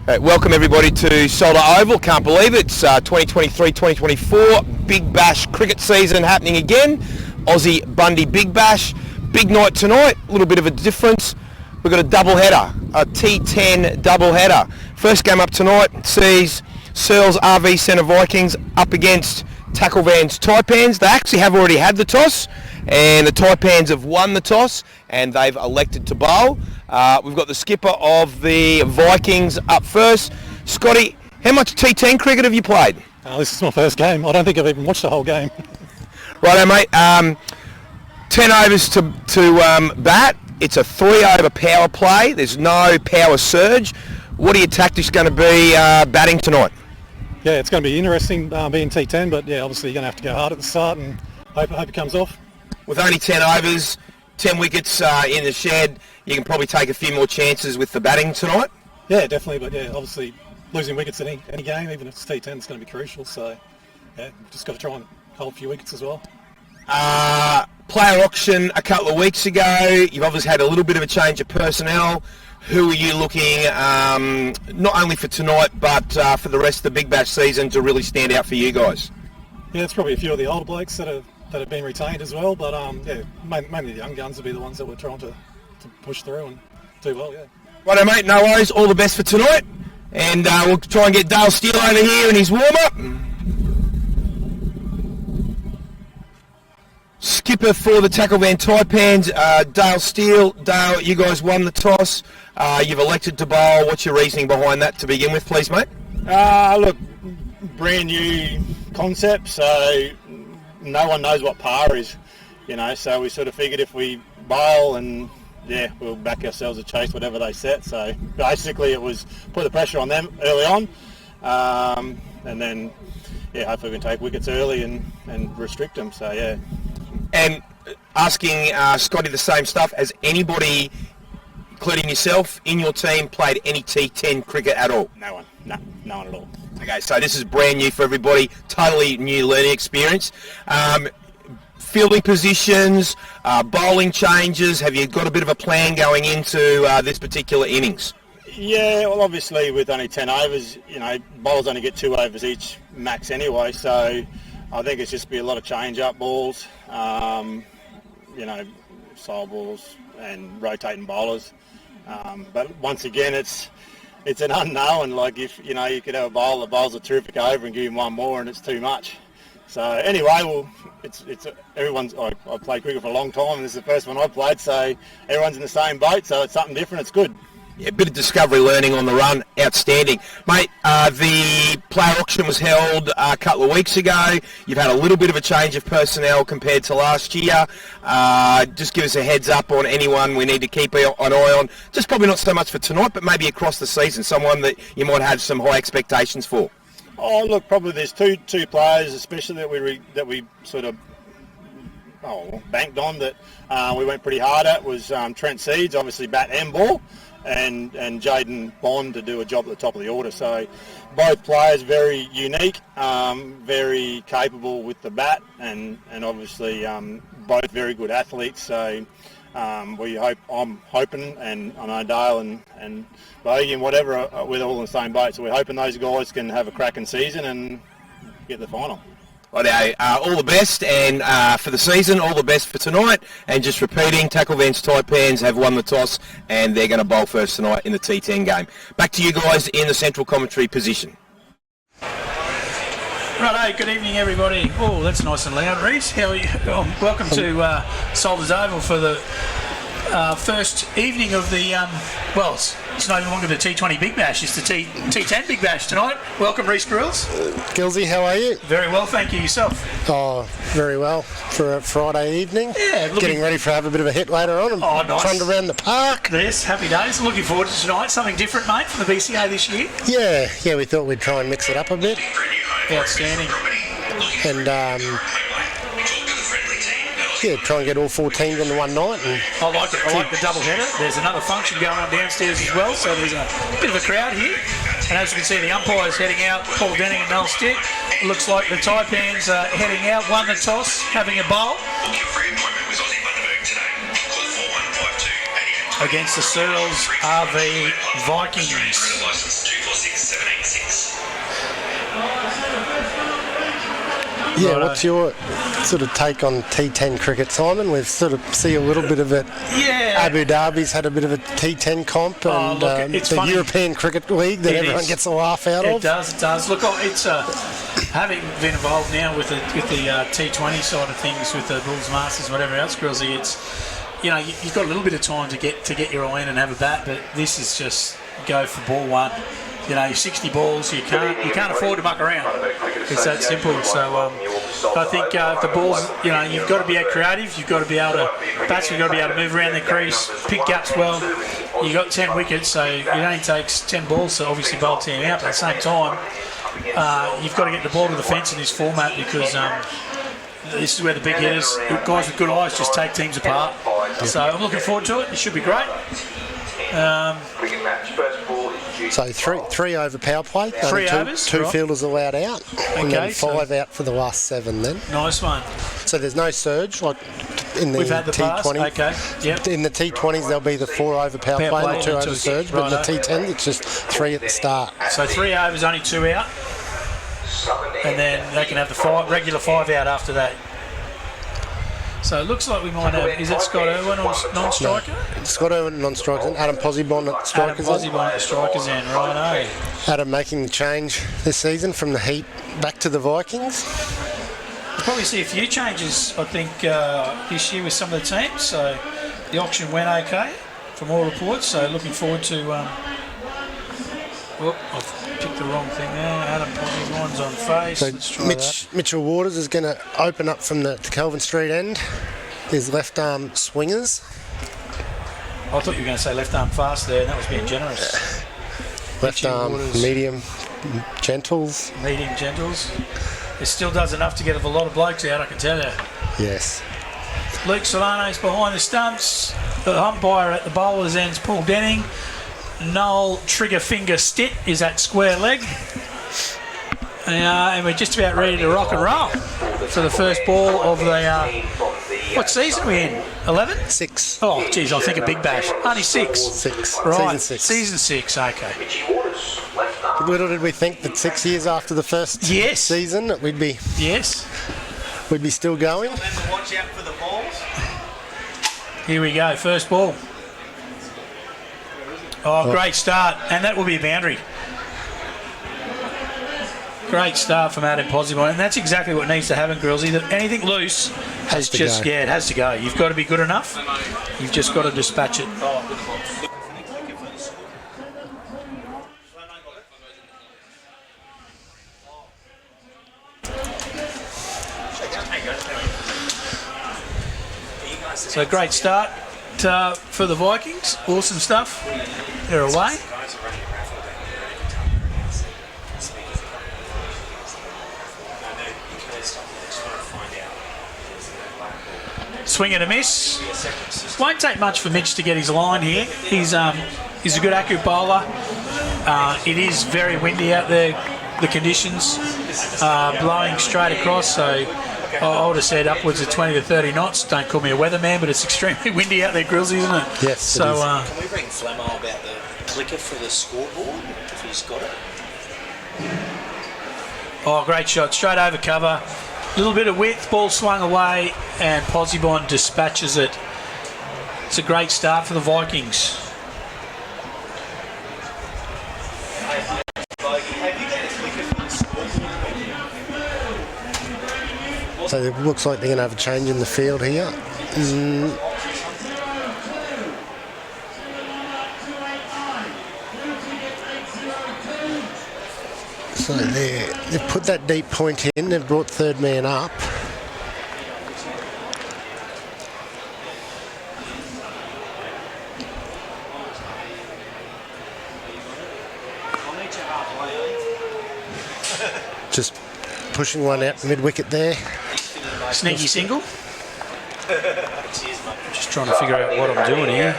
Welcome everybody to Solar Oval. Can't believe it. It's 2023-2024 Big Bash cricket season happening again. Aussie Bundy Big Bash. Big night tonight. A little bit of a difference. We've got a double header, a T10 double header. First game up tonight sees Searles RV Centre Vikings up against Tackle Van's Taipans. They actually have already had the toss, and the Taipans have won the toss, and they've elected to bowl. We've got the skipper of the Vikings up first. Scotty, how much T10 cricket have you played? This is my first game. I don't think I've even watched the whole game. Righto, mate. 10 overs to bat. It's a 3-over power play. There's no power surge. What are your tactics going to be batting tonight? Yeah, it's going to be interesting being T10, but yeah, obviously you're going to have to go hard at the start and hope it comes off. With only 10 overs, 10 wickets in the shed, you can probably take a few more chances with the batting tonight? Yeah, definitely, but yeah, obviously losing wickets in any game, even if it's T10, is going to be crucial, so yeah, just got to try and hold a few wickets as well. Player auction a couple of weeks ago, you've obviously had a little bit of a change of personnel. Who are you looking, not only for tonight, but for the rest of the Big Bash season to really stand out for you guys? Yeah, it's probably a few of the older blokes that have been retained as well, but yeah, mainly the young guns will be the ones that we're trying to push through and do well, yeah. Righto, mate, no worries. All the best for tonight. And we'll try and get Dale Steele over here in his warm-up. Skipper for the Tackle Van Taipans, Dale Steele. Dale, you guys won the toss. You've elected to bowl. What's your reasoning behind that to begin with, please, mate? Look, brand new concept, so no one knows what par is, so we sort of figured if we bowl and yeah, we'll back ourselves to chase whatever they set. So basically it was put the pressure on them early on, and then yeah, hopefully we can take wickets early and restrict them, so yeah. And asking Scotty the same stuff, has anybody, including yourself, in your team played any T10 cricket at all? No one at all. Okay, so this is brand new for everybody, totally new learning experience. Fielding positions, bowling changes, have you got a bit of a plan going into this particular innings? Yeah, well obviously with only 10 overs, bowlers only get 2 overs each max anyway, so I think it's just be a lot of change-up balls, side balls and rotating bowlers. But once again, it's an unknown. Like if you could have a bowler that bowls a terrific over and give him one more, and it's too much. So anyway, well, it's everyone's. I've played cricket for a long time, and this is the first one I've played, so everyone's in the same boat. So it's something different. It's good. Yeah, a bit of discovery learning on the run. Outstanding. Mate, the player auction was held a couple of weeks ago. You've had a little bit of a change of personnel compared to last year. Just give us a heads up on anyone we need to keep an eye on. Just probably not so much for tonight, but maybe across the season, someone that you might have some high expectations for. Oh, look, probably there's two players, especially that we sort of banked on that we went pretty hard at was Trent Seeds, obviously bat and ball, and Jaden Bond to do a job at the top of the order. So both players very unique, very capable with the bat, and obviously both very good athletes. So I'm hoping, and I know Dale and Bogey and whatever, we're all in the same boat. So we're hoping those guys can have a cracking season and get the final. Righto, all the best, and for the season, all the best for tonight. And just repeating, Tackle Van's Taipans have won the toss, and they're going to bowl first tonight in the T10 game. Back to you guys in the central commentary position. Righto, good evening everybody. Oh, that's nice and loud, Reece. How are you? Welcome to Soldiers Oval for the first evening of the, it's no longer the T20 Big Bash, it's the T10 Big Bash tonight. Welcome, Reece Grills. Gilsey, how are you? Very well, thank you. Yourself? Oh, very well for a Friday evening. Yeah, getting ready for have a bit of a hit later on. Nice. Fun around the park. Yes, happy days. Looking forward to tonight. Something different, mate, from the BCA this year. Yeah, we thought we'd try and mix it up a bit. Outstanding. And try and get all 4 teams on the one night. And I like it. I like the double header. There's another function going on downstairs as well, so there's a bit of a crowd here. And as you can see, the umpires heading out, Paul Denning and Mel Stick. It looks like the Taipans are heading out, won the toss, having a bowl. against the Searles RV Vikings. Yeah, Righto. what's your sort of take on T10 cricket, Simon? We've sort of see a little bit of it. Yeah. Abu Dhabi's had a bit of a T10 comp, and look, it's the funny. European Cricket League that It everyone is. gets a laugh out It of. does, it does. Look, it's having been involved now with the T20 side of things, with the Bulls Masters, whatever else, Grillsy. It's, you know, you've got a little bit of time to get your eye in and have a bat, but this is just go for ball one. You know, 60 balls, you can't afford to muck around. It's that simple. So I think if the balls, you know, you've got to be creative. You've got to be able to bats. You've got to be able to move around the crease, pick gaps well. You got 10 wickets, so it only takes 10 balls to obviously bowl a team out. But at the same time, you've got to get the ball to the fence in this format, because this is where the big hitters, guys with good eyes, just take teams apart. So I'm looking forward to it. It should be great. So three over power play. Three overs, two right. fielders allowed out, and Okay, then five out for the last 7. Then Nice one. so there's no surge like in the We've had the past. T20. Okay. Yep. In the T20s, there'll be the 4 over power play and the 2 over surge, but in the Righto. T10s, it's just 3 at the start. So 3 overs, only 2 out, and then they can have the regular 5 out after that. So it looks like we might have. Is it Scott Irwin on non-striker? Scott Irwin non-strikers and Adam Posibon at strikers. Adam Posibon at the strikers end, right? Adam making the change this season from the Heat back to the Vikings. We'll probably see a few changes, I think, this year with some of the teams. So the auction went okay, from all reports. So looking forward to. I've picked the wrong thing there. Adam Posibon's on face. So Let's try that. Mitchell Waters is going to open up from the Kelvin Street end. His left arm swingers. I thought you were going to say left arm fast there, and that was being generous. Left Mitchell arm Waters. medium gentles. Medium gentles. It still does enough to get a lot of blokes out, I can tell you. Yes. Luke Solano's behind the stumps. The umpire at the bowler's end's Paul Denning. Noel Trigger Finger Stitt is at square leg. And we're just about ready to rock and roll for the first ball of the... what season are we in? 11? 6. Oh, geez, I think a Big Bash. Only 6. 6. Right, Season 6. Season 6, okay. Little did we think that 6 years after the first Yes. season that we'd be Yes. still going. Watch out for the balls. Here we go, first ball. Oh, great start, and that will be a boundary. Great start from Adam Posibon, and that's exactly what needs to happen, Grillsy. That anything loose has to just, go. it has to go. You've got to be good enough. You've just got to dispatch it. So great start for the Vikings. Awesome stuff. They're away. Swing and a miss. Won't take much for Mitch to get his line here. He's a good accurate bowler. It is very windy out there. The conditions blowing straight across, so I would have said upwards of 20 to 30 knots. Don't call me a weatherman, but it's extremely windy out there, Grillsy, isn't it? Yes, So it is. Can we bring Flamo about the clicker for the scoreboard if he's got it? oh, great shot, straight over cover. Little bit of width, ball swung away, and Posibon dispatches it. It's a great start for the Vikings. So it looks like they're going to have a change in the field here. So they've put that deep point in, they've brought third man up. Just pushing one out mid-wicket there. Sneaky single. Just trying to figure out what I'm doing here.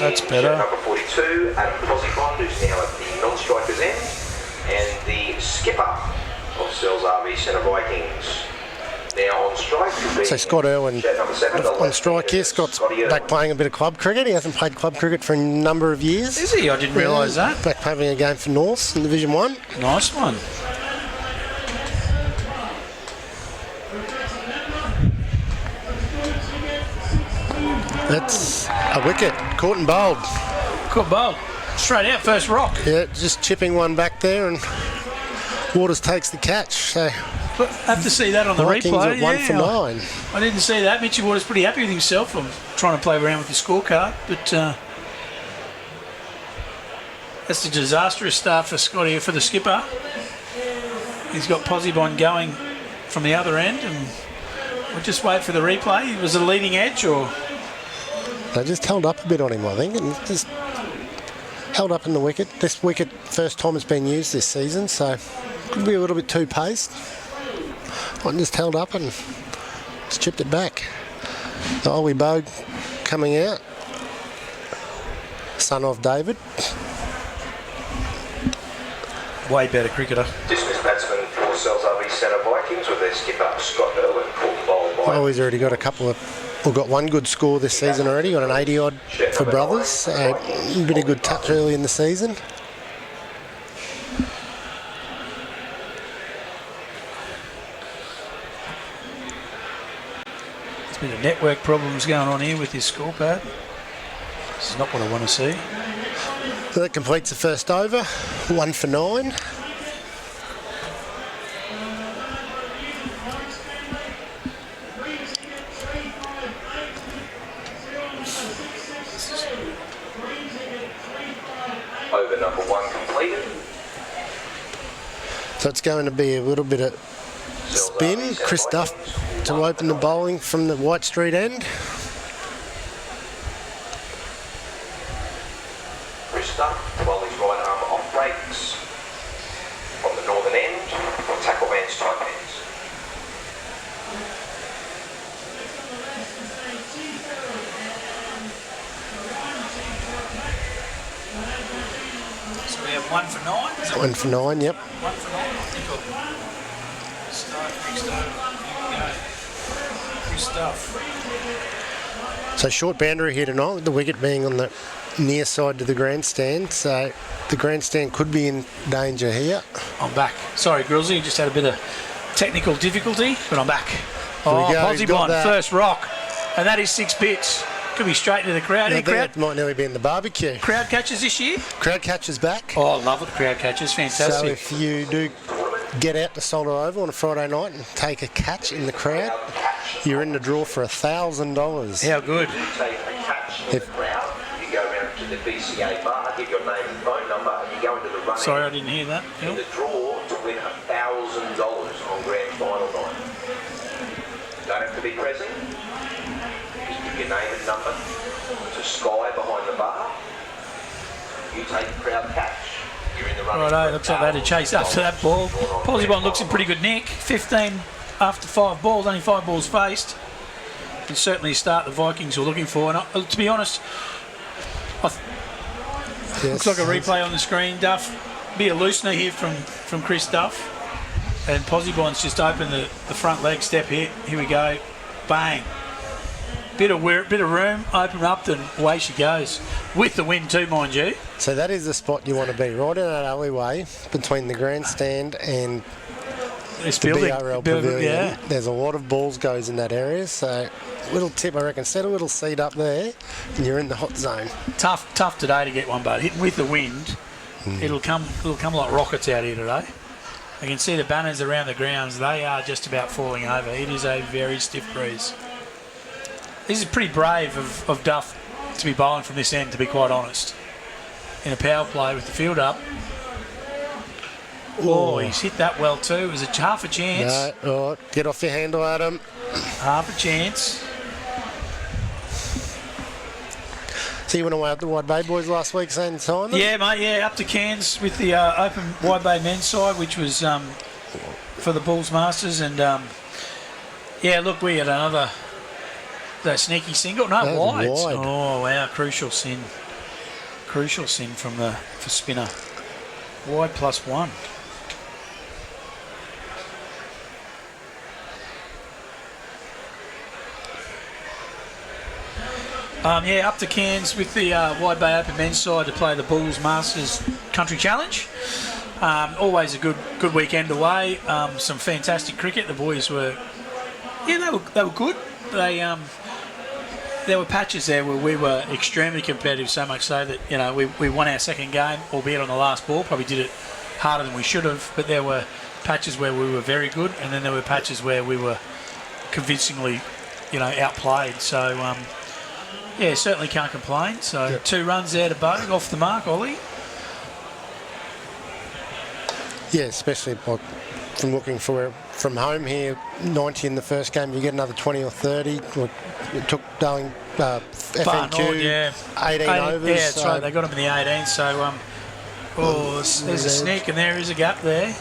That's better. Number 42, Adam Posibon, who's now at the non-strikers end, and the skipper of Sells RV Centre Vikings. Now on strike. So Scott Irwin Shed number 7, on strike here. Scott's back playing a bit of club cricket. He hasn't played club cricket for a number of years. Is he? I didn't realise that. Back having a game for North in Division 1. Nice one. That's a wicket. Caught and bowled. Good bowl. Straight out, first rock. Yeah, just chipping one back there, and Waters takes the catch. So Have to see that on the Vikings replay. at 1 for 9. I didn't see that. Mitchie Waters pretty happy with himself. I'm trying to play around with the scorecard, but that's a disastrous start for Scotty, for the skipper. He's got Posibon going from the other end, and we'll just wait for the replay. Was it a leading edge, or...? They just held up a bit on him, I think, and just held up in the wicket. This wicket, first time it's been used this season, so could be a little bit too paced. I just held up and just chipped it back. The Ollie Bogue coming out, son of David. Way better cricketer. Dismissed batsman for Sells Centre Vikings with their skipper Scott Irwin, caught and bowled by. Oh, he's already got a couple of... We've got one good score this season already, got an 80-odd for Brothers. So a bit of good touch early in the season. There's a bit of network problems going on here with his scorecard. This is not what I want to see. So that completes the first over, 1 for 9. Over number 1 completed. So it's going to be a little bit of spin. Chris Duff to open the bowling from the White Street end. Chris Duff, while his right arm off breaks from the northern end, tackle man's tight hands. So we have 1 for 9. Is that 1 for 9, yep. 1 for 9? I think I'll start next over. Here we go. Good stuff. So short boundary here tonight, with the wicket being on the near side to the grandstand. So the grandstand could be in danger here. I'm back. Sorry, Grillsy, just had a bit of technical difficulty, but I'm back. Here we Oh, go, he's got Posibon, that. first rock. And that is 6 bits. Could be straight into the crowd. I Any think crowd, it might nearly be in the barbecue. crowd catches this year? Crowd catches back. Oh, I love it. Crowd catches. So Fantastic. if you do get out to Solder Oval on a Friday night and take a catch in the crowd, you're in the draw for $1,000. How good. You take a catch in the crowd, you go round to the BCA bar, give your name and phone number, and you go into the running Sorry, I didn't hear that. in Phil. the draw to win $1,000 on grand final night. Don't have to be present. Just give your name and number to Sky behind the bar. You take a crowd catch. You're in the running. Righto, looks like they had to chase after that ball. Posibon looks in pretty good nick. 15 after 5 balls, only 5 balls faced. Can certainly start the Vikings were looking for. And to be honest, looks like a replay on the screen. Duff, be a loosener here from Chris Duff. And Posibon's just opened the front leg step here. Here we go. Bang. Bit of room, open up, and away she goes. With the wind too, mind you. So that is the spot you want to be, right in that alleyway between the grandstand and This the building, BRL Pavilion. yeah. There's a lot of balls goes in that area, so little tip, I reckon, set a little seed up there and you're in the hot zone. Tough today to get one, but hitting with the wind, it'll come like rockets out here today. You can see the banners around the grounds, they are just about falling over. It is a very stiff breeze. This is pretty brave of Duff to be bowling from this end, to be quite honest. In a power play with the field up. Oh, he's hit that well too. It was half a chance. No, oh, get off your handle, Adam. Half a chance. So you went away up the Wide Bay boys last week, same time? Yeah, mate, yeah, up to Cairns with the Open Wide Bay men's side, which was for the Bulls Masters. And, yeah, look, we had another sneaky single. No, That wide. was wide. Oh, wow, crucial sin. Crucial sin for spinner. Wide +1. Yeah, up to Cairns with the Wide Bay Open men's side to play the Bulls Masters Country Challenge. Always a good weekend away. Some fantastic cricket. The boys were, they were good. There were patches there where we were extremely competitive, so much so that we won our second game, albeit on the last ball. Probably did it harder than we should have, but there were patches where we were very good, and then there were patches where we were convincingly, outplayed. So. Yeah, certainly can't complain. So 2 runs there to Bogue, off the mark, Ollie. Yeah, especially from looking from home here, 90 in the first game, you get another 20 or 30. It took Darling FNQ 18 overs. Yeah, that's right. They got him in the 18. So, there's a sneak and there is a gap there.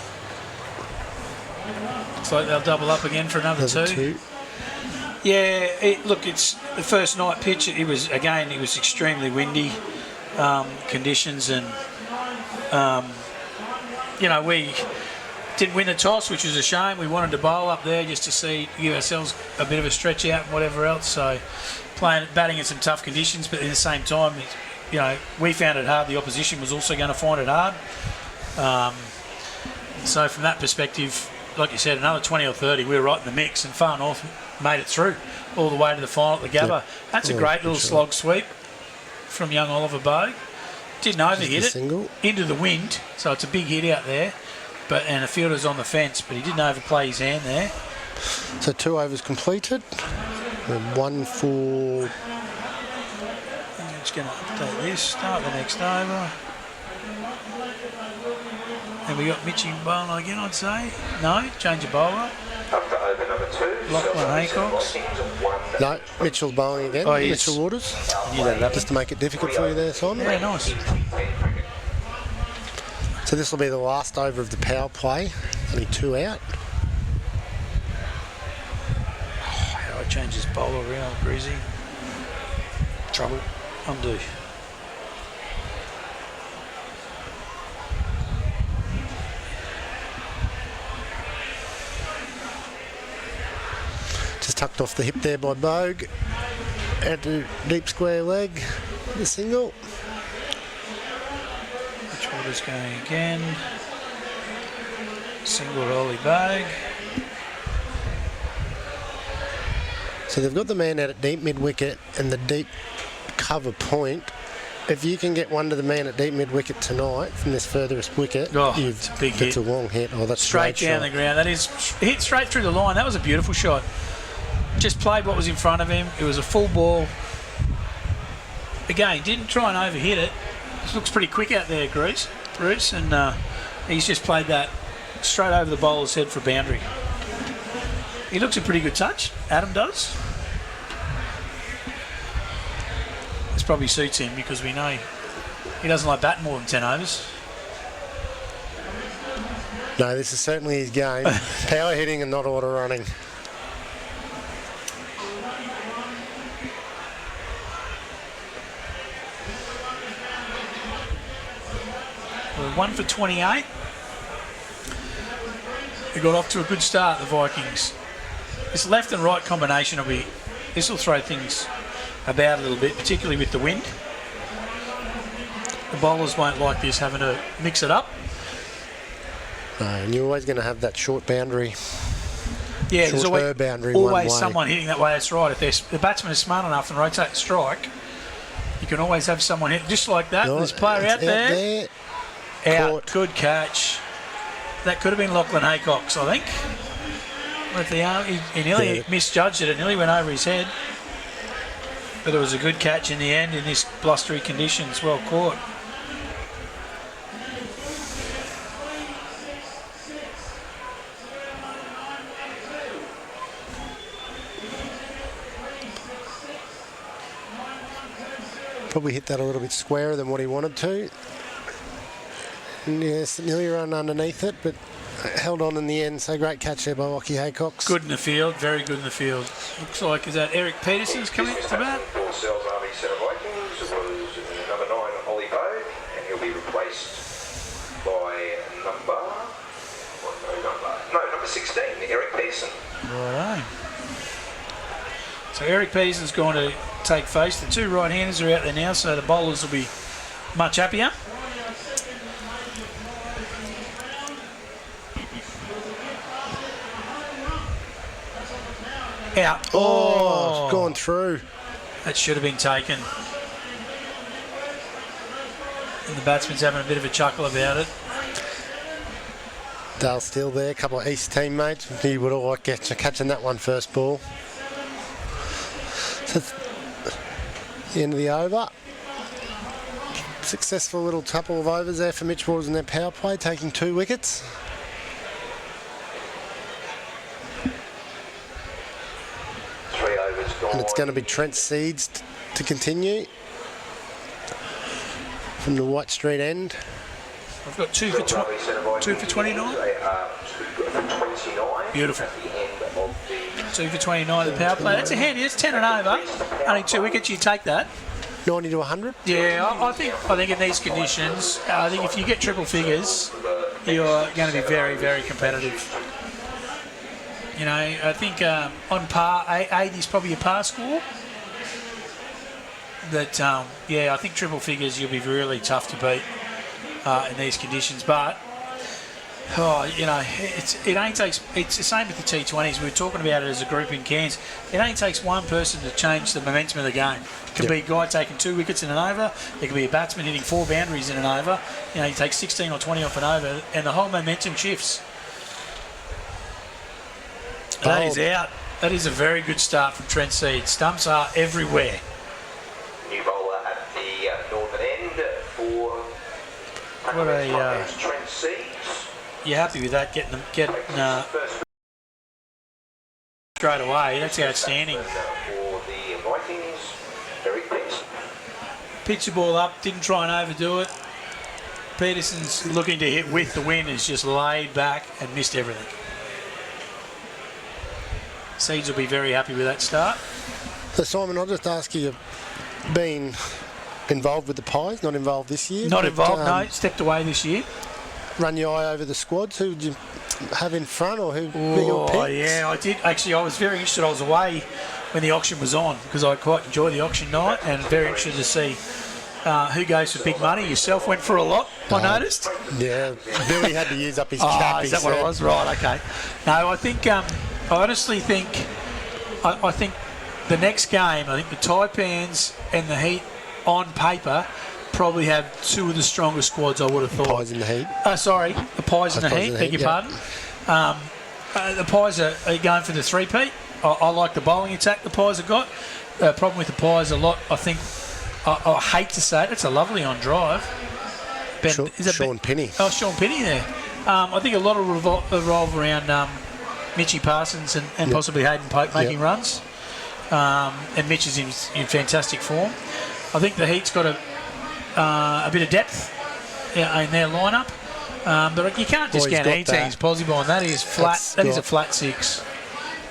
Looks like they'll double up again for another two. Yeah, it's the first night pitch. It was extremely windy conditions, and we didn't win the toss, which was a shame. We wanted to bowl up there just to give ourselves a bit of a stretch out and whatever else. So batting in some tough conditions, but at the same time, we found it hard. The opposition was also going to find it hard. So from that perspective, like you said, another 20 or 30, we were right in the mix, and Far North made it through all the way to the final at the Gabba. Yep. That's a great little slog sweep from young Oliver Bogue. Didn't overhit it into the wind, so it's a big hit out there. And the fielder's on the fence, but he didn't overplay his hand there. So 2 overs completed. And 1 for... I'm just going to update this. Start the next over. And we got Mitchie bowling again, I'd say. No, change of bowler. Up to over number 2. Lachlan Haycox. No, Mitchell's bowling again. Mitchell Waters. Just to make it difficult for you there, Simon. Yeah, nice. So this will be the last over of the power play. Only 2 out. How do I change this bowler around, Breezy? Trouble. Undo. Just tucked off the hip there by Bogue. Out to deep square leg. The single. Waters going again. Single to Ollie Bogue. So they've got the man out at deep mid-wicket and the deep cover point. If you can get one to the man at deep mid-wicket tonight from this furthest wicket, it's a big hit. That's a long hit. Oh, that's straight down the ground. That is hit straight through the line. That was a beautiful shot. Just played what was in front of him. It was a full ball. Again, didn't try and overhit it. It looks pretty quick out there, Bruce, and he's just played that straight over the bowler's head for a boundary. He looks a pretty good touch. Adam does. This probably suits him because we know he doesn't like batting more than 10 overs. No, this is certainly his game. Power hitting and not order running. We're 1 for 28. They got off to a good start, the Vikings. This left and right combination this will throw things about a little bit, particularly with the wind. The bowlers won't like this, having to mix it up. No, and you're always going to have that short boundary. Yeah, there's always one someone hitting that way. That's right. If the batsman is smart enough and rotate the strike, you can always have someone hit just like that. There's a player out there. Out. Caught. Good catch. That could have been Lachlan Haycox, I think. With the arm, he nearly misjudged it. It nearly went over his head. But it was a good catch in the end in this blustery conditions. Well caught. Probably hit that a little bit squarer than what he wanted to. And yes, nearly run underneath it, but held on in the end. So great catch there by Lachie Haycox. Good in the field, very good in the field. Looks like, is that Eric Peterson's coming to bat? For Sells Army Centre Vikings was number 9, Ollie Bogue, and he'll be replaced by number 16, Eric Peterson. Righto. So Eric Peterson's going to take face. The two right-handers are out there now, so the bowlers will be much happier. Out. Oh, it's gone through. That should have been taken. And the batsman's having a bit of a chuckle about it. Dale still there, a couple of East teammates. He would have liked catching that one first ball. So the end of the over. Successful little couple of overs there for Mitch Waters in their power play, taking 2 wickets. And it's going to be Trent Seeds to continue from the White Street end. I've got 2 for 29. Beautiful. 2 for 29 the power play. That's a handy. It's 10 and over. Only 2 wickets. You take that. 90 to 100. Yeah, I think in these conditions, I think if you get triple figures, you're going to be very, very competitive. You know, I think on par, 80 is probably a par score. That, yeah, I think triple figures you'll be really tough to beat in these conditions. But, you know, it's the same with the T20s. We were talking about it as a group in Cairns. It only takes one person to change the momentum of the game. It could be a guy taking 2 wickets in an over. It could be a batsman hitting 4 boundaries in an over. You know, you take 16 or 20 off an over, and the whole momentum shifts. That is out. That is a very good start from Trent Seed. Stumps are everywhere. New bowler at the northern end for What a Trent Seeds. you happy with that? Getting straight away. That's outstanding. For the Vikings, very pleased. Pitch the ball up. Didn't try and overdo it. Peterson's looking to hit with the wind. Is just laid back and missed everything. Seeds will be very happy with that start. So Simon, I'll just ask you, you've been involved with the Pies, not involved this year? Not involved, no. Stepped away this year. Run your eye over the squads. Who did you have in front, or who were your picks? Oh, yeah, I did. Actually, I was very interested. I was away when the auction was on because I quite enjoy the auction night and very interested to see who goes for big money. Yourself went for a lot, I noticed. Yeah, Billy had to use up his cap. Is that what it was? Right, okay. No, I think... I honestly think, I think the next game, I think the Taipans and the Heat on paper probably have 2 of the strongest squads I would have thought. Pies in the Heat. Sorry, the Pies and the Heat, beg your pardon. The Pies are going for the 3-peat. I like the bowling attack the Pies have got. The problem with the Pies a lot, I think, I hate to say it, it's a lovely on drive. Sean Penny. Oh, Sean Penny there. I think a lot of revolve around... Mitchy Parsons and possibly Hayden Pope making runs. And Mitch is in fantastic form. I think the Heat's got a bit of depth in their lineup. But you can't discount Heat's possible on that. Is flat. That is a flat 6.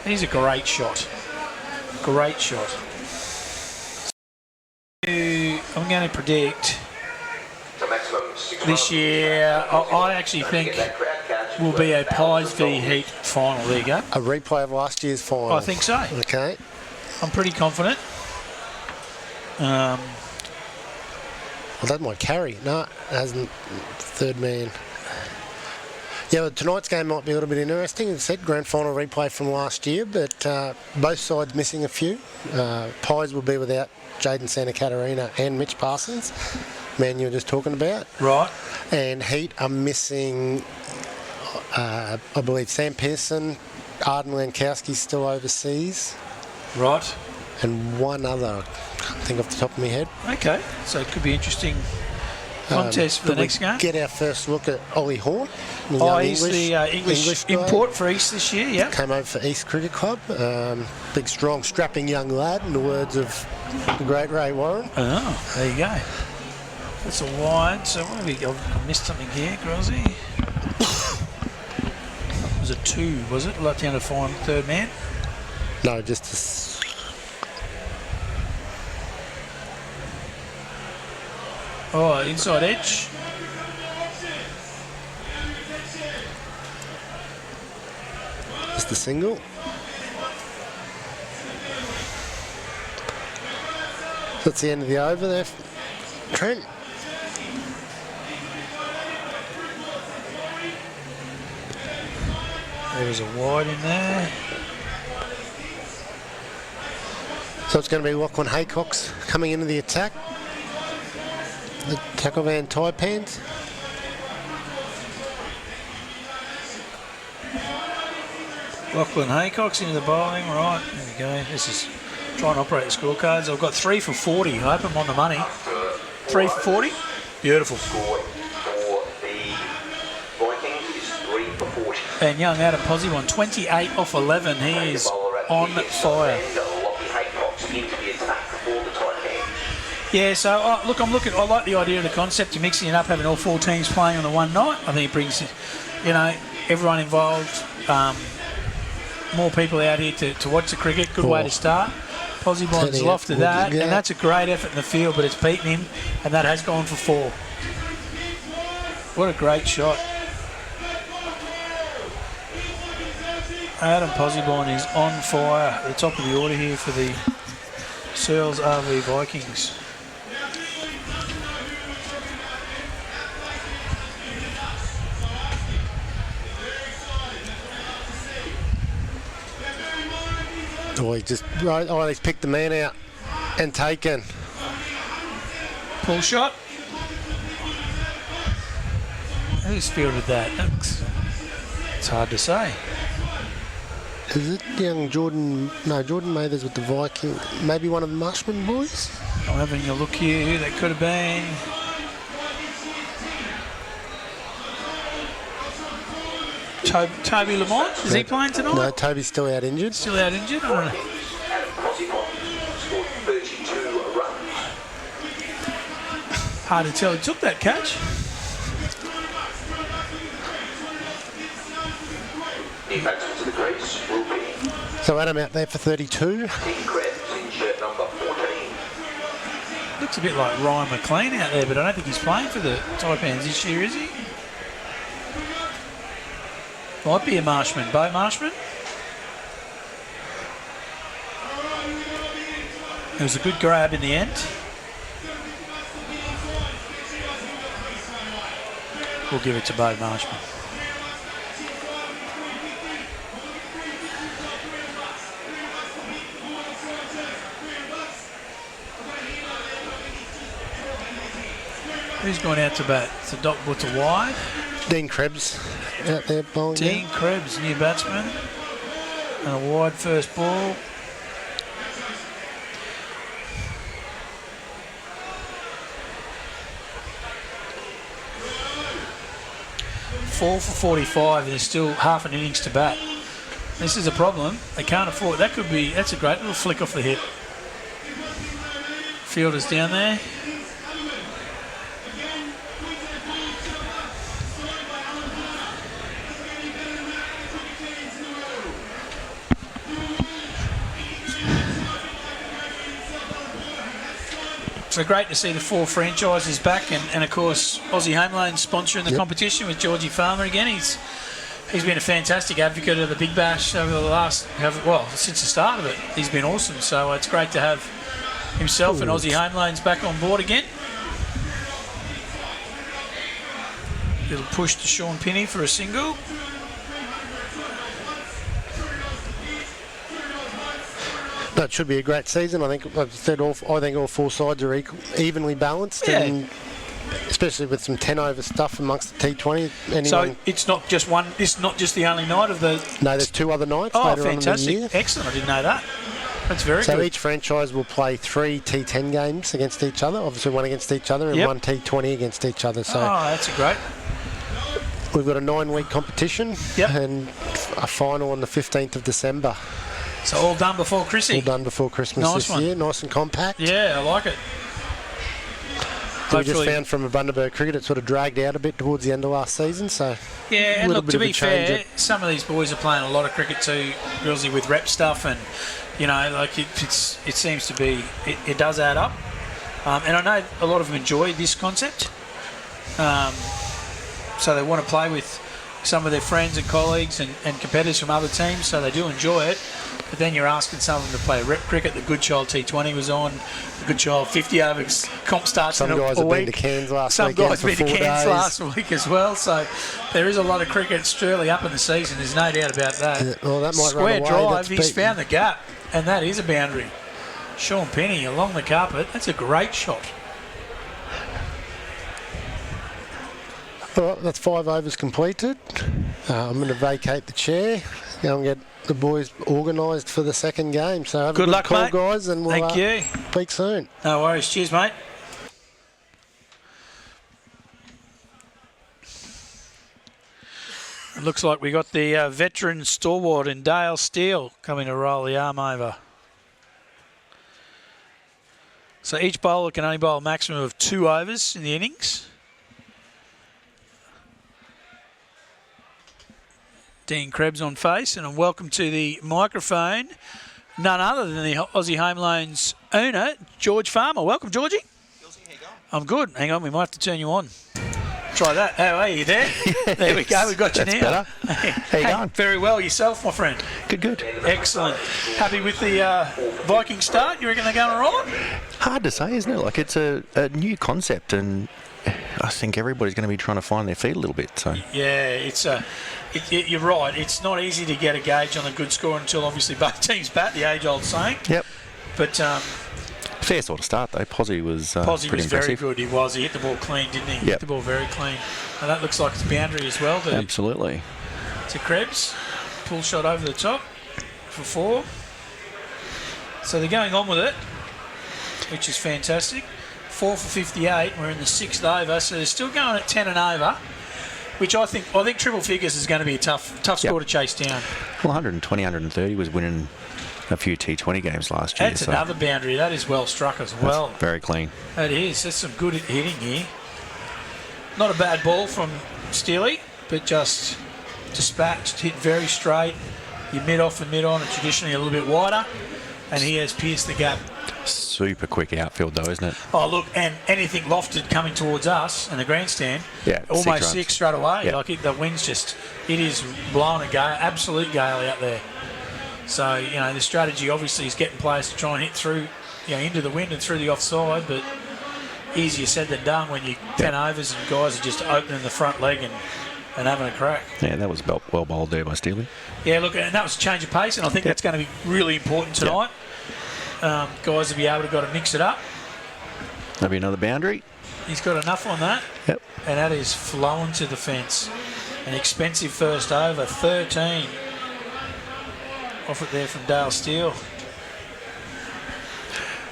That is a great shot. Great shot. I'm going to predict this year, I actually think will be a Pies v Heat final. There you go. A replay of last year's final. I think so. Okay. I'm pretty confident. Well, that might carry. No, it hasn't. Third man. Yeah, well, tonight's game might be a little bit interesting. As I said, grand final replay from last year, but both sides missing a few. Pies will be without Jaden Santa Catarina and Mitch Parsons, man you were just talking about. Right. And Heat are missing, I believe, Sam Pearson, Arden Lankowski's still overseas. Right. And one other, I can't think off the top of my head. Okay, so it could be interesting contest for the next game. Get our first look at Ollie Horn. He's the English import for East this year, yeah. Came over for East Cricket Club. Big, strong, strapping young lad, in the words of the great Ray Warren. Oh, there you go. That's a wide. So what have we got? I missed something here, Grozzy. Was it 2, was it? Left down to find third man? No, just Oh, inside edge. just a single. That's the end of the over there, Trent. There was a wide in there. So it's going to be Lachlan Haycox coming into the attack. The tackle van Taipans. Lachlan Haycox into the bowling. Right, there we go. This is trying to operate the scorecards. I've got 3 for 40. I hope I'm on the money. 3 for 40. Beautiful. Score for the Vikings is 3 for 40. And young Adam Posey won 28 off 11. He is on fire. Into the attack for the Taipans. Yeah, so look, I like the idea of the concept of mixing it up, having all 4 teams playing on the one night. I think it brings, everyone involved, more people out here to watch the cricket. Good way to start. Posy Bond's lofted that, and that's a great effort in the field, but it's beaten him, and that has gone for 4. What a great shot. Adam Posibon is on fire at the top of the order here for the Searles RV Vikings. He's picked the man out and taken. Pull shot. Who's fielded that? It's hard to say. Is it young Jordan? No, Jordan Mathers with the Viking. Maybe one of the Marshman boys? I'm having a look here who that could have been. Toby Lamont, is he playing tonight? No, Toby's still out injured. Still out injured? I don't know. Adam Posibon scored 32 runs. Hard to tell. He took that catch. New batsman to the crease will be So Adam out there for 32. Dean Krebs in shirt number 14. Looks a bit like Ryan McLean out there, but I don't think he's playing for the Taipans this year, is he? Might be a Marshman. Bo Marshman. It was a good grab in the end. We'll give it to Bo Marshman. Who's going out to bat? It's a dot with a wide. Dean Krebs out there bowling. Dean Krebs, new batsman. And a wide first ball. Four for 45, and there's still half an innings to bat. This is a problem. They can't afford. That's a great little flick off the hip. Fielder's down there. So great to see the 4 franchises back, and of course Aussie Home Loans sponsoring the competition with Georgie Farmer again. He's been a fantastic advocate of the Big Bash over the last, since the start of it. He's been awesome. So it's great to have himself and Aussie Home Loans back on board again. Little push to Sean Pinney for a single. That should be a great season. I think, like I said, I think all 4 sides are evenly balanced, and especially with some 10-over stuff amongst the T20. So it's not just one. It's not just the only night of the. No, there's 2 other nights. Oh, later fantastic! On in the year. Excellent. I didn't know that. That's very good. So each franchise will play 3 T10 games against each other. Obviously, one against each other and 1 T20 against each other. So that's great. We've got a 9-week competition and a final on the 15th of December. So all done before Chrissy. All done before Christmas this year. Nice and compact. Yeah, I like it. We just found from a Bundaberg cricket it sort of dragged out a bit towards the end of last season. So and look, to be fair, some of these boys are playing a lot of cricket too, really with rep stuff, and it seems to be it does add up. And I know a lot of them enjoy this concept, so they want to play with some of their friends and colleagues and competitors from other teams, so they do enjoy it. But then you're asking some of them to play rep cricket. The Good Child T20 was on. The Good Child 50 over comp starts in a week. Some guys have been to Cairns last Some weekend guys for have been to 4 Cairns days. last week as well. So there is a lot of cricket early up in the season. There's no doubt about that. Well, that might Square run away. drive. That's He's beaten. found the gap, and that is a boundary. Sean Penny along the carpet. That's a great shot. All right, that's 5 overs completed. I'm going to vacate the chair. Go and get the boys organised for the second game. So have a Good luck, call, mate. guys, and we'll Thank you. speak soon. No worries. Cheers, mate. It looks like we got the veteran stalwart in Dale Steele coming to roll the arm over. So each bowler can only bowl a maximum of 2 overs in the innings. Dean Krebs on face, and welcome to the microphone, none other than the Aussie Home Loans owner, George Farmer. Welcome, Georgie. How you going? I'm good. Hang on, we might have to turn you on. Try that. How are you there? There we go. We've got you now. Better. How you going? Very well. Yourself, my friend? Good. Excellent. Happy with the Viking start? You reckon they're going to roll it? Hard to say, isn't it? Like, it's a new concept, and I think everybody's going to be trying to find their feet a little bit. So Yeah, you're right. It's not easy to get a gauge on a good score until obviously both teams bat, the age-old saying. Yep. But Fair sort of start, though. Posy was Posy pretty was very impressive. good. He was. He hit the ball clean, didn't he? He Yep. hit the ball very clean. And that looks like it's boundary as well. Absolutely. To Krebs. Pull shot over the top for 4. So they're going on with it, which is fantastic. 4 for 58. We're in the 6th over, so they're still going at 10 and over, which I think triple figures is going to be a tough score to chase down. Well, 120, 130 was winning a few T20 games last year. That's so another boundary. That is well struck as well. very clean. That is. That's some good hitting here. Not a bad ball from Steely, but just dispatched, hit very straight. Your mid-off and mid-on are traditionally a little bit wider, and he has pierced the gap. Super quick outfield, though, isn't it? Oh, look, and anything lofted coming towards us and the grandstand, Yeah, almost 6 6 straight away. Yeah. Like the wind's it is blowing a gale, absolute gale out there. So, the strategy obviously is getting players to try and hit through, into the wind and through the offside, but easier said than done when you 10 overs and guys are just opening the front leg and having a crack. Yeah, that was well bowled there by Steely. Yeah, look, and that was a change of pace, and I think that's going to be really important tonight. Guys will be able to mix it up. Maybe another boundary. He's got enough on that. Yep. And that is flowing to the fence. An expensive first over, 13. Off it there from Dale Steele.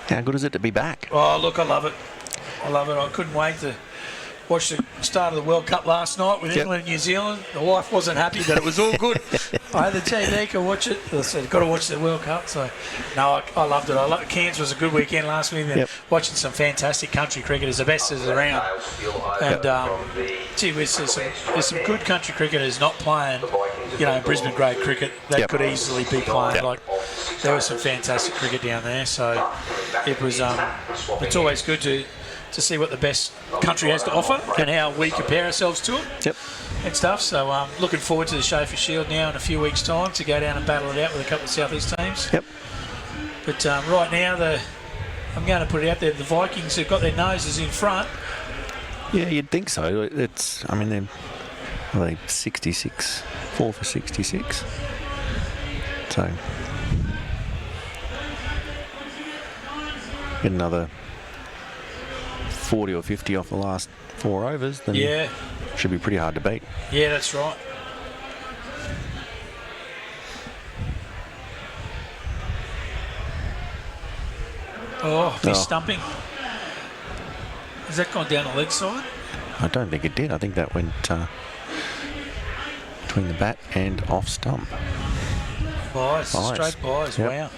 How good is it to be back? Oh, look, I love it. I couldn't wait to watch the start of the World Cup last night with England and New Zealand. The wife wasn't happy, but it was all good. I had the TV, could watch it. I said, got to watch the World Cup. So, no, I loved it. Cairns was a good weekend last week. And watching some fantastic country cricketers, the best is around. And, gee whiz, there's some good country cricketers not playing, Brisbane grade cricket that could easily be playing. Like, there was some fantastic cricket down there. So, it was, it's always good to see what the best country has to offer and how we compare ourselves to it and stuff. So looking forward to the Schaefer Shield now in a few weeks' time to go down and battle it out with a couple of Southeast teams. But right now, I'm going to put it out there, the Vikings have got their noses in front. Yeah, you'd think so. They're 66, 4 for 66. So get another 40 or 50 off the last 4 overs, then should be pretty hard to beat. Yeah, that's right. Oh, he's stumping. Has that gone down the leg side? I don't think it did. I think that went between the bat and off stump. Buys, straight buys, wow.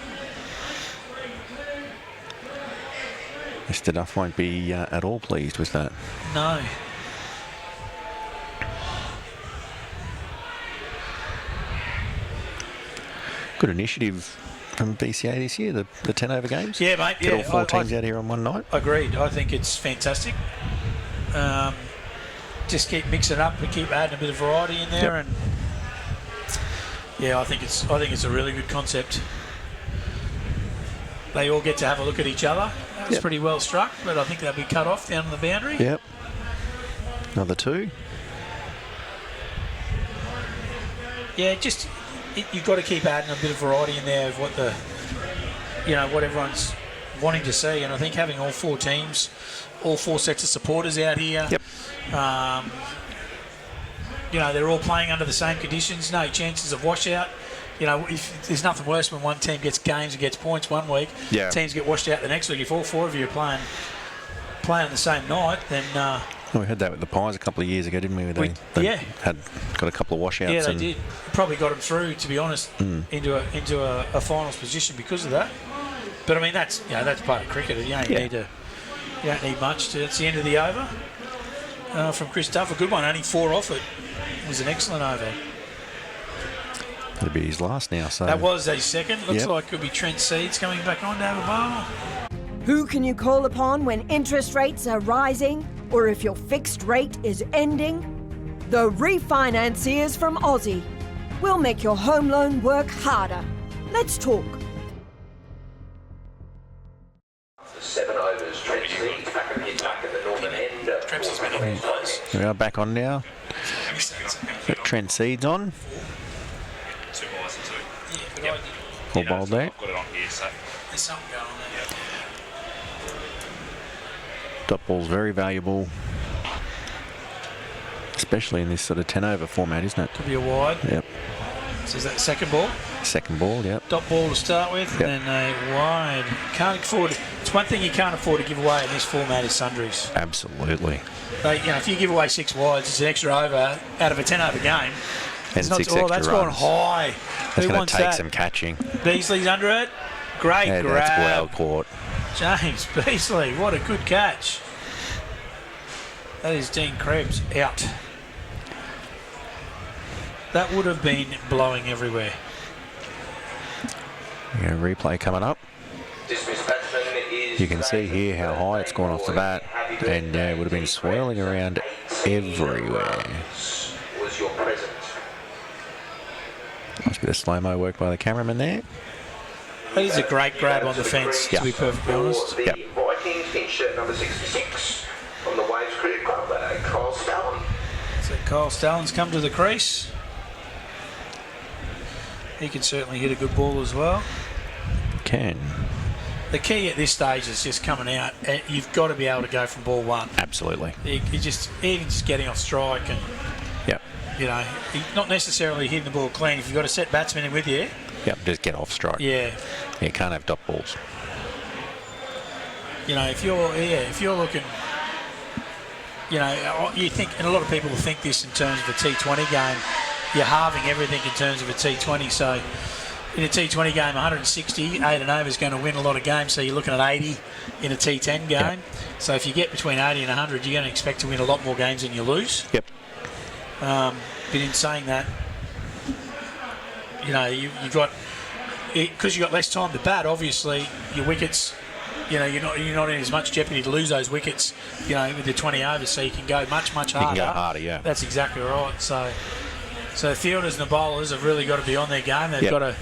Mr. Duff won't be at all pleased with that. No. Good initiative from BCA this year, the 10 over games. Yeah, mate. Get all 4 teams out here on one night. Agreed. I think it's fantastic. Just keep mixing it up and keep adding a bit of variety in there, and I think it's a really good concept. they all get to have a look at each other. That was pretty well struck, but I think they'll be cut off down on the boundary. Yep. Another 2. Yeah, you've got to keep adding a bit of variety in there of what what everyone's wanting to see, and I think having all 4 teams, all 4 sets of supporters out here. Yep. They're all playing under the same conditions, no chances of washout. If there's nothing worse when one team gets games and gets points one week, teams get washed out the next week. If all 4 of you are playing on the same night, then... we had that with the Pies a couple of years ago, didn't we? They had got a couple of washouts. Yeah, they did. Probably got them through, to be honest, into a finals position because of that. But I mean, that's part of cricket. You don't need much. It's the end of the over from Chris Duff. A good one. Only 4 off it. It was an excellent over. It'll be his last now. So that was a second. Looks like it could be Trent Seeds coming back on to have a bowl. Who can you call upon when interest rates are rising, or if your fixed rate is ending? The refinanciers from Aussie. We'll make your home loan work harder. Let's talk. 7 overs. Trent Seeds back at the attack at the northern end. We are back on now. Got Trent Seeds on. 2 buys and 2. Yeah, Full bowled there. I've got it on here, so. There's something going on there. Dot ball's very valuable, especially in this sort of 10 over format, isn't it? Could be a wide. Yep. So is that second ball? Second ball, yep. Dot ball to start with, and then a wide. Can't afford. It's one thing you can't afford to give away in this format is sundries. Absolutely. If you give away 6 wides, it's an extra over out of a 10 over game. And 6 extra that's runs. gone high. That's going to take some catching. Beasley's under it. Great grab. That's well caught. James Beasley, what a good catch. That is Dean Krebs out. That would have been blowing everywhere. Replay coming up. You can see here how high it's gone off the bat, and it would have been swirling around everywhere. Was your present. Nice bit of slow-mo work by the cameraman there. That is a great grab on the fence, to be perfectly honest. The Vikings in shirt number 66 from the Waves Cricket Club, Kyle Stallon. So Kyle Stallon's come to the crease. He can certainly hit a good ball as well. Can. The key at this stage is just coming out. You've got to be able to go from ball 1. Absolutely. Even just getting off strike and, not necessarily hitting the ball clean. If you've got a set batsman in with you. Yep, just get off strike. Yeah. You can't have dot balls. If you're looking, you think, and a lot of people will think this in terms of a T20 game, you're halving everything in terms of a T20. So in a T20 game, 160, 8 and over is going to win a lot of games. So you're looking at 80 in a T10 game. Yep. So if you get between 80 and 100, you're going to expect to win a lot more games than you lose. Yep. But in saying that, you've got, because you've got less time to bat, obviously your wickets, you're not in as much jeopardy to lose those wickets, with the 20 overs, so you can go much harder. You can go harder, yeah. That's exactly right. So the fielders and the bowlers have really got to be on their game. They've got to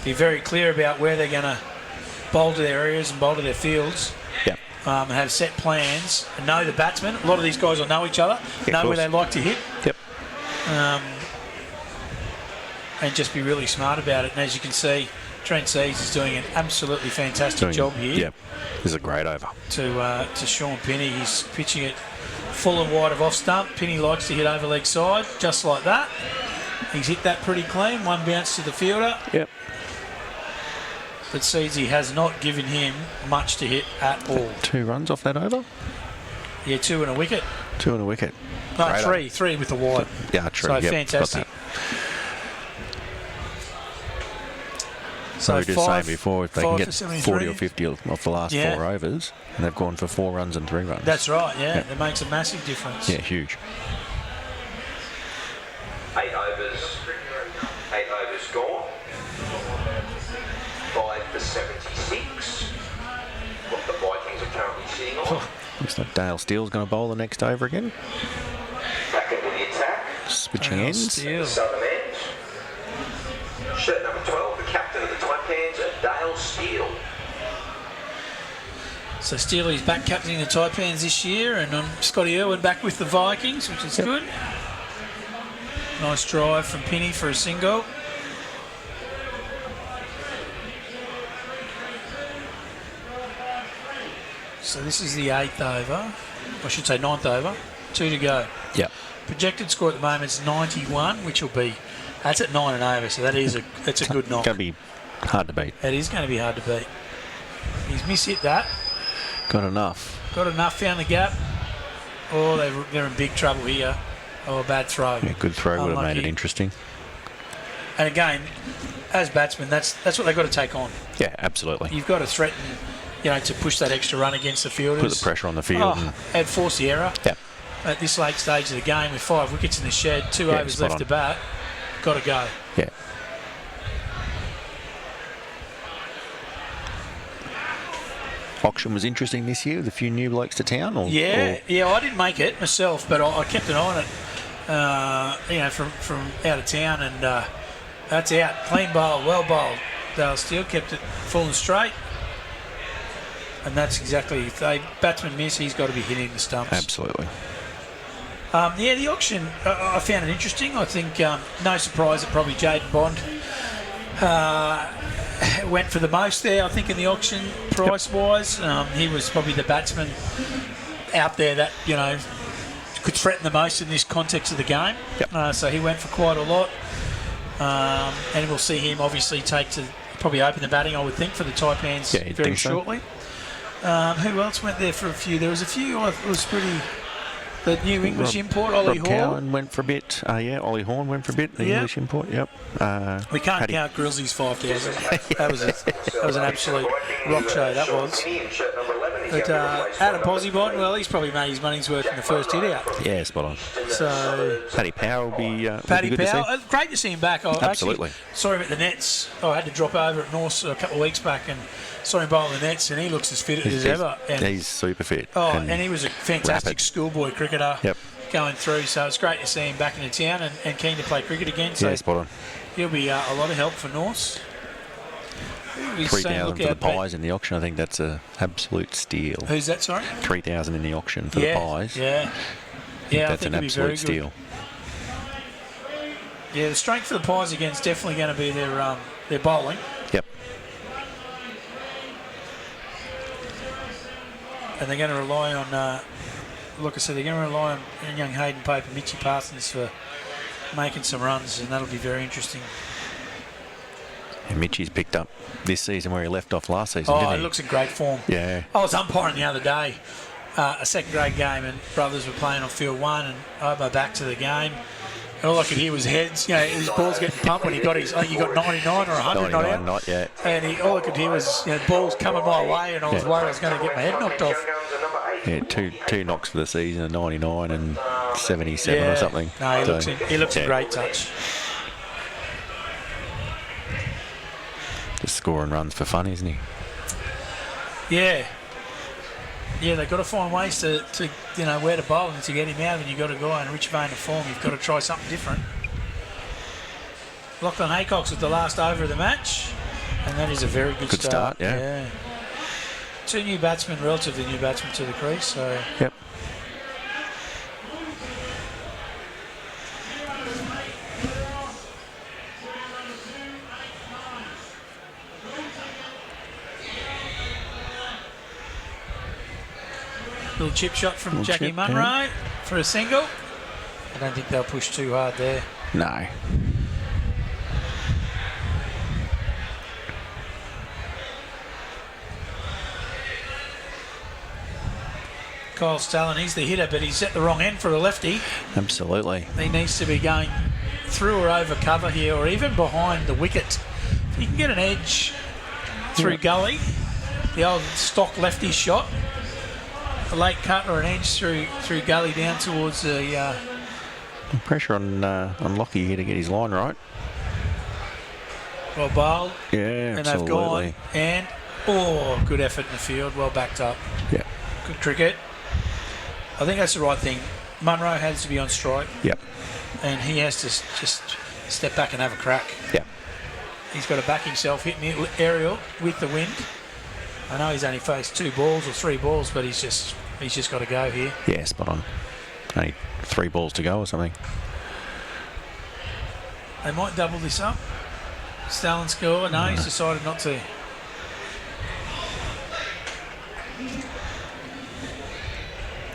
be very clear about where they're going to bowl to their areas and bowl to their fields. Yep. And have set plans and know the batsmen. A lot of these guys will know each other, know where they like to hit. Yep. And just be really smart about it. And as you can see, Trent Seeds is doing an absolutely fantastic job here. Yep. This is a great over. To Sean Pinney. He's pitching it full and wide of off stump. Pinney likes to hit over leg side, just like that. He's hit that pretty clean. One bounce to the fielder. Yep. But Seedsy has not given him much to hit at all. 2 runs off that over? Yeah, 2 and a wicket. 2 and a wicket. No, great 3 with the wide. Yeah, true. So fantastic. So we were just saying before, if they can get 73. 40 or 50 off the last 4 overs, and they've gone for 4 runs and 3 runs. That's right, yeah. It makes a massive difference. Yeah, huge. 8 overs. 8 overs gone. 5 for 76. What the Vikings are currently sitting on. Looks like Dale Steele's going to bowl the next over again. Back into the attack. Switching ends. The southern end. Shirt number 12, the captain of the Taipans, Dale Steele. So Steely's back captaining the Taipans this year, and Scotty Irwin back with the Vikings, which is good. Nice drive from Penny for a single. So this is the 8th over. I should say 9th over. 2 to go. Yep. Projected score at the moment is 91, which will be... That's at 9 and over, so that's a good knock. Going to be hard to beat. It is going to be hard to beat. He's mishit that. Got enough. Found the gap. Oh, they're in big trouble here. Oh, a bad throw. Yeah, good throw would have made it Unlucky. interesting. And again, as batsmen, that's what they've got to take on. Yeah, absolutely. You've got to threaten, to push that extra run against the fielders. Put the pressure on the field. And force the error. Yeah. At this late stage of the game, with 5 wickets in the shed, 2 overs spot left on. to bat, got to go. Yeah. Auction was interesting this year with a few new blokes to town. I didn't make it myself, but I kept an eye on it. From out of town, and that's out. Clean bowl, well bowled. Dale Steele kept it full and straight, and that's exactly if they batsman miss, he's got to be hitting the stumps. Absolutely. The auction, I found it interesting. I think no surprise that probably Jaden Bond went for the most there, I think, in the auction price-wise. He was probably the batsman out there that, could threaten the most in this context of the game. Yep. So he went for quite a lot. And we'll see him obviously probably open the batting, I would think, for the Taipans very shortly. Who else went there for a few? There was a few I thought was pretty... The new English import, Ollie Horn. Cowan went for a bit. Ollie Horn went for a bit. The English import, yep. We can't count Grizzly's 5,000. That was an absolute rock show, that was. But Adam Posibon, well, he's probably made his money's worth in the first hit out. Yeah, spot on. So Paddy Power will be good Powell, to see. great to see him back. Absolutely. Sorry about the nets. I had to drop over at North a couple of weeks back and saw him bowl the nets, and he looks as fit as ever. And he's super fit. And he was a fantastic schoolboy cricketer going through, so it's great to see him back into town and keen to play cricket again. So spot on. He'll be a lot of help for North. 3,000 for the Pies in the auction. I think that's an absolute steal. Who's that, sorry? 3,000 in the auction for the Pies. Yeah. That's an absolute steal. Yeah, the strength for the Pies again is definitely going to be their bowling. Yep. And they're going to rely on, like I said, they're going to rely on young Hayden Pope and Mitchie Parsons for making some runs, and that'll be very interesting. And Mitchie's picked up this season where he left off last season, didn't he? He looks in great form. Yeah. I was umpiring the other day, a second grade game, and brothers were playing on field 1, and I had my back to the game. And all I could hear was heads. His ball's getting pumped when he got his. I think he got 99 or 100 not out. Not yet. And all I could hear was balls coming my way, and I was worried I was going to get my head knocked off. Yeah, two knocks for the season, a 99 and 77 or something. No, he looks in great touch. Just scoring runs for fun, isn't he? Yeah. Yeah, they've got to find ways to where to bowl and to get him out. And you've got to go in a rich vein of form. You've got to try something different. Lachlan Haycock's at the last over of the match, and that is a very good start. Yeah. Two new batsmen, relatively new batsmen to the crease. So. Yep. Little chip shot from Jackie Munro for a single. I don't think they'll push too hard there. No. Kyle Stalin, he's the hitter, but he's at the wrong end for a lefty. Absolutely. He needs to be going through or over cover here, or even behind the wicket. If he can get an edge through gully, the old stock lefty shot, a late cut or an edge through gully down towards the... Pressure on Lockie here to get his line right. Well bowled. Yeah, and absolutely. They've gone. And, good effort in the field. Well backed up. Yeah. Good cricket. I think that's the right thing. Munro has to be on strike. Yep. And he has to just step back and have a crack. Yep. He's got to back himself, hit the aerial with the wind. I know he's only faced 2 balls or 3 balls, but he's just got to go here. Yeah, spot on. Only 3 balls to go or something. They might double this up. Stalin score. No, he's decided not to.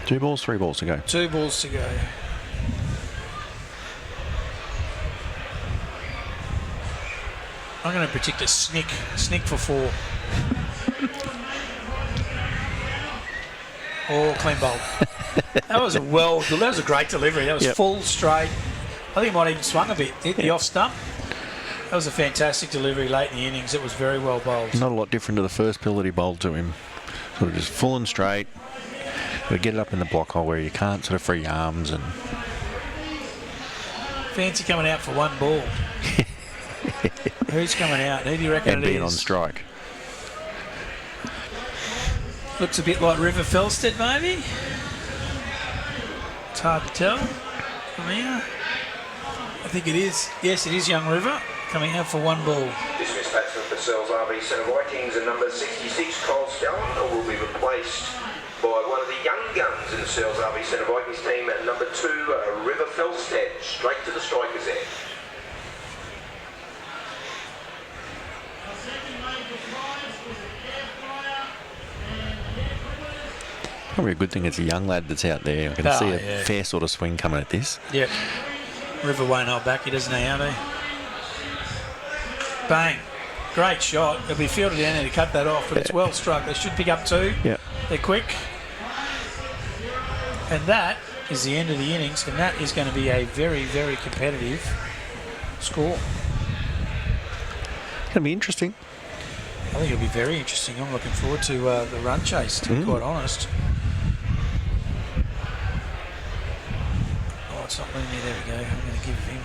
Two balls, 3 balls to go. 2 balls to go. I'm going to predict a snick for 4. Oh, clean bowl. That was a great delivery. That was full, straight. I think he might even swung a bit. Hit the off stump. That was a fantastic delivery late in the innings. It was very well bowled. Not a lot different to the first pill that he bowled to him. Sort of just full and straight. But get it up in the block hole where you can't sort of free arms and... Fancy coming out for 1 ball. Who's coming out? Who do you reckon and it being is? on strike. Looks a bit like River Felsted, maybe. It's hard to tell from here. I think it is. Yes, it is Young River coming out for 1 ball. Dismissed batsman for Sells RV Centre Vikings and number 66, Cole Scallon, will be replaced by one of the young guns in the Sells RV Centre Vikings team, at number 2, River Felsted. Straight to the strikers there. Probably a good thing it's a young lad that's out there. I can see a fair sort of swing coming at this. Yep. River won't hold back. He doesn't know how to. Bang. Great shot. It'll be fielded down there to cut that off, but it's well struck. They should pick up 2. Yeah. They're quick. And that is the end of the innings, and that is going to be a very, very competitive score. It's going to be interesting. I think it'll be very interesting. I'm looking forward to the run chase, to be quite honest. Oh, it's not Looney. There we go. I'm going to give him.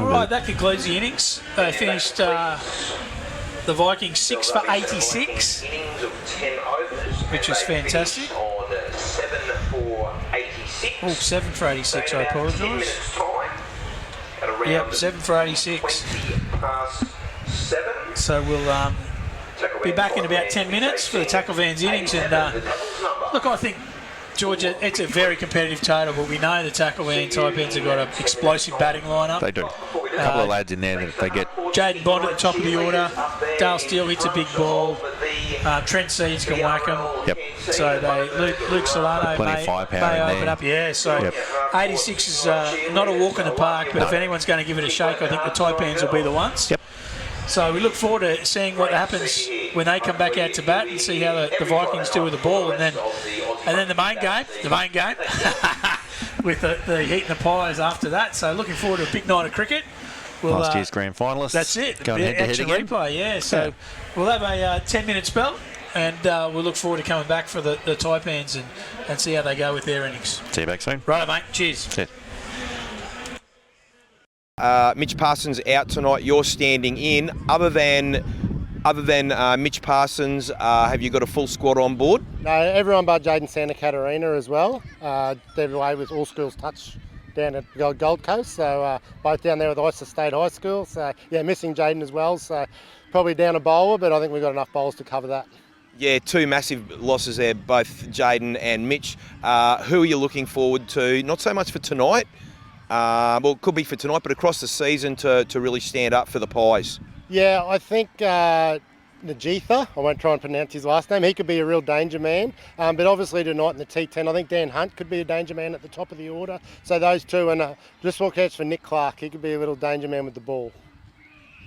All right, that concludes the innings. They finished the Vikings 6 for 86, which was fantastic. Oh, 7 for 86, I apologise. Yep, 7 for 86. So we'll be back in about 10 minutes for the Tackle Vans innings. And look, I think, Georgia, it's a very competitive total, but we know the Tackle Van Taipans have got an explosive batting lineup. They do. A couple of lads in there that they get. Jaden Bond at the top of the order. Dale Steele hits a big ball. Trent Seeds can whack them. Yep. So Luke Solano Plenty of may firepower in open there. up. Yeah, so 86 is not a walk in the park, but if anyone's going to give it a shake, I think the Taipans will be the ones. Yep. So we look forward to seeing what happens when they come back out to bat and see how the Vikings do with the ball, and then the main game with the heat and the pies after that. So looking forward to a big night of cricket. Last year's grand finalists. That's it. Going head to head Action again. replay, yeah. So we'll have a 10-minute spell, and we'll look forward to coming back for the Taipans and see how they go with their innings. See you back soon. Righto, mate. Cheers. See Mitch Parsons out tonight. You're standing in. Other than Mitch Parsons, have you got a full squad on board? No, everyone but Jaden Santa Catarina as well. They're away with all schools touch down at Gold Coast, so both down there with Oyster State High School. So yeah, missing Jaden as well. So probably down a bowler, but I think we've got enough bowlers to cover that. Yeah, 2 massive losses there, both Jaden and Mitch. Who are you looking forward to? Not so much for tonight. Well, it could be for tonight, but across the season to really stand up for the Pies. Yeah, I think Najitha, I won't try and pronounce his last name, he could be a real danger man. But obviously tonight in the T10, I think Dan Hunt could be a danger man at the top of the order. So those 2, and just look out for Nick Clark, he could be a little danger man with the ball.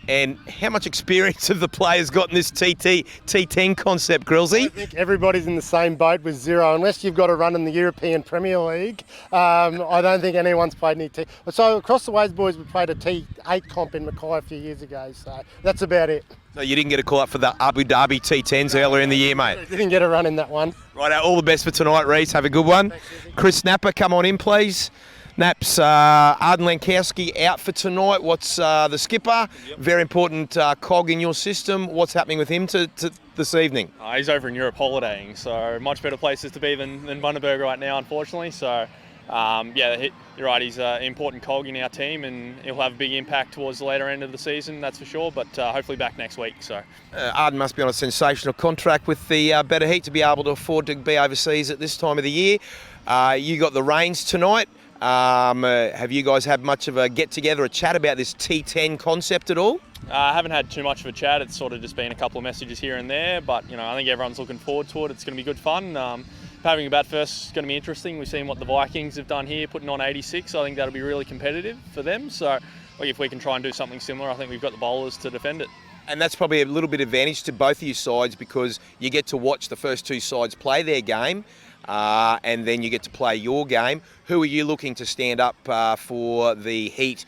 And how much experience have the players got in this T10 concept, Grillsy? I think everybody's in the same boat with 0, unless you've got a run in the European Premier League. I don't think anyone's played any T. So across the ways, boys, we played a T8 comp in Mackay a few years ago. So that's about it. So you didn't get a call up for the Abu Dhabi T10s earlier in the year, mate? Didn't get a run in that one. Right, all the best for tonight, Reece. Have a good one. Thanks, Chris Napper, come on in, please. Naps, Arden Lankowski out for tonight. What's the skipper? Yep. Very important cog in your system. What's happening with him to this evening? He's over in Europe holidaying, so much better places to be than Bundaberg right now, unfortunately. So yeah, you're right. He's an important cog in our team, and he'll have a big impact towards the later end of the season, that's for sure. But hopefully back next week. So Arden must be on a sensational contract with the better heat to be able to afford to be overseas at this time of the year. You got the reins tonight. Have you guys had much of a get-together, a chat about this T10 concept at all? I haven't had too much of a chat. It's sort of just been a couple of messages here and there. But I think everyone's looking forward to it. It's going to be good fun. Having a bat first is going to be interesting. We've seen what the Vikings have done here, putting on 86. I think that'll be really competitive for them. So if we can try and do something similar, I think we've got the bowlers to defend it. And that's probably a little bit advantage to both of you sides because you get to watch the first two sides play their game and then you get to play your game. Who are you looking to stand up for the Heat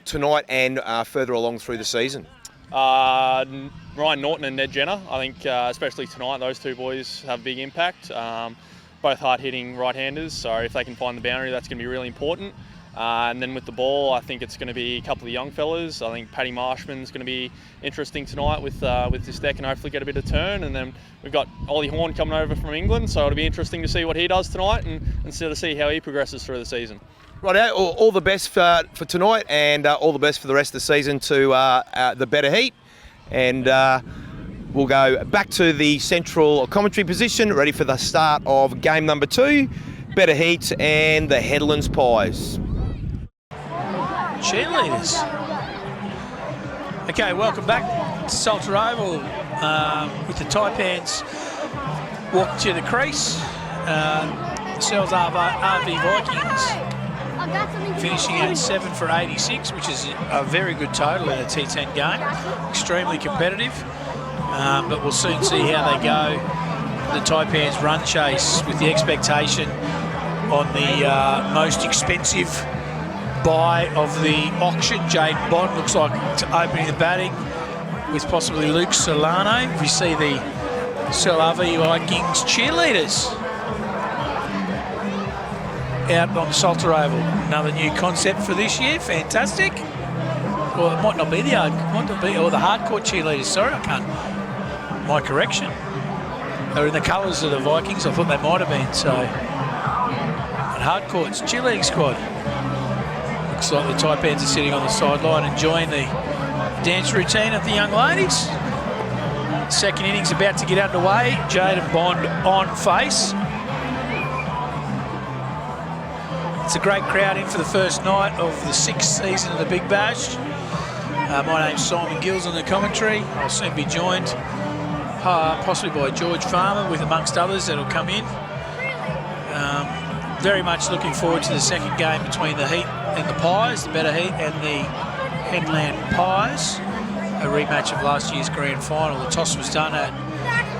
tonight and further along through the season? Ryan Norton and Ned Jenner. I think especially tonight, those two boys have big impact. Both hard-hitting right-handers, so if they can find the boundary, that's going to be really important. And then with the ball, I think it's going to be a couple of young fellas. I think Paddy Marshman's going to be interesting tonight with this deck and hopefully get a bit of turn. And then we've got Ollie Horn coming over from England, so it'll be interesting to see what he does tonight and sort of see how he progresses through the season. Right, all the best for tonight and all the best for the rest of the season to the better heat. And we'll go back to the central commentary position, ready for the start of game number 2, better heat and the Headlands Pies. Cheerleaders. Okay, welcome back to Salter Oval with the Taipans walking to the crease. Sells RV Vikings finishing at 7 for 86, which is a very good total in a T10 game. Extremely competitive, but we'll soon see how they go. The Taipans run chase with the expectation on the most expensive buy of the auction. Jade Bond looks like opening the batting with possibly Luke Solano. We see the RV Vikings cheerleaders out on the Salter Oval. Another new concept for this year. Fantastic. Well, it might not be the hardcore cheerleaders. Sorry, I can't. My correction. They're in the colours of the Vikings. I thought they might have been. So, at hardcore, it's cheerleading squad. Looks like the Taipans are sitting on the sideline enjoying the dance routine of the young ladies. Second innings about to get underway. Jade and Bond on face. It's a great crowd in for the first night of the 6th season of the Big Bash. My name's Simon Gills on the commentary. I'll soon be joined possibly by George Farmer with amongst others that'll come in. Very much looking forward to the second game between the Heat and the Pies, the better Heat and the Headland Pies. A rematch of last year's grand final. The toss was done at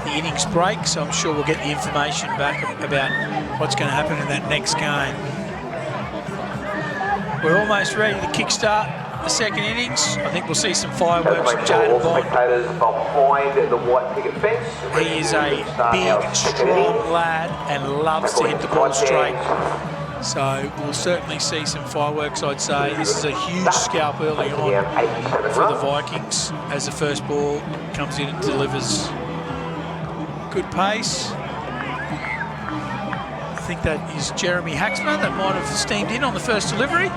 the innings break, so I'm sure we'll get the information back about what's going to happen in that next game. We're almost ready to kickstart the second innings. I think we'll see some fireworks from Jade Bond. He is a big, strong lad and loves to hit the ball straight. So we'll certainly see some fireworks, I'd say. This is a huge scalp early on for the Vikings as the first ball comes in and delivers good pace. I think that is Jeremy Haxmer that might have steamed in on the first delivery.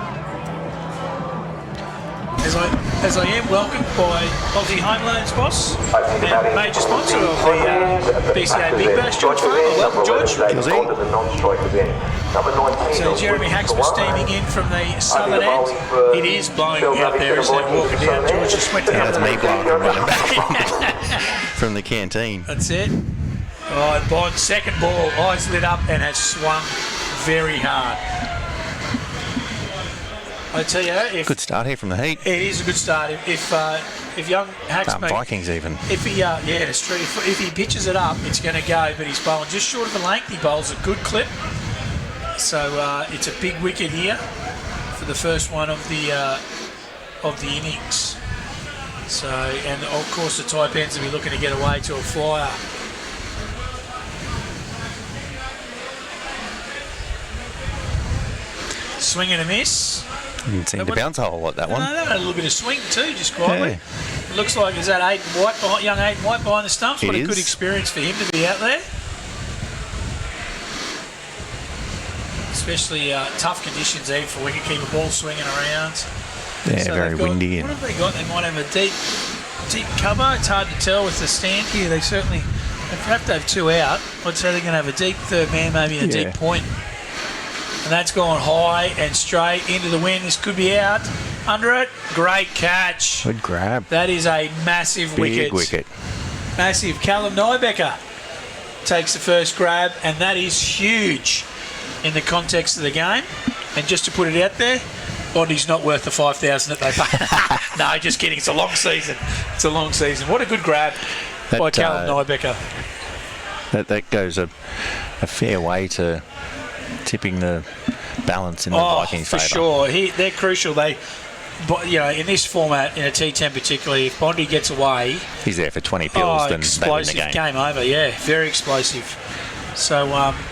As I am welcomed by Aussie Home Loans boss and major sponsor of the BCA Big Bash, George Farmer. Welcome, George. So Jeremy Haxmer steaming in from the southern end. It is blowing out there, isn't it? Walking down, George just went down. That's me blowing from the canteen. That's it. Oh, and Bond, second ball, eyes lit up and has swung very hard. I tell you, good start here from the Heat. It is a good start. If young Haxmer, Vikings even. If he it's true. If he pitches it up, it's going to go. But he's bowling just short of a length. He bowls a good clip. So it's a big wicket here for the first one of the innings. So and of course the Taipans will be looking to get away to a flyer. Swing and a miss. Didn't seem to bounce a whole lot, that one. No, that had a little bit of swing too, just quietly. Yeah. It looks like there's that young Aiden White behind the stumps. What a good experience for him to be out there. especially tough conditions even for wicketkeeper, ball swinging around. Yeah, So very they've got- windy. What have they got? They might have a deep cover. It's hard to tell with the stand here. They have to have two out. I'd say they're going to have a deep third man, maybe in a deep point. And that's gone high and straight into the wind. This could be out. Under it, great catch. Good grab. That is a massive Big wicket. Massive. Callum Nybecker takes the first grab, and that is huge in the context of the game. And just to put it out there, Bondy's not worth the $5,000 that they pay. No, just kidding. It's a long season. It's a long season. What a good grab by Callum Nybecker. That goes a fair way to tipping the balance in the Vikings' favour. For sure. They're crucial. In this format, in a T10 particularly, if Bondy gets away, he's there for 20 pills, then they win the explosive game over. Yeah, very explosive. So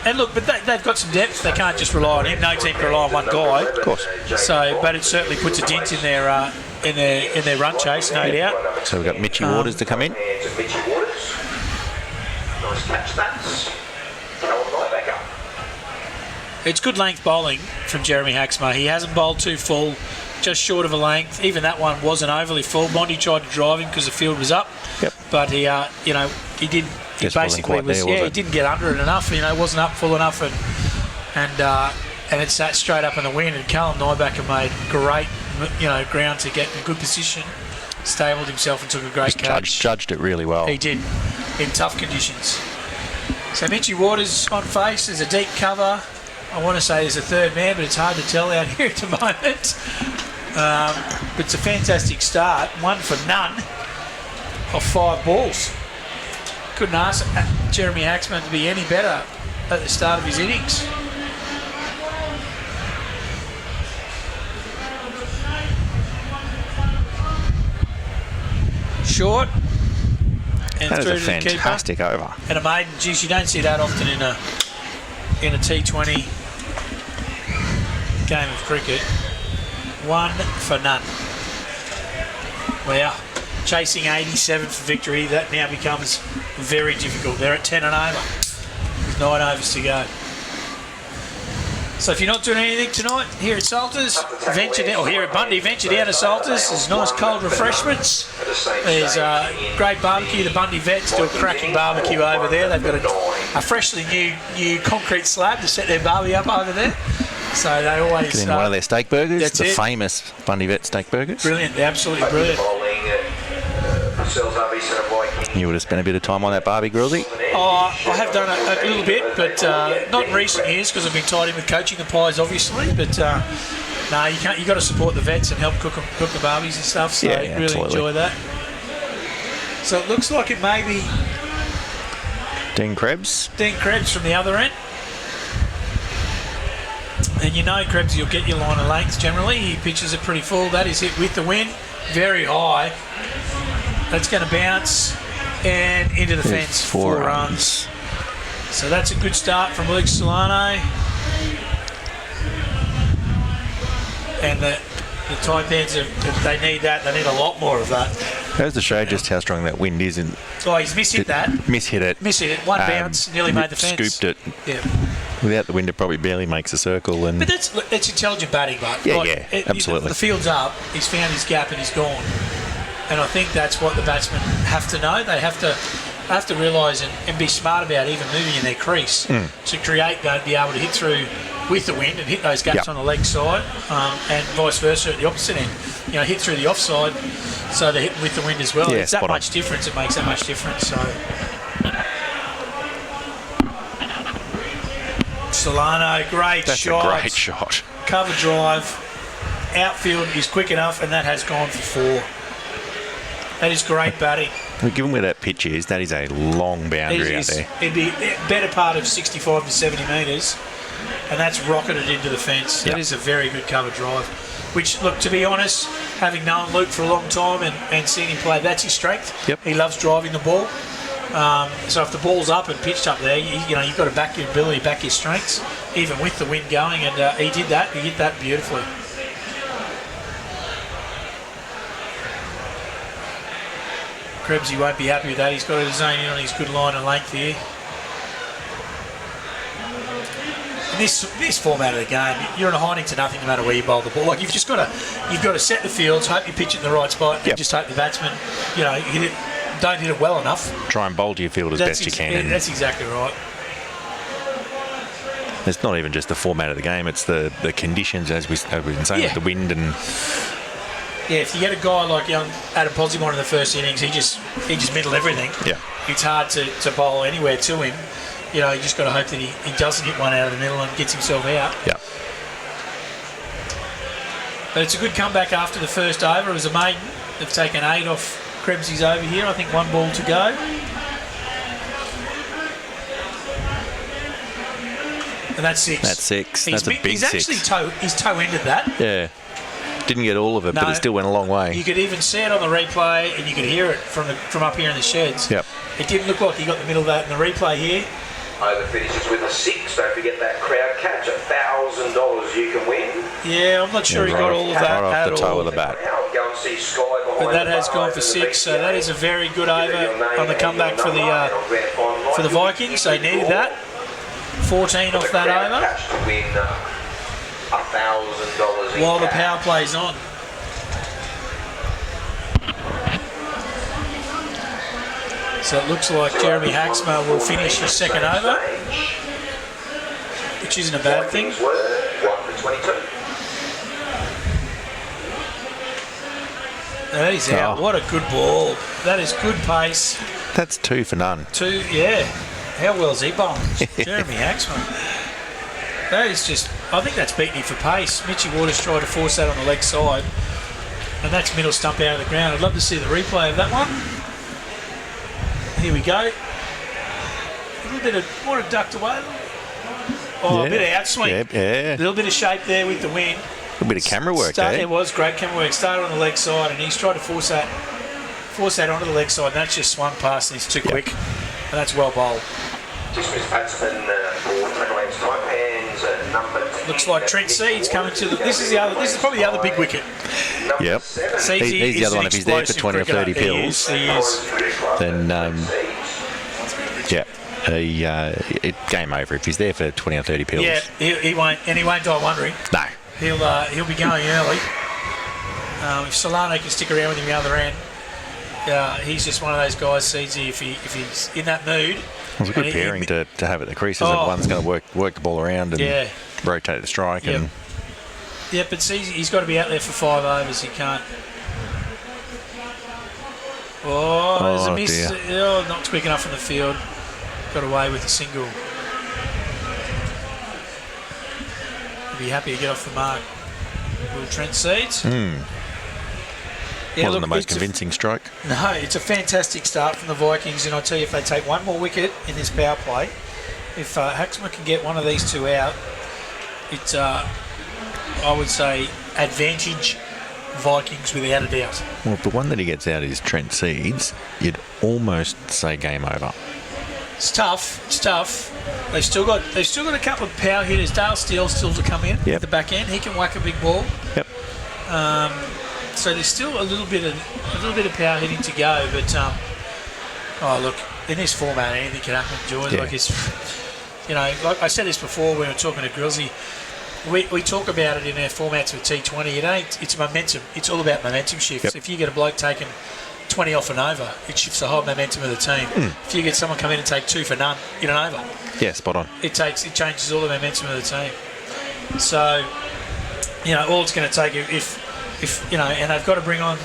and look, but they've got some depth. They can't just rely on him. No team can rely on one guy. Of course. So, but it certainly puts a dent in their run chase, no doubt. So we've got Mitchy Waters to come in. Nice catch that. It's good length bowling from Jeremy Haxmer. He hasn't bowled too full, just short of a length. Even that one wasn't overly full. Bondi tried to drive him because the field was up. Yep. But he did. He Just wasn't quite there, was he it? didn't get under it enough. Wasn't up full enough, and it sat straight up in the wind. And Callum Nybecker made great, ground to get in a good position, stabled himself and took a great catch. Judged it really well. He did, in tough conditions. So Mitchy Waters on face. There's a deep cover. I want to say there's a third man, but it's hard to tell out here at the moment. But it's a fantastic start. 1 for none of 5 balls. Couldn't ask Jeremy Haxman to be any better at the start of his innings. Short. And That is through a to the keeper. fantastic over. And a maiden. Geez, you don't see that often in a T20 game of cricket. 1 for none. Wow. Chasing 87 for victory. That now becomes very difficult. They're at 10 and over. With 9 overs to go. So if you're not doing anything tonight, here at Salters, here at Bundy, venture down to Salters. There's nice cold refreshments. There's great barbecue. The Bundy vets do a cracking barbecue over there. They've got a freshly new concrete slab to set their barbie up over there. So they always... Get in one of their steak burgers, that's the it. famous Bundy Vet steak burgers. Brilliant, absolutely brilliant. You would have spent a bit of time on that Barbie Grillsy. I have done a little bit, but not in recent years because I've been tied in with coaching the Pies, obviously. But no, you can't. You got to support the vets and help cook the barbies and stuff. So Yeah, really absolutely. enjoy that. So it looks like it may be Dean Krebs. Dean Krebs from the other end. And Krebs, you'll get your line of length generally. He pitches it pretty full. That is hit with the wind, very high. That's going to bounce and into the fence. 4 runs. So that's a good start from Luke Solano. And the Taipans, they need that. They need a lot more of that. Goes to show just how strong that wind is. And Oh, he's mishit that. Mishit it. Mishit it. One bounce, nearly made the fence. Scooped it. Yeah. Without the wind, it probably barely makes a circle. And But that's intelligent batting, but Yeah, absolutely. The field's up. He's found his gap and he's gone. And I think that's what the batsmen have to know. They have to realise and be smart about even moving in their crease to create, be able to hit through with the wind and hit those gaps on the leg side, and vice versa at the opposite end. Hit through the offside, so they're hitting with the wind as well. Yeah, It's that spot on. much difference. It makes that much difference. So Solano, great that's shot. a great shot. Cover drive. Outfield is quick enough, and that has gone for 4. That is great batting. Given where that pitch is, that is a long boundary out there. It'd be a better part of 65 to 70 metres, and that's rocketed into the fence. That is a very good cover drive. Which, look, to be honest, having known Luke for a long time and seen him play, that's his strength. Yep. He loves driving the ball. So if the ball's up and pitched up there, you've got to back your ability, back your strengths, even with the wind going, and he did that. He hit that beautifully. Krebsy won't be happy with that. He's got to zone in on his good line of length here. And this format of the game, you're in a hiding to nothing no matter where you bowl the ball. Like you've got to set the fields, hope you pitch it in the right spot, and just hope the batsman, don't hit it well enough. Try and bowl to your field as best you can. That's exactly right. It's not even just the format of the game; it's the conditions, as we've been saying, with the wind and. Yeah, if you get a guy like young Adam Posymon in the first innings, he just middled everything. Yeah, it's hard to bowl anywhere to him. You just got to hope that he doesn't hit one out of the middle and gets himself out. Yeah. But it's a good comeback after the first over. It was a maiden. They've taken 8 off Krebsy's over here. I think 1 ball to go. And that's 6. That's 6. That's a big 6. He's toe-ended that. Yeah. Didn't get all of it, but it still went a long way. You could even see it on the replay, and you could hear it from up here in the sheds. Yep. It didn't look like he got the middle of that in the replay here. Over finishes with a 6. Don't forget that crowd catch. $1,000 you can win. Yeah, I'm not sure he got all of that right off at the toe all. of the bat. Go and see Sky behind But that has gone for 6, so that is a very good over on the comeback for the Vikings. They needed that. 14 off that over. To win $1,000 while the power play's on. So it looks like Jeremy Haxma will finish his second over, which isn't a bad thing. 1 for 22. That is out. What a good ball. That is good pace. That's 2 for none. 2, yeah. How well's he bowling? Jeremy Haxma. That is just, I think that's beaten him for pace. Mitchy Waters tried to force that on the leg side, and that's middle stump out of the ground. I'd love to see the replay of that one. Here we go. A little bit of, more ducked away. Oh, a bit of outswing. Yeah. A little bit of shape there with the wind. A bit of camera work there. It was great camera work. Started on the leg side, and he's tried to force that onto the leg side, and that's just swung past, and he's too quick. And that's well bowled. Dismissed batsman for Queensland's Taipans, number 10. Looks like Trent Seeds coming to the. This is probably the other big wicket. Yep. He's the other one. If he's there for 20 or 30 pills, he is. Then game over. If he's there for 20 or 30 pills. Yeah, he won't die wondering. No. He'll be going early. If Solano can stick around with him the other end, he's just one of those guys, Seedsy, if he's in that mood. It was a good pairing to have at the creases. One's going to work the ball around and rotate the strike. Yep. And yeah, but he's got to be out there for 5 overs. He can't. There's a miss. Dear. Not quick enough in the field. Got away with a single. Be happy to get off the mark. Will Trent Seeds? Wasn't the most convincing strike. No, it's a fantastic start from the Vikings, and I tell you, if they take one more wicket in this power play, if Haxma can get one of these 2 out, it's I would say advantage Vikings without a doubt. Well, if the one that he gets out is Trent Seeds, you'd almost say game over. It's tough. They've still got a couple of power hitters. Dale Steele's still to come in at the back end. He can whack a big ball. Yep. So there's still a little bit of power hitting to go, but look, in this format, anything can happen, George. Like it's, like I said this before when we were talking to Grillsy, we talk about it in our formats with T20. It's momentum. It's all about momentum shifts. Yep. If you get a bloke taking 20 off and over, it shifts the whole momentum of the team. If you get someone come in and take 2 for none in an over, yeah, spot on. It changes all the momentum of the team. So, all it's going to take if and they've got to bring on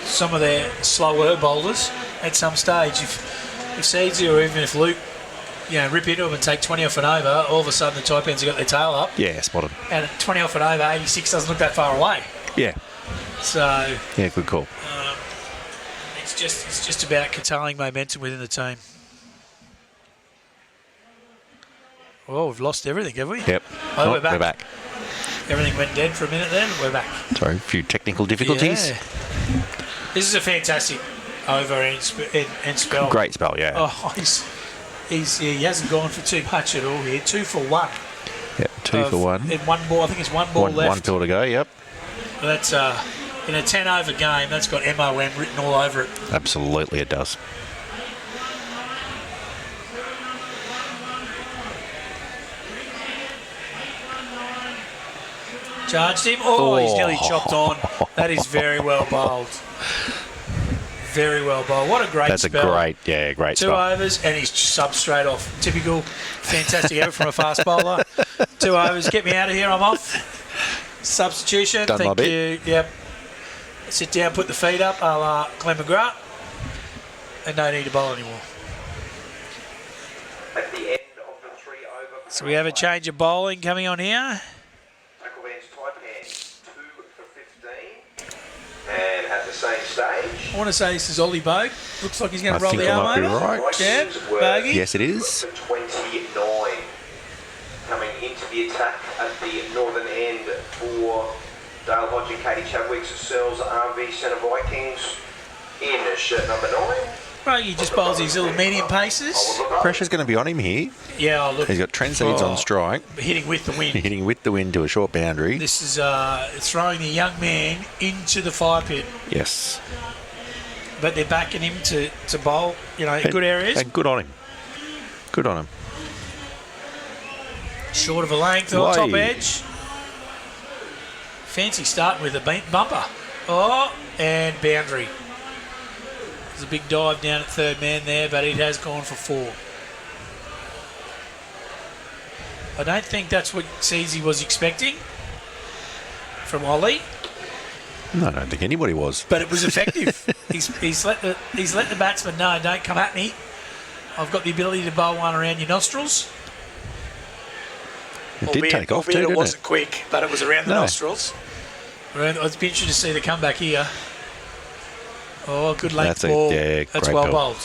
some of their slower bowlers at some stage. If Seedsy or even if Luke, rip into them and take 20 off and over, all of a sudden the Taipans have got their tail up. Yeah, spot on. And 20 off and over, 86 doesn't look that far away. Yeah. So. Yeah, good call. It's just about curtailing momentum within the team. Well, we've lost everything, have we? Yep. Oh, we're back. Everything went dead for a minute then. We're back. Sorry, a few technical difficulties. Yeah. This is a fantastic over and spell. Great spell, yeah. Oh, he hasn't gone for too much at all here. 2 for 1. Yep, 2 for 1. In 1 ball, I think it's 1 ball left. 1 pill to go, yep. That's in a 10 over game, that's got MOM written all over it. Absolutely it does. Charged him. Oh, he's nearly chopped on. That is very well bowled. Very well bowled. What a great spell. That's a great 2 overs, and he's sub straight off. Typical, fantastic effort from a fast bowler. 2 overs, get me out of here, I'm off. Substitution, Done my thank bit. you. Yep. Sit down, put the feet up, a la Glenn McGrath, and no need to bowl anymore. At the end of the 3 over. So we have a change of bowling coming on here. Tackleman's Taipan 2 for 15. And at the same stage. I want to say this is Ollie Bogue. Looks like he's going I to roll think the I arm might be over. right. Yeah, Bogey. Yes, it is. For 29. Coming into the attack at the northern end for Dale Hodge and Katie Chadwick's Searles RV Centre Vikings in shirt number 9. Right, he just bowls these little medium paces. Pressure's going to be on him here. Yeah, I'll look. He's got Trent Seeds on strike. Hitting with the wind. Hitting with the wind to a short boundary. This is throwing the young man into the fire pit. Yes. But they're backing him to bowl, in good areas. And good on him. Good on him. Short of a length on top edge. Fancy starting with a bumper. Oh, and boundary. There's a big dive down at third man there, but it has gone for 4. I don't think that's what Seasy was expecting from Ollie. No, I don't think anybody was. But it was effective. he's let the batsman know, don't come at me. I've got the ability to bowl one around your nostrils. It did take off too, didn't it wasn't quick, but it was around the nostrils. It's been interesting to see the comeback here. Oh, good length ball. That's well bowled.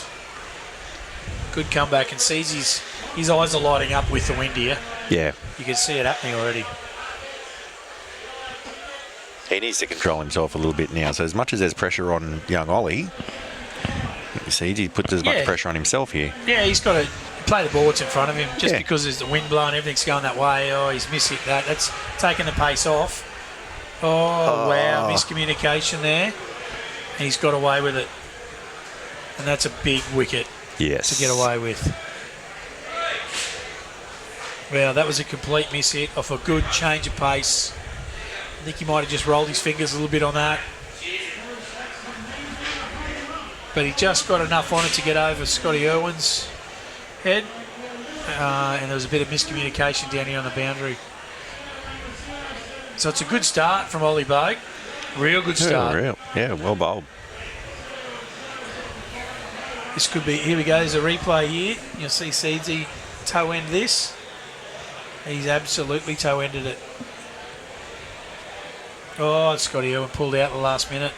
Good comeback, and sees his eyes are lighting up with the wind here. Yeah. You can see it happening already. He needs to control himself a little bit now. So as much as there's pressure on young Ollie, you see he puts as much pressure on himself here. Yeah, he's got to play the ball that's in front of him. Just because there's the wind blowing, everything's going that way. Oh, he's missing that. That's taking the pace off. Oh, wow, miscommunication there. He's got away with it. And that's a big wicket to get away with. Well, that was a complete miss hit off a good change of pace. I think he might have just rolled his fingers a little bit on that. But he just got enough on it to get over Scotty Irwin's head. And there was a bit of miscommunication down here on the boundary. So it's a good start from Ollie Bogue. Real good start. Yeah, well bowled. This could be, here we go, there's a replay here. You'll see Seedsy toe end this. He's absolutely toe ended it. Oh, Scotty Irwin pulled out at the last minute.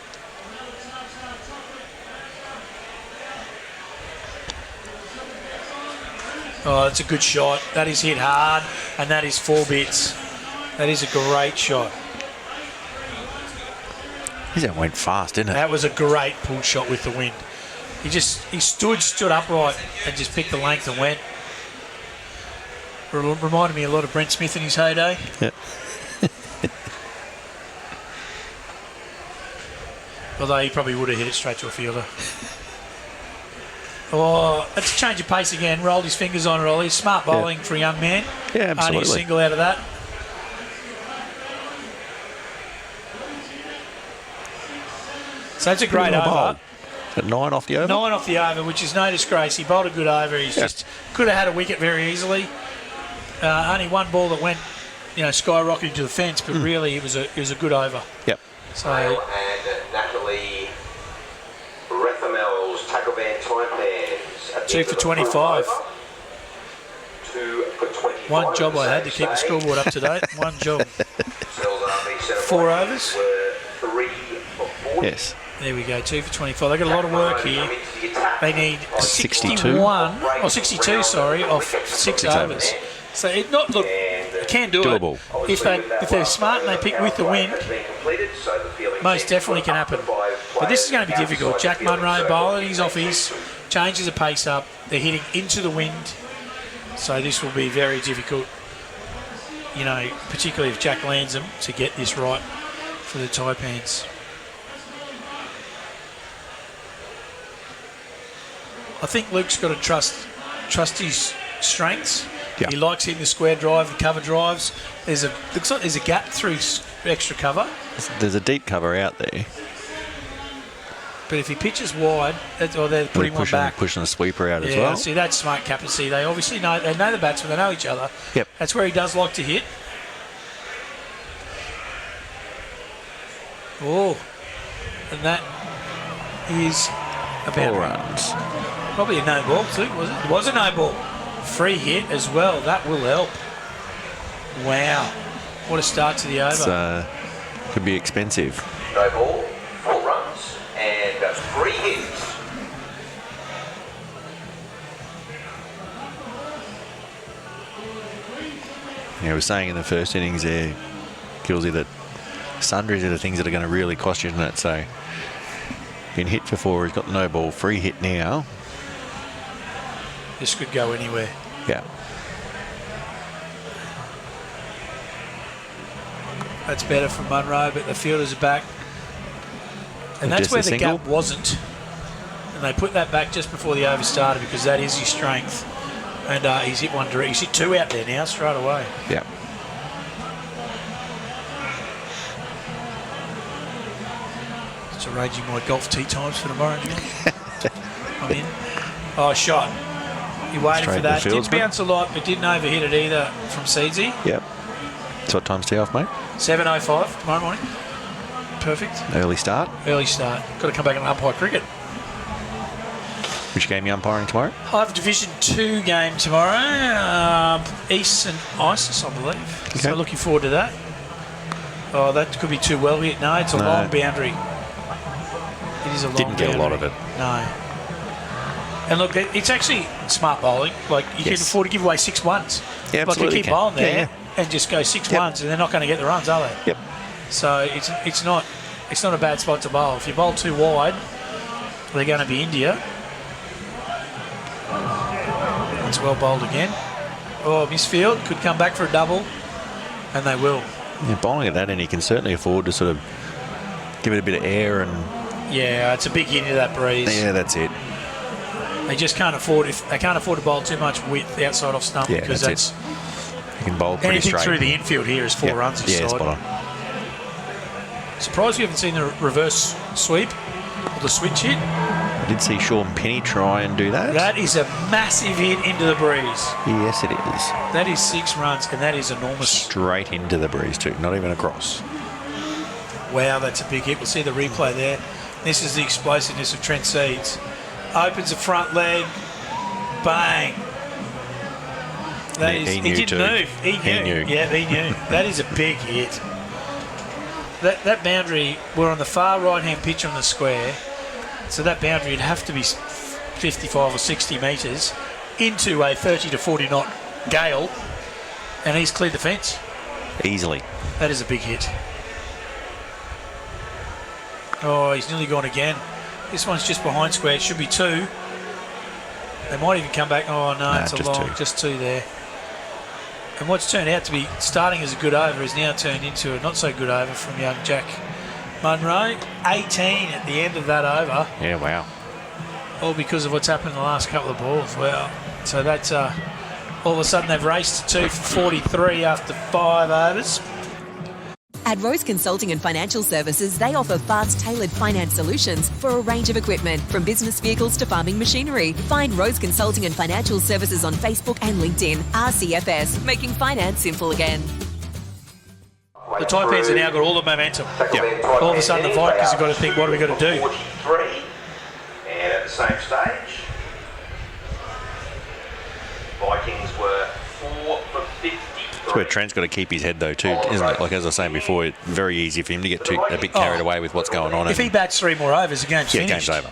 Oh, that's a good shot. That is hit hard, and that is 4 bits. That is a great shot. That went fast, didn't it? That was a great pull shot with the wind. He stood upright and just picked the length and went. Reminded me a lot of Brent Smith in his heyday. Yeah. Although he probably would have hit it straight to a fielder. Oh, that's a change of pace again. Rolled his fingers on it, Ollie. Smart bowling for a young man. Yeah, absolutely. Only a single out of that. So that's a great over. At 9 off the over? 9 off the over, which is no disgrace. He bowled a good over. He's just could have had a wicket very easily. Only one ball that went, skyrocketing to the fence, but really it was a good over. Yep. So and Natalie Rethamel's tackle band time bands. 2 for 25. 2 for 25. One job I had to keep the scoreboard up to date. One job. 4 overs. 3 for 40. Yes. There we go, 2 for 25. They've got a lot of work here. They need 62. or 62, off 6 overs. So it can do Doable. it. If they're smart and they pick with the wind, most definitely can happen. But this is going to be difficult. Jack Munro bowling his offies, changes the pace up. They're hitting into the wind. So this will be very difficult, particularly if Jack lands them, to get this right for the Taipans. I think Luke's got to trust his strengths Yeah. He likes hitting the square drive, the cover drives. Looks like there's a gap through extra cover. There's a deep cover out there. But if he pitches wide, they're putting one back. Pushing the sweeper out as Yeah, well. see, that's smart captaincy. They obviously know the batsmen, they know each other. Yep. That's where he does like to hit. Oh, and that is about 4 runs. probably a no ball too, was it? It was a no ball. Free hit as well. That will help. Wow, what a start to the over. Could be expensive. No ball, 4 runs, and 3 hits. Yeah, we were saying in the first innings there, Gilsey, that sundries are the things that are going to really cost you, isn't it? So, been hit for 4, he's got the no ball, free hit now. This could go anywhere. Yeah. That's better from Munro, but the fielders are back. And that's Just where a the single? gap wasn't. And they put that back just before the over started because that is his strength. And he's hit one direct. He's hit 2 out there now, straight away. Yeah. It's arranging my golf tee times for tomorrow, John. I'm in. Oh, shot. He waited Straight for that. to the fields, Did bounce a lot, but didn't overhit it either from Seedsy. Yep. So what time's tee off, mate? 7:05 tomorrow morning. Perfect. Early start. Early start. Got to come back and umpire cricket. Which game are you umpiring tomorrow? I have a Division 2 game tomorrow. East and Isis, I believe. Okay. So looking forward to that. Oh, that could be too well hit. No, it's a No. long boundary. It is a long Didn't get a lot of it. No. And look, it's actually smart bowling. Like, you can afford to give away 6 ones. Yeah, like, absolutely you keep can. bowling there Yeah, and just go 6 Yep. ones, and they're not going to get the runs, are they? Yep. So it's not a bad spot to bowl. If you bowl too wide, they're going to be India. It's well bowled again. Oh, misfield could come back for a double, and they will. Yeah, bowling at that end, he can certainly afford to sort of give it a bit of air and... Yeah, it's a big hit into that breeze. Yeah, that's it. They just can't afford they can't afford to bowl too much width outside off stump Yeah, because that's it. You can bowl pretty anything straight. through the infield here is 4 Yep. runs each Yeah, side. spot on. Surprised we haven't seen the reverse sweep or the switch hit. I did see Sean Penny try and do that. That is a massive hit into the breeze. Yes, it is. That is 6 runs, and that is enormous. Straight into the breeze too, not even across. Wow, that's a big hit. We'll see the replay there. This is the explosiveness of Trent Seeds. Opens the front leg. Bang. That is. He He knew didn't too. move. He knew. He knew. Yeah, he knew. That is a big hit. That boundary, we're on the far right-hand pitch on the square, so that boundary would have to be 55 or 60 metres into a 30 to 40 knot gale, and he's cleared the fence. Easily. That is a big hit. Oh, he's nearly gone again. This one's just behind square. It should be 2. They might even come back. Oh, no, it's a just long. 2. Just 2 there. And what's turned out to be starting as a good over is now turned into a not so good over from young Jack Munro. 18 at the end of that over. Yeah, wow. All because of what's happened in the last couple of balls. Well, so that's all of a sudden they've raced to 2 for 43 after 5 overs. At Rose Consulting and Financial Services, they offer fast, tailored finance solutions for a range of equipment, from business vehicles to farming machinery. Find Rose Consulting and Financial Services on Facebook and LinkedIn. RCFS, making finance simple again. The Taipans have now got all the momentum. All of a sudden, the Vikings have got to think, what are we got to do? 43, and at the same stage, Vikings were 4 for 50. That's where Trent's got to keep his head though too, isn't it? Like as I was saying before, it's very easy for him to get a bit carried away with what's going on. If he bats 3 more overs, the game's finished. Game's over.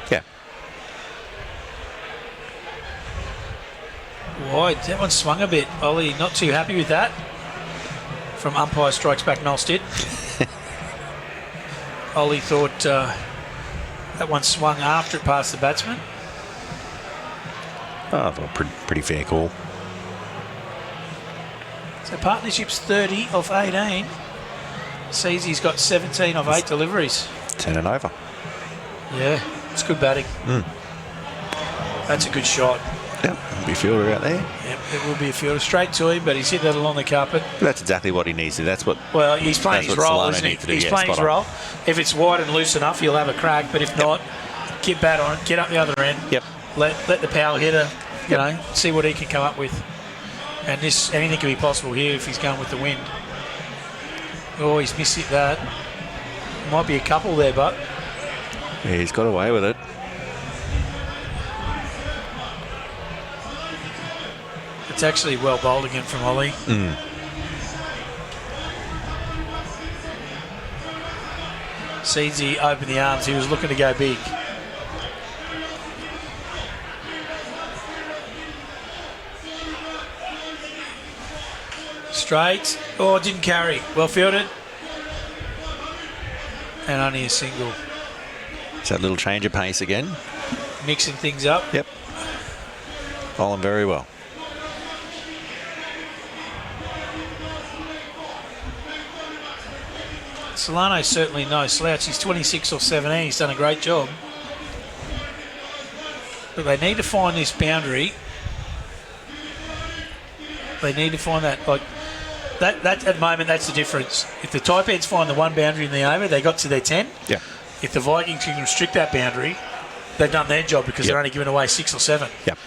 Yeah. Wide. That one swung a bit. Ollie not too happy with that. From umpire strikes back, Noel Stitt. Ollie thought that one swung after it passed the batsman. Oh, I thought pretty fair call. So partnership's 30 of 18. Sees he's got 17 of 8 deliveries. 10 and over. Yeah, it's good batting. That's a good shot. Yep, big fielder out there. Yep. It will be a fielder straight to him, but he's hit that along the carpet. That's exactly what he needs to. That's what. Well, he's playing his role, isn't he? He's playing his role. If it's wide and loose enough, he'll have a crack. But if not, get bat on it, get up the other end. Yep. Let the power hitter, see what he can come up with. And anything can be possible here if he's going with the wind. Oh, he's missed it that. Might be a couple there, but yeah, he's got away with it. It's actually well bowled again from Ollie. Seedsy opened the arms. He was looking to go big. Straight. Oh, didn't carry. Well fielded. And only a single. It's that little change of pace again. Mixing things up. Yep. Bowling very well. Solano's certainly no slouch. He's 26 or 17. He's done a great job. But they need to find this boundary. They need to find that. Like that at the moment, that's the difference. If the Taipans find the one boundary in the over, they got to their 10. Yeah. If the Vikings can restrict that boundary, they've done their job because they're only giving away 6 or 7. Yep.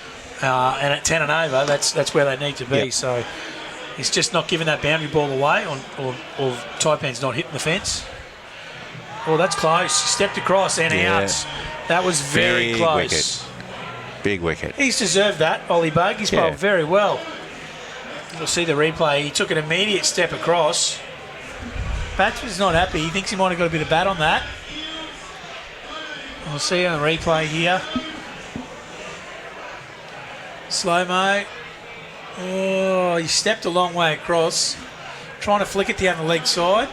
And at 10 and over, that's where they need to be. Yep. So it's just not giving that boundary ball away, or Taipan's not hitting the fence. Oh, that's close. He stepped across and out. That was very close. Big wicket. He's deserved that, Ollie Bug. He's bowled very well. You'll see the replay. He took an immediate step across. Batsman's not happy. He thinks he might have got a bit of bat on that. We'll see on the replay here. Slow-mo. Oh, he stepped a long way across. Trying to flick it down the leg side.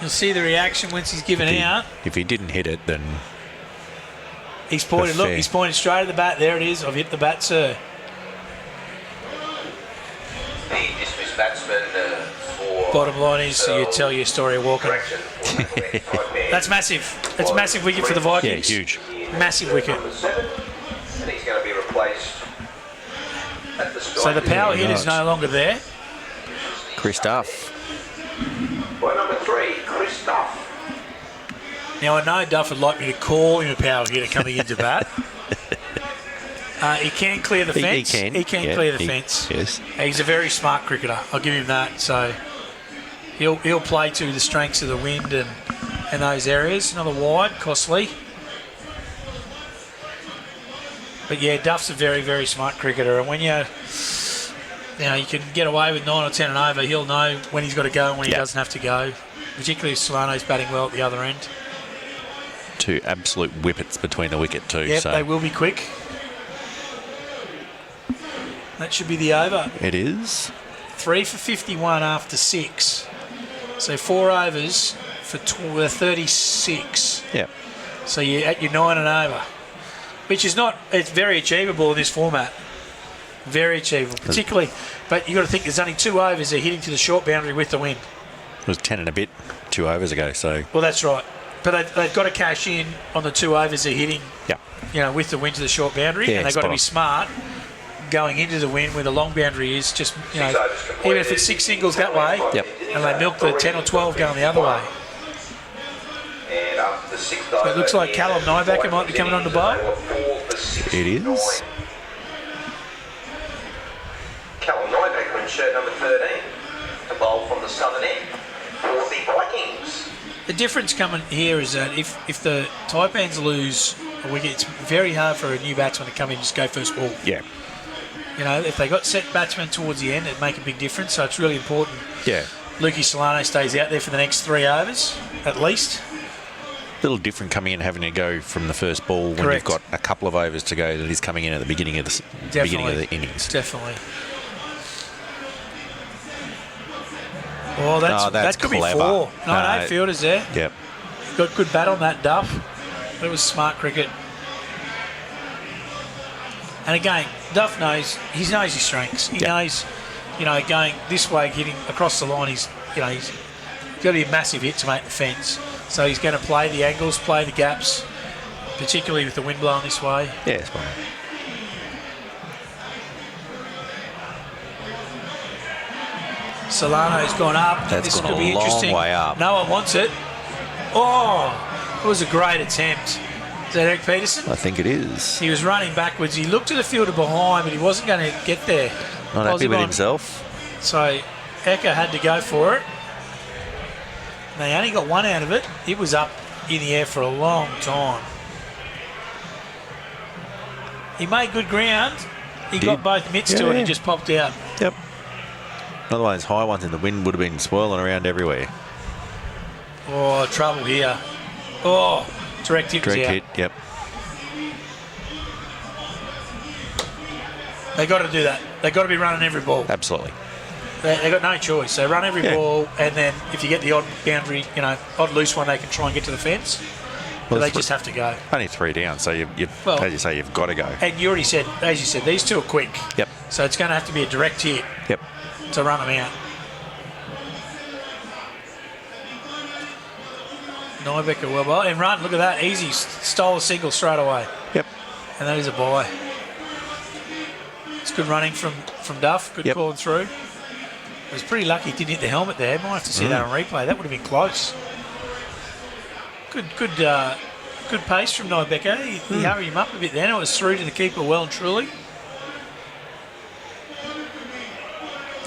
You'll see the reaction once he's given out. If he didn't hit it, then... He's pointed, look, he's pointed straight at the bat. There it is. I've hit the bat, sir. The dismissed batsman for... Bottom line is, you tell your story of walking. That's massive. That's massive wicket for the Vikings. Yeah, huge. Massive wicket. And he's going to be replaced at the So the power hit is no longer there. Chris Duff. By number 3, Chris Duff. Now, I know Duff would like me to call him a power hitter coming into bat. He can clear the fence. He can clear the fence. Yes. He's a very smart cricketer. I'll give him that. So he'll play to the strengths of the wind and those areas. Another wide, costly. But yeah, Duff's a very, very smart cricketer. And when you can get away with 9 or 10 and over, he'll know when he's got to go and when he doesn't have to go. Particularly if Solano's batting well at the other end. 2 absolute whippets between the wicket too. Yep, so they will be quick. That should be the over. it is. 3 for 51 after 6. So 4 overs for 36. Yeah. So you're at your 9 and over. Which is not, it's very achievable in this format. Very achievable, particularly, but you've got to think there's only 2 overs they're hitting to the short boundary with the wind. It was 10 and a bit 2 overs ago, so... Well, that's right. But they've got to cash in on the 2 overs they're hitting, Yeah. with the wind to the short boundary, and they've got to be smart going into the wind where the long boundary is. Just, even if it's 6 singles that way, and they milk the 10 or 12 going the other way. And after the 6th So it looks like Callum Nybacker might be coming on the bowl. It is. Callum Nybacker in shirt number 13 to bowl from the southern end for the Vikings. The difference coming here is that if the Taipans lose a wicket, it's very hard for a new batsman to come in and just go first ball. Yeah. If they got set batsmen towards the end, it'd make a big difference. So it's really important. Yeah. Lukey Solano stays out there for the next 3 overs, at least. A little different coming in, having to go from the first ball when you've got a couple of overs to go that he's coming in at the beginning of the innings. Definitely. Oh, that could clever. be 4. No, fielders there. Yep. Got good bat on that, Duff. It was smart cricket. And again, Duff knows his strengths. He knows, going this way, hitting across the line, he's got to be a massive hit to make the fence. So he's going to play the angles, play the gaps, particularly with the wind blowing this way. Yeah, it's fine. Solano's gone up. That's this gone could a be long interesting. way up. No one wants it. Oh, it was a great attempt. Is that Eric Peterson? I think it is. He was running backwards. He looked at the fielder behind, but he wasn't going to get there. Not happy with Aussie himself. So Eka had to go for it. And they only got one out of it. It was up in the air for a long time. He made good ground. He got both mitts to it and just popped out. Yep. Another one of those high ones in the wind would have been swirling around everywhere. Oh, trouble here. Oh, direct hit was Direct out. hit, yep. They got to do that. They got to be running every ball. Absolutely. They got no choice. They run every ball, and then if you get the odd boundary, odd loose one, they can try and get to the fence. But they just have to go. Only 3 down, so Well, as you say, you've got to go. And you already said, as you said, these two are quick. Yep. So it's going to have to be a direct hit. Yep. To run them out. Nybecker well, and run. Look at that, easy. Stole a single straight away. Yep. And that is a bye. It's good running from Duff. Good calling through. It was pretty lucky he didn't hit the helmet there. Might have to see that on replay. That would have been close. Good pace from Nybecker. He hurried him up a bit then. It was through to the keeper well and truly.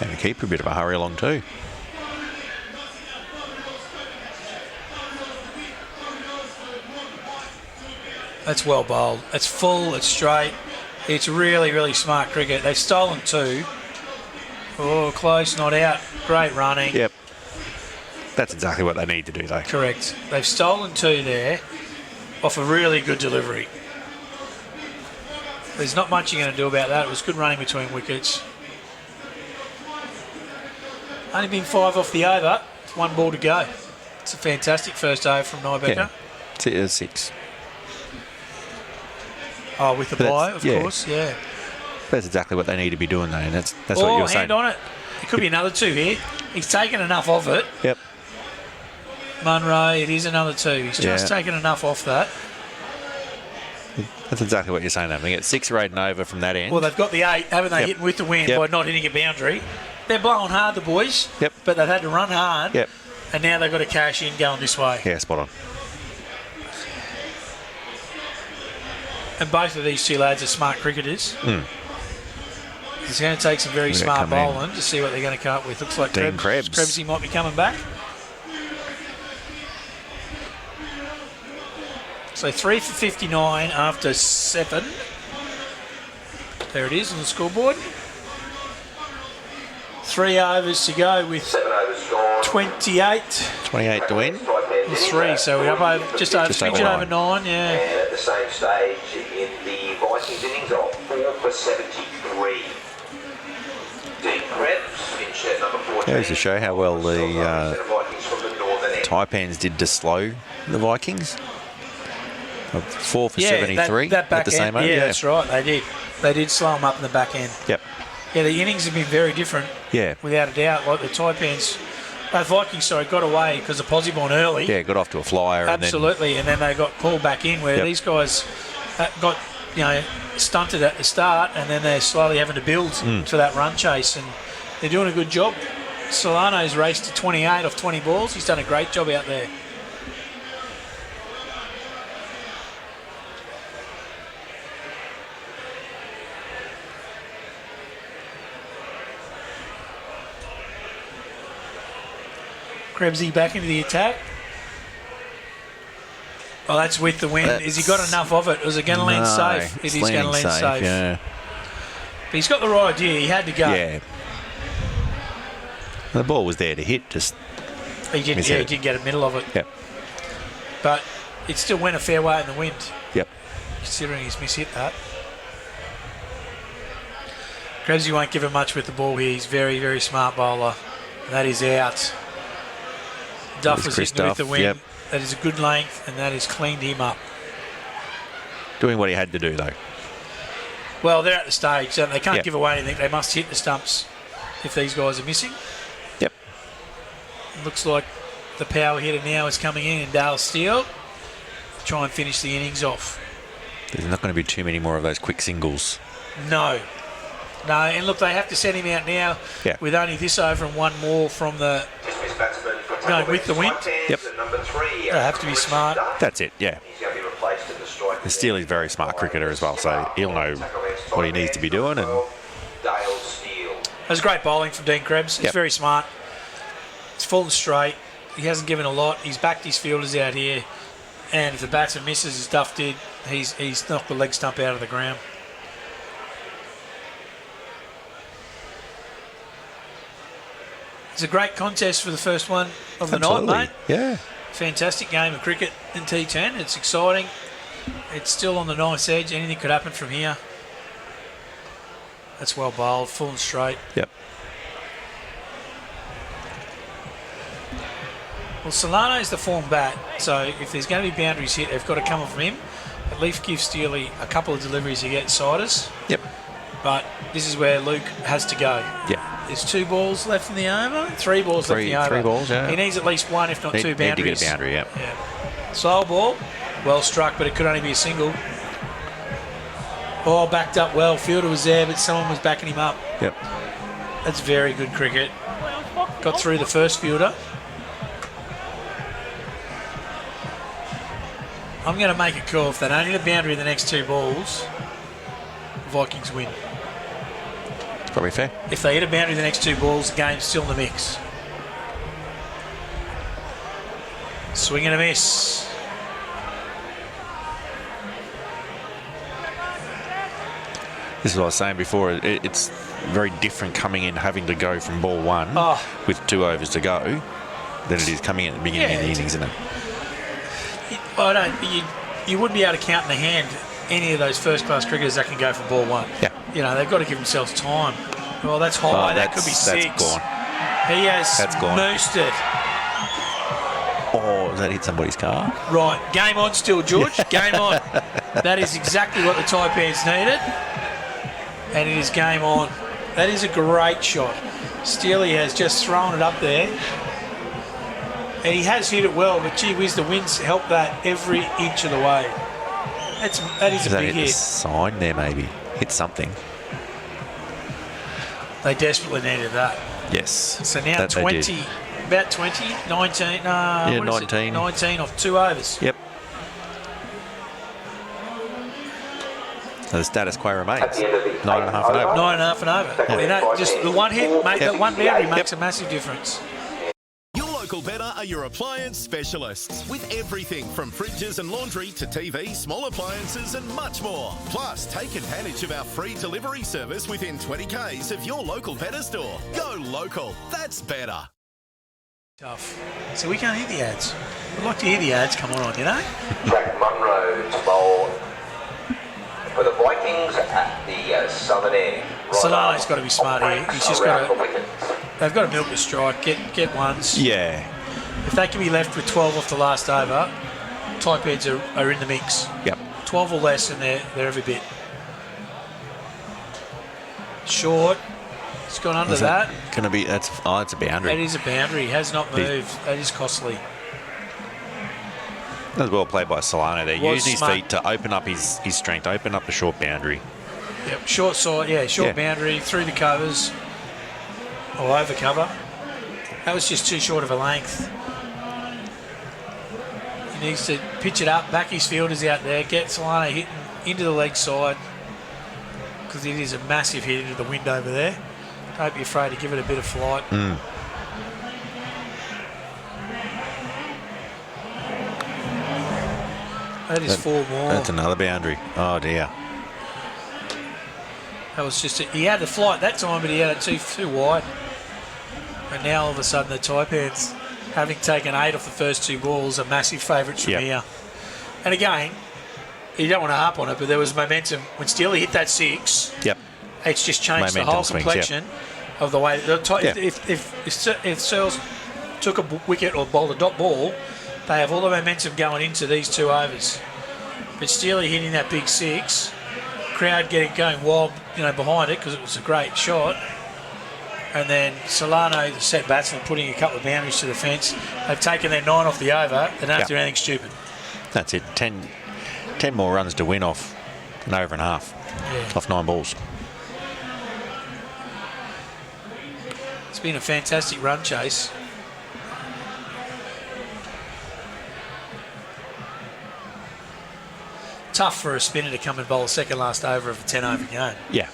And the keeper a bit of a hurry along too. That's well bowled. It's full, it's straight. It's really, really smart cricket. They've stolen 2. Oh, close, not out. Great running. Yep. That's exactly what they need to do though. Correct. They've stolen 2 there off a really good delivery. There's not much you're going to do about that. It was good running between wickets. Only been 5 off the over. 1 ball to go. It's a fantastic first over from Nybecker. Yeah. 6. Oh, with the bye, of course, yeah. That's exactly what they need to be doing though, and that's what you were saying. Hand on it. It could be another 2 here. He's taken enough of it. Yep. Munro, it is another 2. He's just taken enough off that. That's exactly what you're saying. They get 6 or 8 and over from that end. Well, they've got the 8, haven't they, hitting with the wind by not hitting a boundary. They're blowing hard, the boys. Yep. But they've had to run hard. Yep. And now they've got to cash in going this way. Yeah, spot on. And both of these 2 lads are smart cricketers. It's going to take some very smart bowling to see what they're going to come up with. Looks like Krebsy might be coming back. So 3 for 59 after 7. There it is on the scoreboard. 3 overs to go with 28. 28 to win. 3, so we're up over, just over 9, yeah. And at the same stage in the Vikings innings of 4 for 73. Dean Krebs in shed number 14. Goes to show how well the Taipans did to slow the Vikings. 4 for 73 that back at the same end. over. Yeah, that's right, they did. They did slow them up in the back end. Yep. Yeah, the innings have been very different. Yeah. Without a doubt. Like the Taipans, Vikings, got away because of Posibon early. Yeah, got off to a flyer. Absolutely, and then they got called back in where these guys got, stunted at the start and then they're slowly having to build to that run chase, and they're doing a good job. Solano's raced to 28 off 20 balls. He's done a great job out there. Krebsy back into the attack. Oh, that's with the wind. Has he got enough of it? Is it going to land safe? It is going to land safe. Yeah. But he's got the right idea. He had to go. Yeah. The ball was there to hit. Just he didn't get a middle of it. Yep. But it still went a fair way in the wind. Yep. Considering he's mishit that. Krebsy won't give him much with the ball here. He's very, very smart bowler. And that is out. Duff was hitting with the wind. Yep. That is a good length, and that has cleaned him up. Doing what he had to do, though. Well, they're at the stage. So they can't give away anything. They must hit the stumps if these guys are missing. Yep. It looks like the power hitter now is coming in Dale Steele to try and finish the innings off. There's not going to be too many more of those quick singles. No. No, and look, they have to send him out now with only this over and one more from the going with the wind. Yep. They have to be smart. That's it, yeah. And Steely's a very smart cricketer as well, so he'll know what he needs to be doing. And That's great bowling from Dean Krebs. He's very smart. He's full and straight. He hasn't given a lot. He's backed his fielders out here. And if the batsman misses, as Duff did, he's knocked the leg stump out of the ground. It's a great contest for the first one of the night, mate. Yeah. Fantastic game of cricket in T10. It's exciting. It's still on the nice edge. Anything could happen from here. That's well bowled, full and straight. Yep. Well, Solano's the form bat, so if there's going to be boundaries hit, they've got to come from him. At least give Steely a couple of deliveries to get siders. Yep. But this is where Luke has to go. Yeah. There's 2 balls left in the over, 3 balls left in the over. 3 balls, yeah. He needs at least 1, if not 2 boundaries. Need to get a boundary, yeah. Slow ball, well struck, but it could only be a single. Oh, backed up well. Fielder was there, but someone was backing him up. Yep. That's very good cricket. Got through the first fielder. I'm going to make a call. If they don't hit a boundary in the next 2 balls, Vikings win. It's probably fair. If they hit a boundary in the next 2 balls, the game's still in the mix. Swing and a miss. This is what I was saying before. It's very different coming in having to go from ball 1 with 2 overs to go than it is coming in at the beginning of the innings, isn't it? You wouldn't be able to count in the hand any of those first-class cricketers that can go from ball 1. Yeah. You know, they've got to give themselves time. Well, that's high. That could be 6. That's gone. He has moosed it. Oh, has that hit somebody's car? Right. Game on still, George. Game on. That is exactly what the Taipans needed. And it is game on. That is a great shot. Steely has just thrown it up there. And he has hit it well, but gee whiz, the winds help that every inch of the way. That is a big hit. Sign there, maybe. Hit something. They desperately needed that. Yes. So now 20, about 20, 19. Yeah, 19. 19 off 2 overs. Yep. So the status quo remains. 9.5 and over. 9.5 and over. Yeah. I mean, just the one hit, that one boundary makes a massive difference. Local Better are your appliance specialists with everything from fridges and laundry to TV, small appliances and much more. Plus, take advantage of our free delivery service within 20 k's of your local Better store. Go local. That's better. Tough. So we can't hear the ads. We'd like to hear the ads. Come on, you know? Jack Munro to bowl for the Vikings at the Southern End. Solano's got to be smart here. He's just got to... They've got to milk the strike, get ones. Yeah. If they can be left with 12 off the last over, Taipans are in the mix. Yep. 12 or less and they're every bit. Short. It's gone under that. Going to be, it's a boundary. That is a boundary. He has not moved. That is costly. That was well played by Solano there. Used his feet to open up his strength, open up the short boundary. Yep, short side, short boundary, through the covers. Or over cover. That was just too short of a length. He needs to pitch it up, back his fielders out there, get Solano hitting into the leg side, because it is a massive hit into the wind over there. Don't be afraid to give it a bit of flight. That is 4 more. That's another boundary. Oh dear. That was just he had the flight that time, but he had it too wide. And now all of a sudden the Taipans, having taken 8 off the first 2 balls, are massive favourites from here. And again, you don't want to harp on it, but there was momentum. When Steely hit that 6, it's just changed momentum the whole complexion of the way. If Searles took a wicket or bowled a dot ball, they have all the momentum going into these 2 overs. But Steely hitting that big 6, crowd going wild, behind it because it was a great shot. And then Solano, the set batsman, putting a couple of boundaries to the fence. They've taken their 9 off the over. They don't have to do anything stupid. That's it. 10 more runs to win off an over and a half. Off 9 balls. It's been a fantastic run chase. Tough for a spinner to come and bowl a second last over of a 10 over game. Yeah.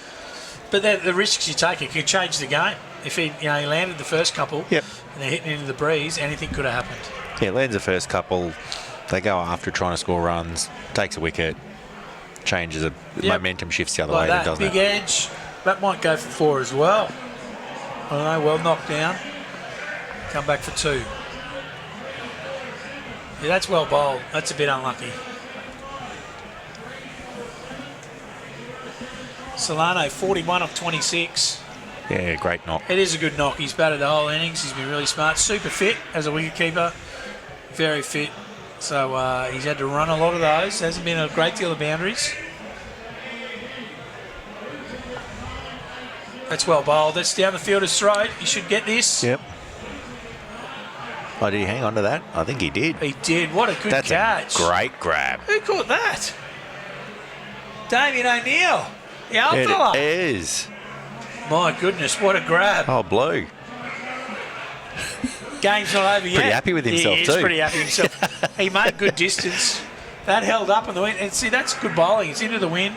But the risks you take, it could change the game. If he landed the first couple and they're hitting into the breeze, anything could have happened. Yeah, lands the first couple. They go after trying to score runs, takes a wicket, changes the momentum, shifts the other way. That Doesn't big it? edge, that might go for 4 as well. I don't know, well knocked down. Come back for 2. Yeah, that's well bowled. That's a bit unlucky. Solano, 41 of 26. Yeah, great knock. It is a good knock. He's batted the whole innings. He's been really smart. Super fit as a wicketkeeper. Very fit. So he's had to run a lot of those. Hasn't been a great deal of boundaries. That's well bowled. That's down the fielder's throat. He should get this. Yep. Oh, did he hang on to that? I think he did. He did. What a good catch. That's a great grab. Who caught that? Damien O'Neill. The old fella. It is. My goodness, what a grab. Oh, blue. Game's not over yet. Pretty happy with himself, He too. is pretty happy with himself. He made good distance. That held up in the wind. And see, that's good bowling. It's into the wind.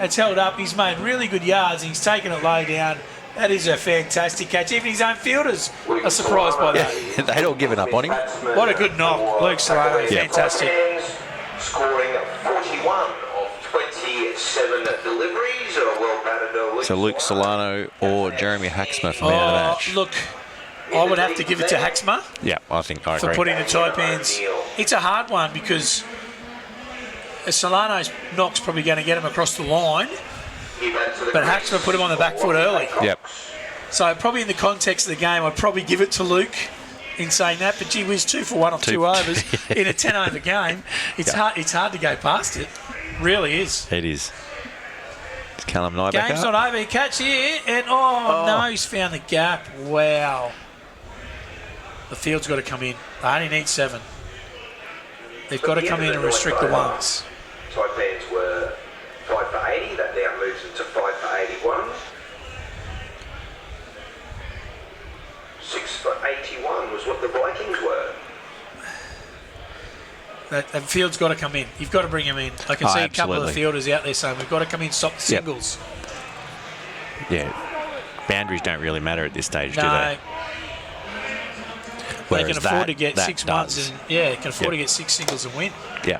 It's held up. He's made really good yards. He's taken it low down. That is a fantastic catch. Even his own fielders are surprised by that. Yeah, they'd all given up on him. What a good knock. Luke Solano, fantastic. Scoring 41 of 27 deliveries. Well batted. So Luke Solano or Jeremy Haxma for man of the match. Look, I would have to give it to Haxma Yeah, I think I agree. for putting the taipans. It's a hard one because Solano's knock's probably going to get him across the line, but Haxma put him on the back foot early. Yep. So probably in the context of the game, I'd probably give it to Luke in saying that. But gee whiz, 2 for 1 off 2 overs in a 10 over game. It's hard. It's hard to go past it. Really is. It is. It's Callum Nye back Game's up. not over. Catch here, and no, he's found the gap. Wow. The field's got to come in. They only need 7. They've got to come in and restrict the ones. Taipans were 5 for 80. That now moves them to 5 for 81. 6 for 81 was what the Vikings were. That field's got to come in. You've got to bring him in. I can see a couple of the absolutely. fielders out there saying we've got to come in, stop the singles. Yeah. Boundaries don't really matter at this stage, do No. they? They can Whereas afford to get that 6 does. ones and can afford to get 6 singles and win. Yeah.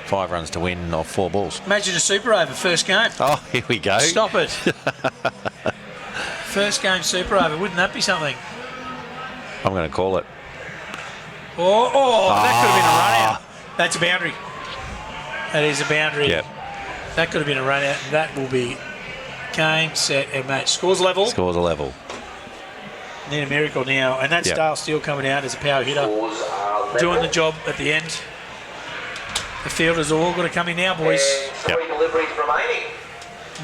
5 runs to win off 4 balls. Imagine a super over first game. Oh, here we go. Stop it. First game super over. Wouldn't that be something? I'm going to call it. That could have been a run out. That's a boundary. That is a boundary. Yep. That could have been a run out. That will be game, set, and match. Scores level. Scores a level. Need a miracle now. And that's Yep. Dale Steele coming out as a power hitter. Doing the job at the end. The fielders are all got to come in now, boys. And 3 deliveries remaining.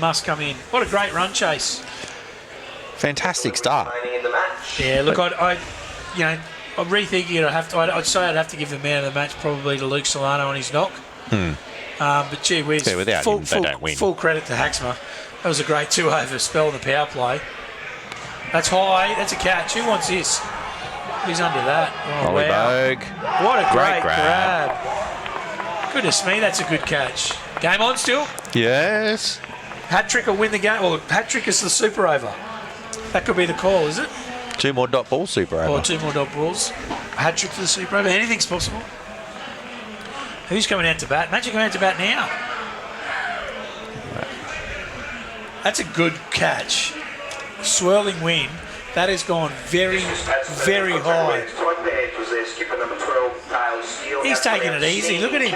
Must come in. What a great run chase. Fantastic start. Remaining in the match. Yeah, look, I'm rethinking it. I'd say I'd have to give the man of the match probably to Luke Solano on his knock. But gee whiz, Yeah, without him, they don't win. Full credit to Haxma. That was a great 2 over spell in the power play. That's high. That's a catch. Who wants this? Who's under that? Oh, Ollie wow. Bogue. What a great grab. grab. Goodness me, that's a good catch. Game on still? Yes. Hat-trick will win the game. Well, hat-trick is the super over. That could be the call, is it? 2 more dot balls super over. Or 2 more dot balls. Hat-trick for the super over. Anything's possible. Who's coming out to bat? Magic coming out to bat now. That's a good catch. Swirling wind. That has gone very, very high. He's taking it easy. Look at him.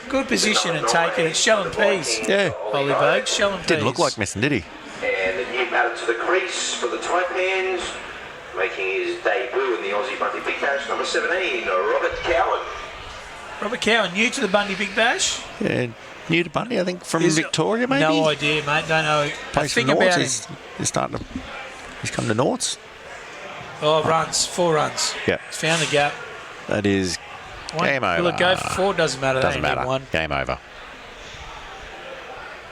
Good position and taking it. Shell and peas. Yeah. Ollie Bogue, shell and peas. Didn't look like missing, did he? And the new batter to the crease for the Taipans, making his debut in the Aussie Bundy Big Bash, number 17, Robert Cowan. Robert Cowan, new to the Bundy Big Bash. Yeah. New to Bundy, I think, from Victoria, maybe? No idea, mate. Don't know. Plays for Think about him. Norts. He's starting to... He's come to Norts. Oh, runs. 4 runs. Yeah. He's found the gap. That is game over. Will it go for 4? Doesn't matter. Doesn't They only matter. need 1. Game over.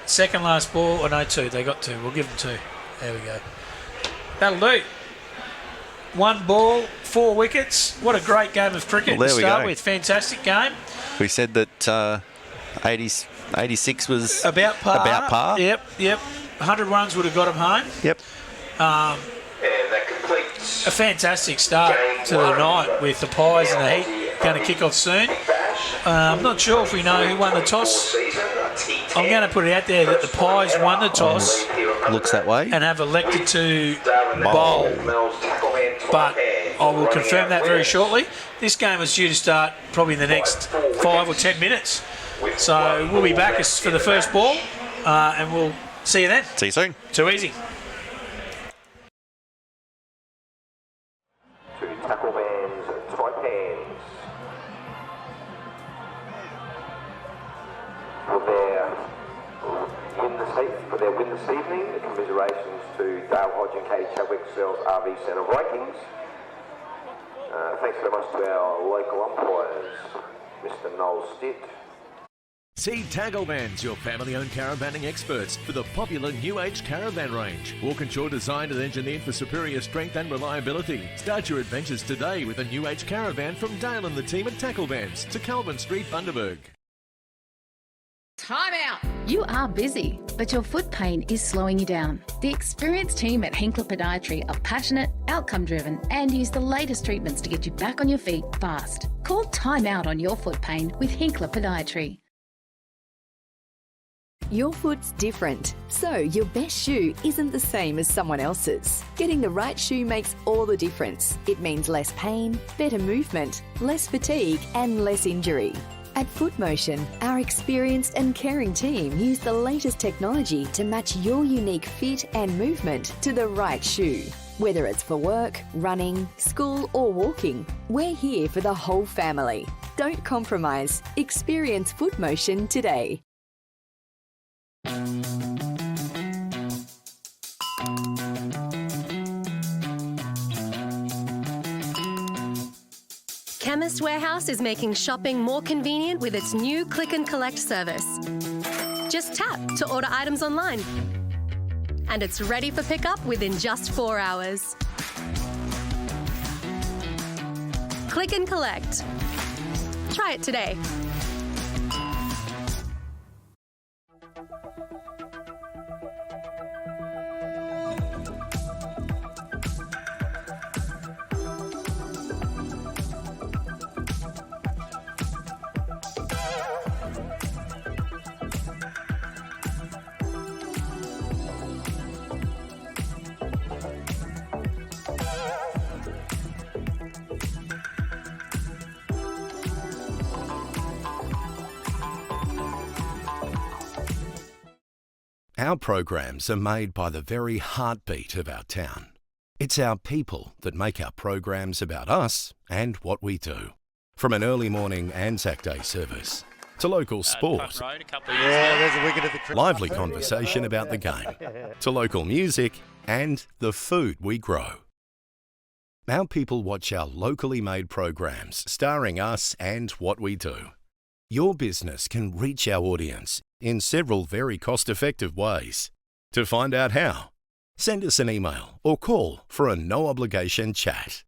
Second last ball. Oh, no, 2. They got 2. We'll give them 2. There we go. That'll do. 1 ball, 4 wickets. What a great game of cricket Well, to there we start go. with. Fantastic game. We said that 86 was About par. About par. Yep. 100 runs would have got him home. Yep. And that completes A fantastic start to the night with the Pies and the Heat going to kick off soon. I'm not sure if we know who won the toss. I'm going to put it out there that the Pies won the toss Looks that way. and have elected to bowl. But I will confirm that very shortly. This game is due to start probably in the next 5 or 10 minutes. So we'll be back for the first ball and we'll see you then. See you soon. Too easy. to tackle bands, tight hands. For their win this evening, commiserations to Dale Hodge and Katie Chadwick, Sells RV Centre Vikings. Thanks very much to our local umpires, Mr. Noel Stitt. See Taggle Vans, your family-owned caravanning experts, for the popular New Age caravan range. Walkinshaw designed and engineered for superior strength and reliability. Start your adventures today with a New Age caravan from Dale and the team at Tackle Vans to Calvin Street, Bundaberg. Time out! You are busy, but your foot pain is slowing you down. The experienced team at Hinkler Podiatry are passionate, outcome-driven, and use the latest treatments to get you back on your feet fast. Call Time Out on your foot pain with Hinkler Podiatry. Your foot's different, so your best shoe isn't the same as someone else's. Getting the right shoe makes all the difference. It means less pain, better movement, less fatigue, and less injury. At Foot Motion, our experienced and caring team use the latest technology to match your unique fit and movement to the right shoe. Whether it's for work, running, school, or walking, we're here for the whole family. Don't compromise. Experience Foot Motion today. Chemist Warehouse is making shopping more convenient with its new Click and Collect service. Just tap to order items online. And it's ready for pickup within just 4 hours. Click and Collect. Try it today. Our programs are made by the very heartbeat of our town. It's our people that make our programs about us and what we do. From an early morning Anzac Day service to local sport, There's a wicket at the lively conversation about the game, to local music and the food we grow. Our people watch our locally made programs starring us and what we do. Your business can reach our audience in several very cost-effective ways. To find out how, send us an email or call for a no-obligation chat.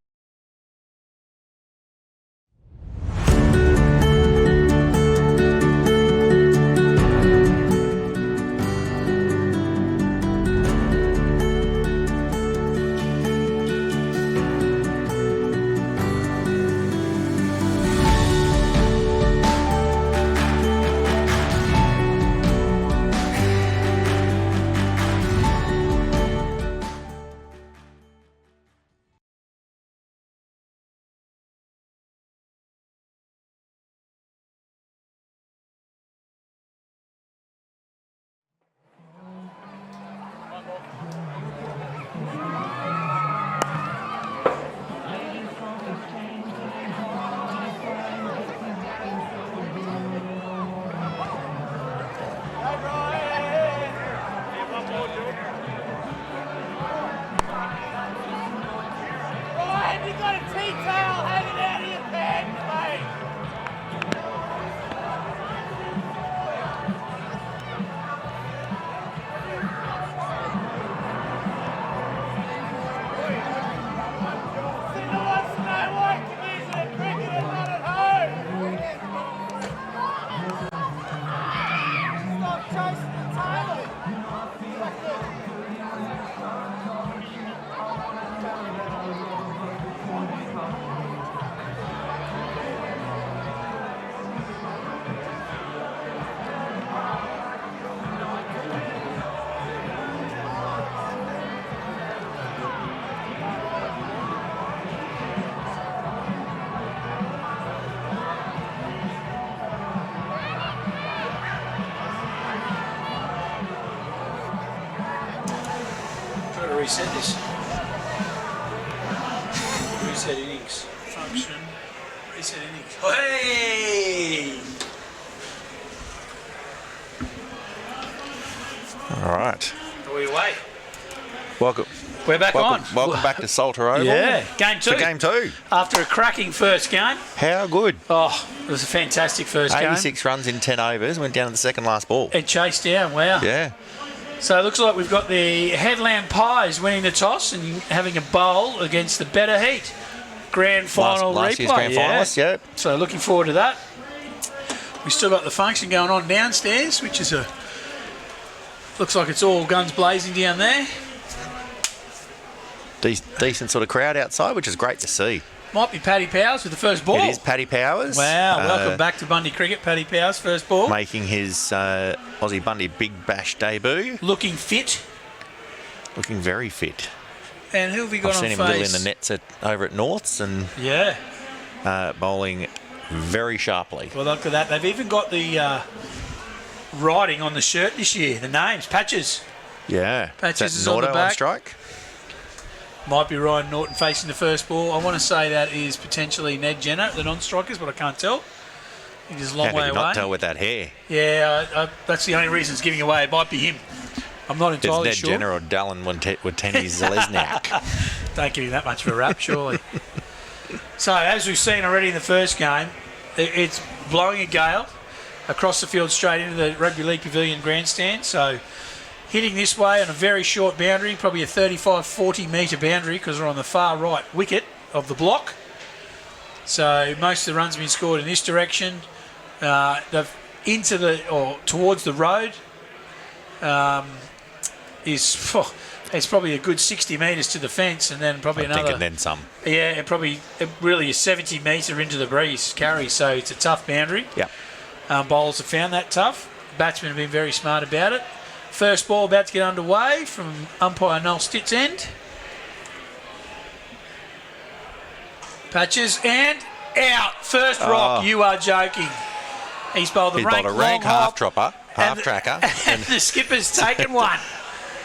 You got a tea towel hanging out of your pants, mate. reset this. Reset innings. Function. Reset innings. Hey! All right. Are we away? Welcome. We're back on. Welcome back to Salter Oval. Yeah, game 2. To game 2. After a cracking first game. How good. Oh, it was a fantastic first game. 86 runs in 10 overs, went down to the second last ball. It chased down, wow. Yeah. So it looks like we've got the Headland Pies winning the toss and having a bowl against the Better Heat. Grand final last replay. Year's grand finalist, yeah. So looking forward to that. We've still got the function going on downstairs, which is looks like it's all guns blazing down there. Decent sort of crowd outside, which is great to see. Might be Paddy Powers with the first ball. It is Paddy Powers. Wow, welcome back to Bundy Cricket. Paddy Powers, first ball. Making his Aussie Bundy Big Bash debut. Looking fit. Looking very fit. And who have we got I've on seen face? him little in the nets over at Norths and bowling very sharply. Well, look at that. They've even got the writing on the shirt this year. The names, Patches. Yeah. Patches is Nordo on the back. on strike. Might be Ryan Norton facing the first ball. I want to say that is potentially Ned Jenner, the non-strikers, but I can't tell. He's a long How way could you away. not tell with that hair? Yeah, that's the only reason it's giving away. It might be him. I'm not entirely It's Ned sure. Jenner or Dallin Wateni Zalesniak. Don't give him that much of a rap, surely. So, as we've seen already in the first game, it's blowing a gale across the field straight into the Rugby League Pavilion grandstand. So, hitting this way on a very short boundary, probably a 35-40 metre boundary because we're on the far right wicket of the block. So, most of the runs have been scored in this direction. They've towards the road. It's probably a good 60 metres to the fence, and then probably another. And then some. Yeah, and probably really a 70 metre into the breeze carry. So it's a tough boundary. Yeah. Bowlers have found that tough. Batsmen have been very smart about it. First ball about to get underway from umpire Noel Stitt's end. Patches and out. First rock. You are joking. He's bowled the rank half tracker. And the skipper's taken one.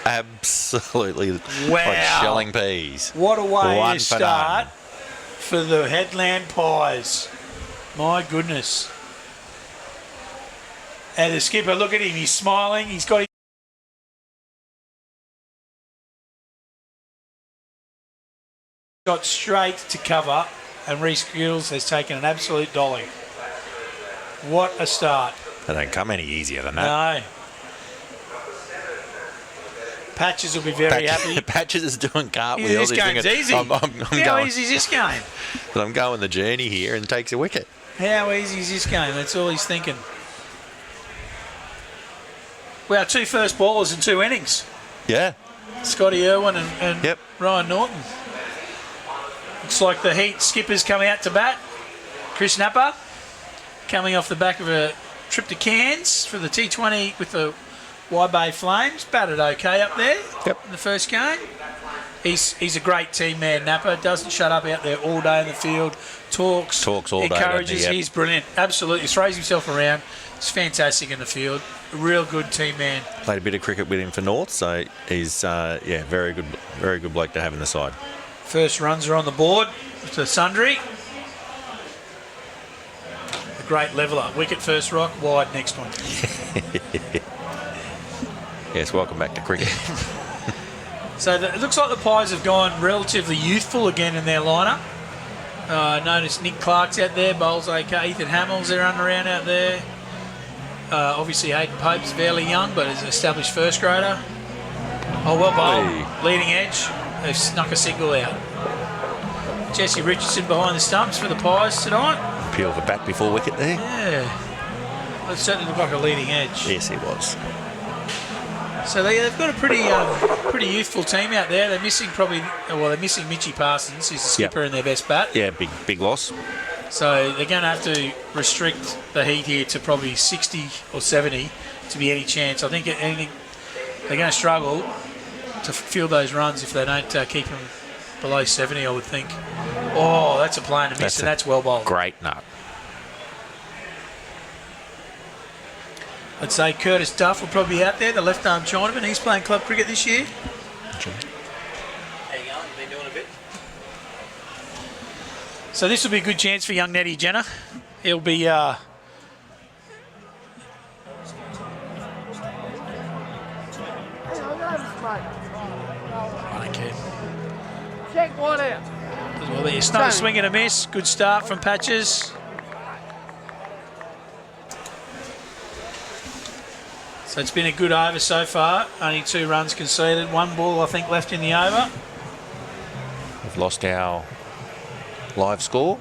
Absolutely. Wow. Like shelling peas. What a way One to for start none. for the Headland Pies. My goodness. And the skipper, look at him, he's smiling. He's got straight to cover, and Reece Gills has taken an absolute dolly. What a start. They don't come any easier than that. No. Patches will be very happy. Patches is doing cartwheels. This game's easy. How easy is this game? But I'm going the journey here and takes a wicket. How easy is this game? That's all he's thinking. We have 2 first ballers in 2 innings. Yeah. Scotty Irwin and Ryan Norton. Looks like the Heat skippers coming out to bat. Chris Napper coming off the back of a trip to Cairns for the T20 with the Y-Bay Flames. Batted okay up there in the first game. He's a great team man, Napper. Doesn't shut up out there all day in the field. Talks all day. Encourages. He's brilliant. Absolutely. Throws himself around. He's fantastic in the field. A real good team man. Played a bit of cricket with him for North, so he's very good bloke to have in the side. First runs are on the board to Sundry. A great leveller. Wicket first rock, wide next one. Yes, welcome back to cricket. So it looks like the Pies have gone relatively youthful again in their lineup. I noticed Nick Clark's out there, bowls okay. Ethan Hamill's there running around out there. Obviously Hayden Pope's fairly young, but is an established first grader. Oh, well bowled. Leading edge. They've snuck a single out. Jesse Richardson behind the stumps for the Pies tonight. Peel the bat before wicket there. Yeah. Well, it certainly looked like a leading edge. Yes, he was. So they've got a pretty youthful team out there. They're missing they're missing Mitchy Parsons, who's the skipper and their best bat. Yeah, big loss. So they're going to have to restrict the Heat here to probably 60 or 70 to be any chance. I think they're going to struggle to field those runs if they don't keep them below 70, I would think. Oh, that's a play and a miss, and that's well bowled. Great nut. I'd say Curtis Duff will probably be out there, the left-arm Chinaman. He's playing club cricket this year. So this will be a good chance for young Nettie Jenner. He'll be... I don't care. Check one out. Well, there. Snow swing and a miss. Good start from Patches. So it's been a good over so far. Only 2 runs conceded. 1 ball, I think, left in the over. We've lost our live score.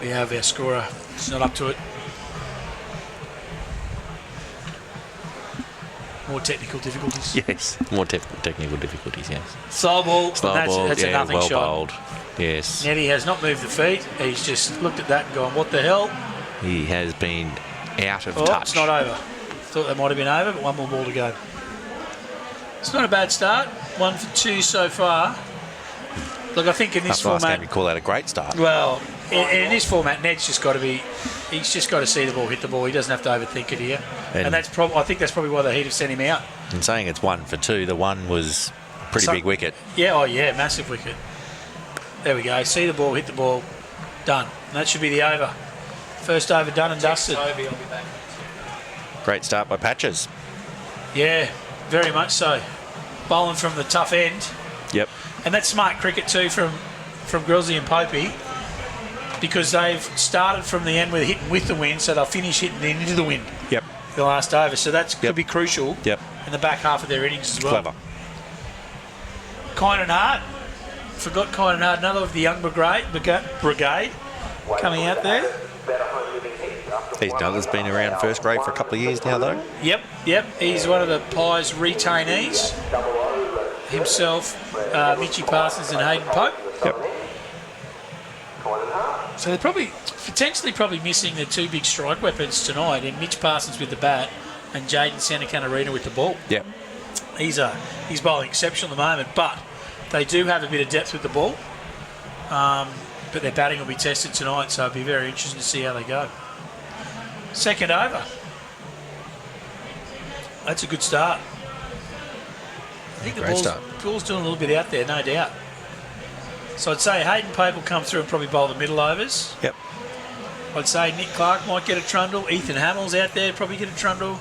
We have our scorer. It's not up to it. More technical difficulties. Yes, more technical difficulties, yes. Slow ball. Slow ball, That's a nothing well shot. bowled. Yes. Nettie has not moved the feet. He's just looked at that and gone, what the hell? He has been out of Oh, touch. it's not over. Thought that might have been over, but 1 more ball to go. It's not a bad start. 1 for 2 so far. Look, I think in this Last format... game, you call that a great start. Well, in this format, Ned's just got to be... He's just got to see the ball, hit the ball. He doesn't have to overthink it here. And that's I think that's probably why the Heat have sent him out. And saying it's 1 for 2, the 1 was pretty big wicket. Yeah, oh yeah, massive wicket. There we go. See the ball, hit the ball, done. And that should be the over. First over done and dusted. Great start by Patches. Yeah, very much so. Bowling from the tough end. Yep. And that's smart cricket too from Grillsy and Popey, because they've started from the end with hitting with the wind, so they'll finish hitting into the wind. Yep. The last over, so that could be crucial. Yep. In the back half of their innings as well. Clever. Kind and Hard. Forgot Kind and Hard. Another of the young brigade coming out there. He's Douglas been around first grade for a couple of years now, though. Yep. He's one of the Pies retainees. Himself, Mitchie Parsons and Hayden Pope. Yep. So they're potentially missing their 2 big strike weapons tonight, in Mitch Parsons with the bat and Jaden Santacanarina with the ball. Yep. He's bowling exceptional at the moment, but they do have a bit of depth with the ball. But their batting will be tested tonight, so it'll be very interesting to see how they go. Second over. That's a good start. I think the ball's doing a little bit out there, no doubt. So I'd say Hayden Pope will come through and probably bowl the middle overs. Yep. I'd say Nick Clark might get a trundle. Ethan Hamill's out there, probably get a trundle.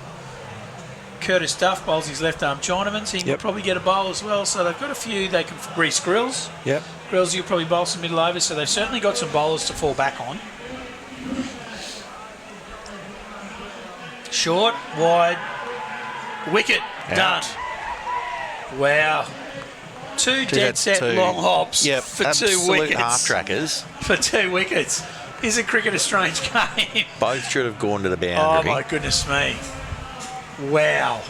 Curtis Duff bowls his left-arm Chinaman, so he will probably get a bowl as well. So they've got a few. They can Reece Grills. Yep. Grills, you'll probably bowl some middle overs, so they've certainly got some bowlers to fall back on. Short, wide, wicket, done. Wow. 2 dead set long hops for 2 wickets. Half-trackers. For 2 wickets. Isn't cricket a strange game? Both should have gone to the Oh, boundary. my goodness me. Wow.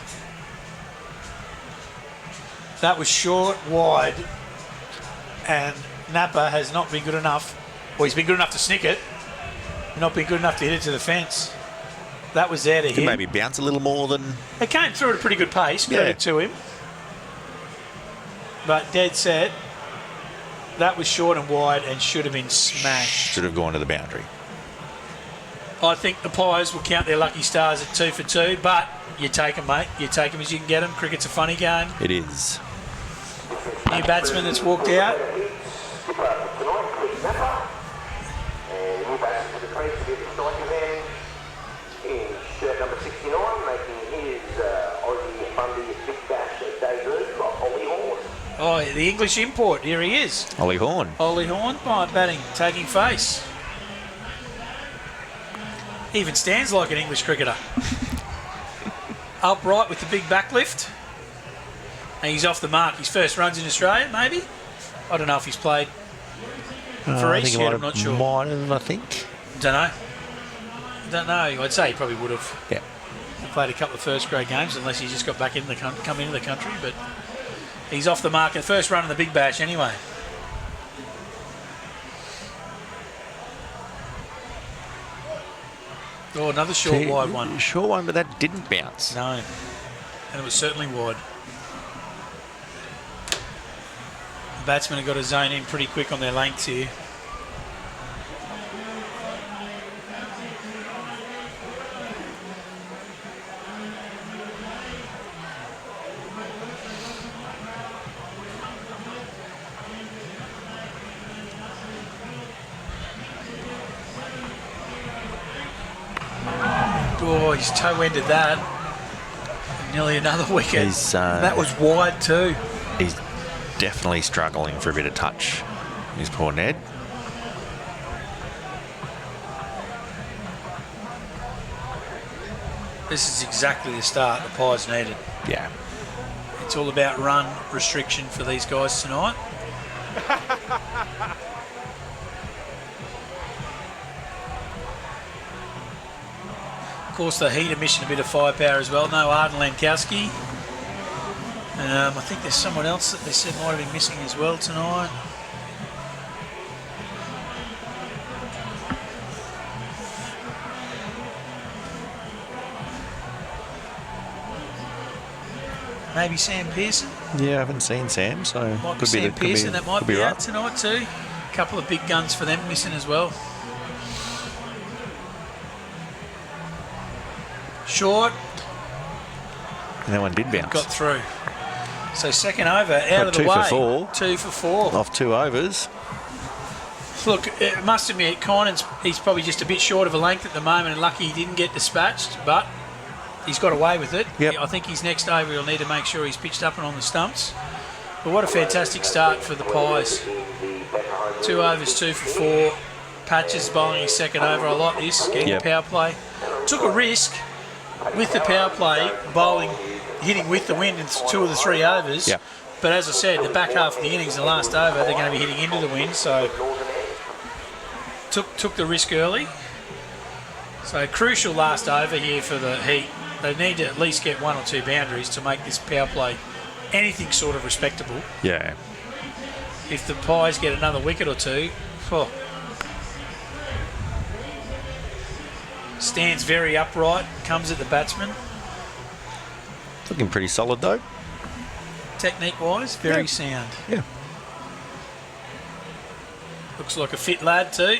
That was short, wide, and Napa has not been good enough. Well, he's been good enough to snick it, not been good enough to hit it to the fence. That was there to hit. Maybe bounce a little more than... It came through at a pretty good pace, credit to him. But dead set, that was short and wide and should have been smashed. Should have gone to the boundary. I think the Pies will count their lucky stars at 2 for 2, but you take them, mate. You take them as you can get them. Cricket's a funny game. It is. New batsman that's walked out. In shirt number 69, making his Aussie Bundy Big Bash debut, Ollie Horn. Oh, the English import. Here he is. Ollie Horn. Ollie Horn, batting, taking face. He even stands like an English cricketer. Upright with the big backlift. And he's off the mark. His first runs in Australia, maybe? I don't know if he's played for East yet, I'm not sure. Might have, I think. Don't know. I'd say he probably would have. Yeah. Played a couple of first grade games, unless he just got back come into the country. But he's off the mark in the first run of the Big Bash anyway. Oh, another short, wide one. Short one, but that didn't bounce. No. And it was certainly wide. The batsmen have got to zone in pretty quick on their lengths here. he's toe-ended that. Nearly another wicket. That was wide too. He's definitely struggling for a bit of touch. He's poor Ned. This is exactly the start the Pies needed. Yeah. It's all about run restriction for these guys tonight. Of course, the heat are missing a bit of firepower as well. No Arden Lankowski. I think there's someone else that they said might have been missing as well tonight. Maybe Sam Pearson. Yeah, I haven't seen Sam, so Might be Sam Pearson that might be out tonight too. A couple of big guns for them missing as well. Short. And that one did bounce. Got through. So second over, out of the way. 2 for 4. 2 for 4. Off 2 overs. Look, it must admit, Conan's, he's probably just a bit short of a length at the moment, and lucky he didn't get dispatched, but he's got away with it. Yep. I think his next over he'll need to make sure he's pitched up and on the stumps. But what a fantastic start for the Pies. 2 overs, 2 for 4. Patches bowling his second over. I like this, getting the power play. Took a risk with the power play, bowling, hitting with the wind in 2 of the 3 overs. Yep. But as I said, the back half of the innings, the last over, they're going to be hitting into the wind, so took the risk early. So crucial last over here for the Heat. They need to at least get 1 or 2 boundaries to make this power play anything sort of respectable. Yeah. If the Pies get another wicket or 2, stands very upright, comes at the batsman. Looking pretty solid though. Technique-wise, very sound. Yeah. Looks like a fit lad too.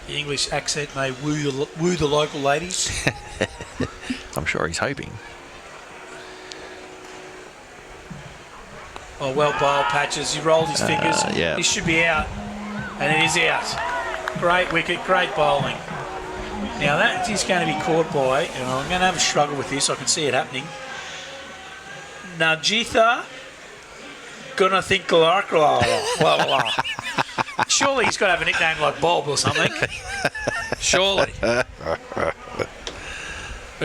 The English accent may woo the local ladies. I'm sure he's hoping. Oh, well bowled, Patches. He rolled his fingers. Yeah. This should be out. And it is out. Great wicket, great bowling. Now that is going to be caught by, and I'm going to have a struggle with this, I can see it happening. Najitha gonna think like blah, blah, blah. Surely he's got to have a nickname like Bob or something. Surely. But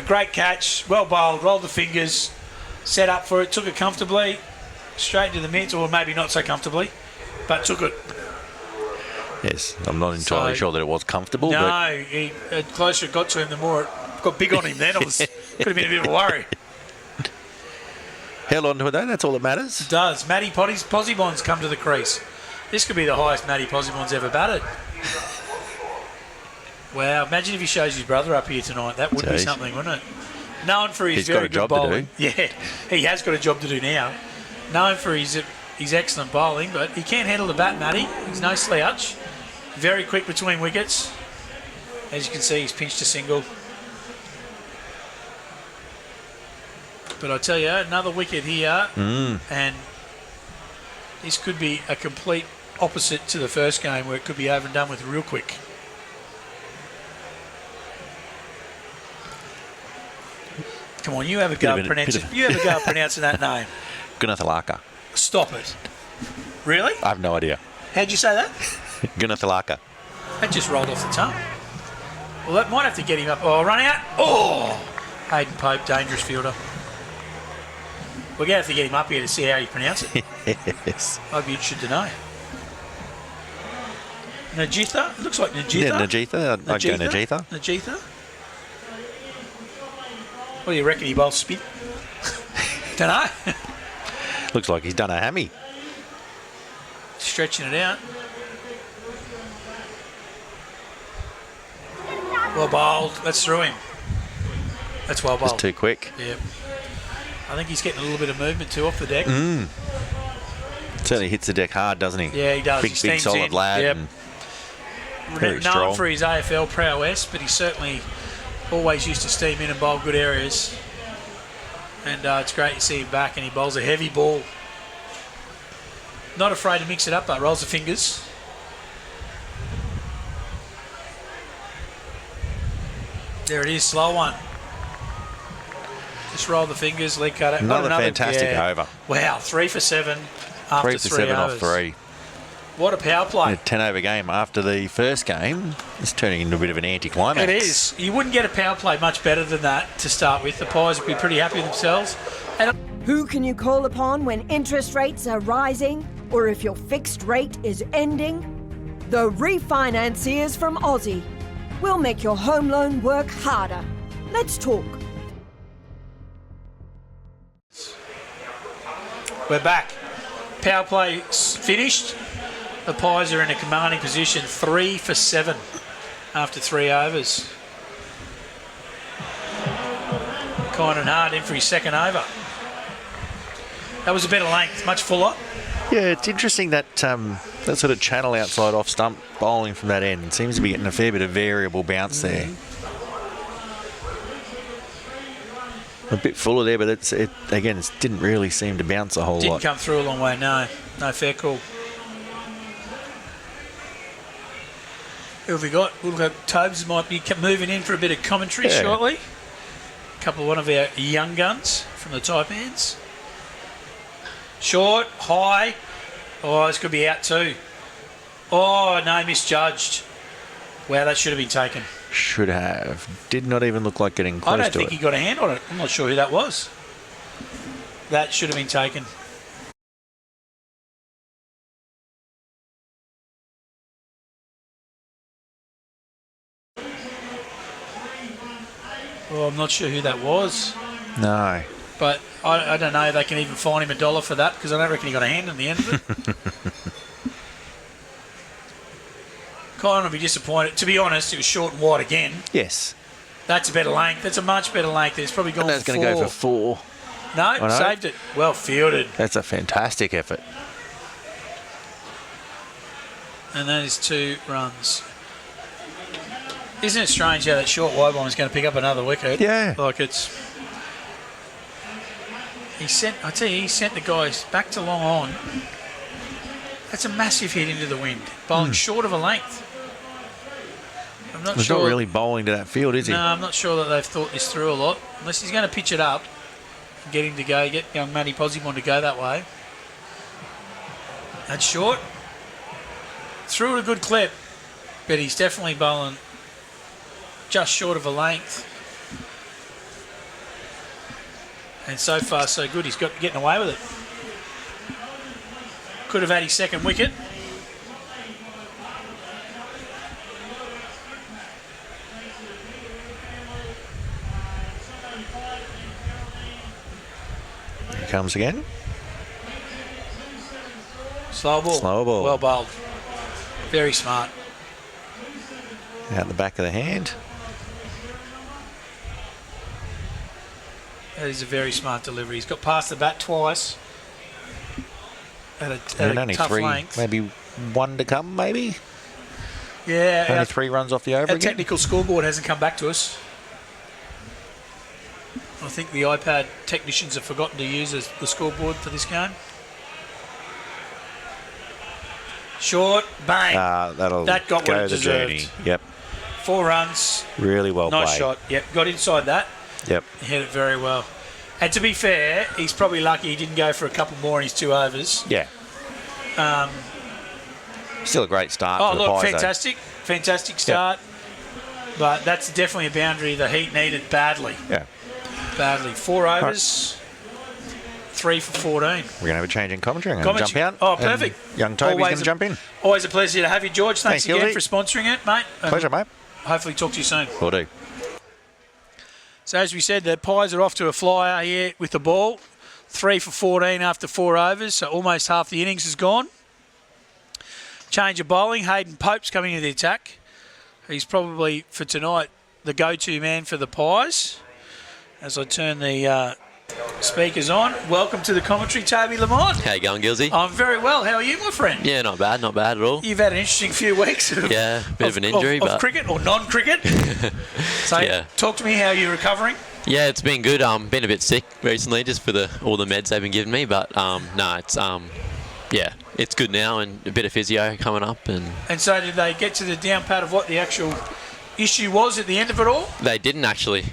great catch, well bowled, rolled the fingers, set up for it, took it comfortably, straight into the mitts, or maybe not so comfortably, but took it. Yes, I'm not entirely sure that it was comfortable. No, but the closer it got to him, the more it got big on him then. Could have been a bit of a worry. held on to it though, that's all that matters. It does. Matty Possibon's come to the crease. This could be the highest Matty Possibon's ever batted. Wow, imagine if he shows his brother up here tonight. That would be something, wouldn't it? Known for his very good bowling. Yeah, he has got a job to do now. Known for his excellent bowling, but he can't handle the bat, Matty. He's no slouch. Very quick between wickets. As you can see, he's pinched a single. But I tell you, another wicket here, and this could be a complete opposite to the first game, where it could be over and done with real quick. Come on, you have a go at pronouncing. You have a go at pronouncing that name. Gunathalaka. Stop it. Really? I have no idea. How'd you say that? Gunathalaka. That just rolled off the tongue. Well, that might have to get him up. Oh, run out. Oh! Hayden Pope, dangerous fielder. We're going to have to get him up here to see how you pronounce it. Yes. I'd be interested to know. Najitha? It looks like Najitha. Yeah, Najitha. I'd go Najitha. Najitha? What do you reckon he bowls spin? Don't know. Looks like he's done a hammy. Stretching it out. Well bowled. That's through him. That's well bowled. Just too quick. Yep. I think he's getting a little bit of movement too off the deck. Certainly hits the deck hard, doesn't he? Yeah, he does. Big, He big steams solid in. lad. Yep. And very Known strong. for his AFL prowess, but he's certainly always used to steam in and bowl good areas. And it's great to see him back, and he bowls a heavy ball. Not afraid to mix it up, but rolls the fingers. There it is, slow one. Just roll the fingers, leg cutter. Another fantastic over. Wow, 3 for 7 after 3 for 7 overs. off 3. What a power play. A 10 over game after the first game. It's turning into a bit of an anticlimax. It is. You wouldn't get a power play much better than that to start with. The Pies would be pretty happy with themselves. And Who can you call upon when interest rates are rising or if your fixed rate is ending? The refinanciers from Aussie. We'll make your home loan work harder. Let's talk. we're back. Power play finished. The Pies are in a commanding position, 3 for 7 after 3 overs. Kynan Hart in for his second over. That was a better length, much fuller. Yeah, it's interesting that that sort of channel outside off stump bowling from that end seems to be getting a fair bit of variable bounce there. A bit fuller there, but it didn't really seem to bounce a whole lot. Didn't come through a long way, no. No, fair call. Who have we got? We'll look at Tobes might be moving in for a bit of commentary shortly. One of our young guns from the Taipans. Short, high. Oh, this could be out too. Oh, no, misjudged. Wow, that should have been taken. Should have. Did not even look like getting close to it. I don't think he got a hand on it. I'm not sure who that was. That should have been taken. Oh, I'm not sure who that was. No. But I don't know if they can even fine him $1 for that because I don't reckon he got a hand in the end of it. Kynan will be disappointed. To be honest, it was short and wide again. Yes. That's a better length. That's a much better length. It's probably gone for 4. That's going to go for 4. No, saved it. Well fielded. That's a fantastic effort. And that is 2 runs. Isn't it strange how that short wide one is going to pick up another wicket? Yeah. Like it's... he sent the guys back to long on. That's a massive hit into the wind. Bowling short of a length. I'm not He's sure. not really bowling to that field, is he? No, I'm not sure that they've thought this through a lot. Unless he's going to pitch it up and get him to go, get young Matty Posibon to go that way. That's short. Threw it a good clip, but he's definitely bowling just short of a length. And so far, so good. He's getting away with it. Could have had his second wicket. Here comes again. Slow ball. Slow ball. Well bowled. Very smart. Out the back of the hand. That is a very smart delivery. He's got past the bat twice. At a only tough 3, length. maybe 1 to come, maybe? Yeah. Only 3 runs off the over Our again? technical scoreboard hasn't come back to us. I think the iPad technicians have forgotten to use the scoreboard for this game. Short, bang. That got what it the deserved. journey. Yep. 4 runs. Really well nice played. shot. Yep, got inside that. Yep. He hit it very well. And to be fair, he's probably lucky he didn't go for a couple more in his 2 overs. Yeah. Still a great start for the Pies, fantastic. Fantastic start. Yep. But that's definitely a boundary the Heat needed badly. Yeah. Badly. 4 overs, 3 for 14. We're going to have a change in commentary. I'm going to jump out. Oh, perfect. Young Toby's going to jump in. Always a pleasure to have you, George. Thanks again Gilsey. for sponsoring it, mate. Pleasure, mate. Hopefully talk to you soon. Will do. So as we said, the Pies are off to a flyer here with the ball. 3 for 14 after 4 overs, so almost half the innings is gone. Change of bowling. Hayden Pope's coming into the attack. He's probably, for tonight, the go-to man for the Pies. As I turn the speakers on, welcome to the commentary, Toby Lamont. How you going, Gilsey? I'm very well. How are you, my friend? Yeah, not bad at all. You've had an interesting few weeks of, bit of an injury, of but cricket or non-cricket. So talk to me, how you're recovering? Yeah, it's been good. Been a bit sick recently just for all the meds they've been giving me, but no, it's good now and a bit of physio coming up. And so did they get to the down pat of what the actual issue was at the end of it all? They didn't actually.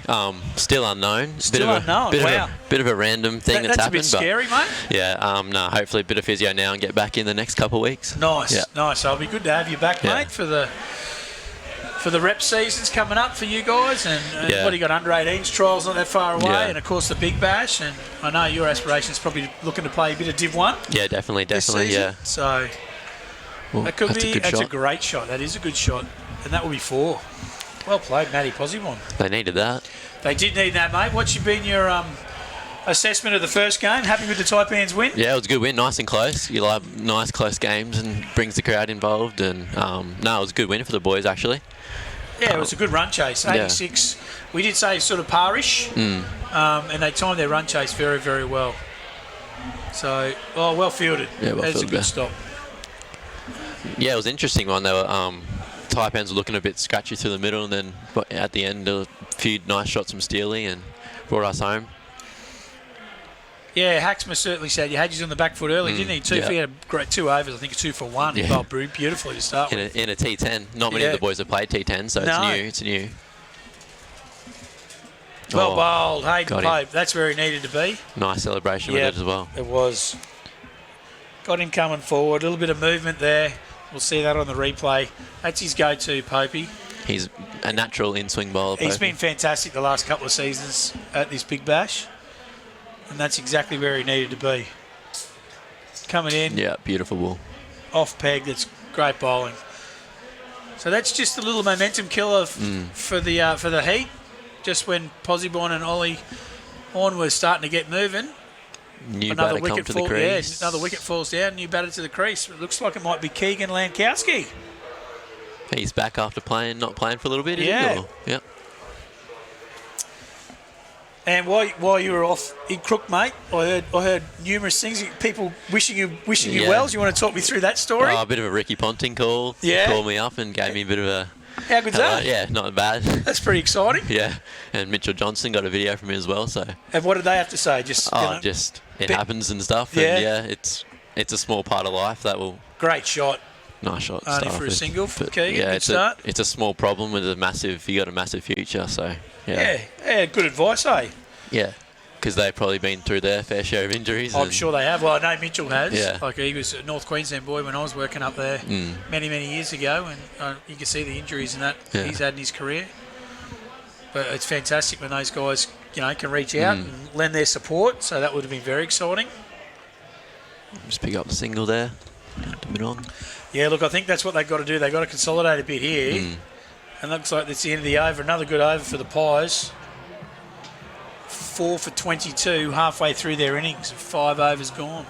Still unknown. Still unknown, wow. Bit of a random thing that's happened. That's a bit scary, mate. Yeah, no, hopefully a bit of physio now and get back in the next couple of weeks. Nice, Yeah. nice. So it'll be good to have you back, mate, for the rep seasons coming up for you guys. And Yeah. what do you got, under 18s trials not that far away, Yeah. and of course the Big Bash. And I know your aspirations probably looking to play a bit of Div 1. Yeah, definitely, this season. yeah. So Well, that could that's be. a good That's shot. a great shot. That is a good shot, and that will be 4. Well played, Matty Posibon. They needed that. They did need that, mate. What's been your assessment of the first game? Happy with the Taipans win? Yeah, it was a good win, nice and close. You like nice close games and brings the crowd involved. And no, it was a good win for the boys actually. Yeah, it was a good run chase. 86. We did say sort of parish, and they timed their run chase very, very well. So, well fielded. Yeah, well That's a fielded, good yeah. stop. Yeah, it was an interesting one. They were Taipans were looking a bit scratchy through the middle, and then at the end a few nice shots from Steely and brought us home. Yeah, Haxma certainly said you had you on the back foot early, didn't he? He had a great 2 overs, I think 2 for 1. Yeah. He bowled beautifully to start with. In a T10. Not many of the boys have played T10, so it's new. Well bowled, Hayden got him. Pope. That's where he needed to be. Nice celebration with it as well. It was. Got him coming forward. A little bit of movement there. We'll see that on the replay. That's his go-to, Popey. He's a natural in-swing bowler. He's Popey. been fantastic the last couple of seasons at this Big Bash. And that's exactly where he needed to be. Coming in. Yeah, beautiful ball. Off peg. That's great bowling. So that's just a little momentum killer for the heat. Just when Posibon and Ollie Horn were starting to get moving. New batter come to the crease. Yeah, another wicket falls down. New batter to the crease. It looks like it might be Keegan Lankowski. He's back after not playing for a little bit. Yeah. Is he? Yep. And while you were off in Crook, mate, I heard numerous things. People wishing you well. Do you want to talk me through that story? Oh, a bit of a Ricky Ponting call. Yeah. He called me up and gave me a bit of a. How good's that? Yeah, not bad. That's pretty exciting. Yeah, and Mitchell Johnson got a video from me as well. So. And what did they have to say? Just it happens and stuff. Yeah. And yeah, it's a small part of life that will. Great shot. Nice shot. Only for a single for Keegan. Yeah, Good start. it's a small problem with you got a massive future. So yeah, good advice, eh? Yeah, because they've probably been through their fair share of injuries. I'm sure they have. Well, I know Mitchell has. Yeah. Like he was a North Queensland boy when I was working up there many, many years ago, and you can see the injuries and that he's had in his career. But it's fantastic when those guys, can reach out and lend their support. So that would have been very exciting. Just pick up the single there. Down to mid-on. Yeah, look, I think that's what they've got to do. They've got to consolidate a bit here. And looks like that's the end of the over. Another good over for the Pies. 4 for 22 halfway through their innings. 5 overs gone.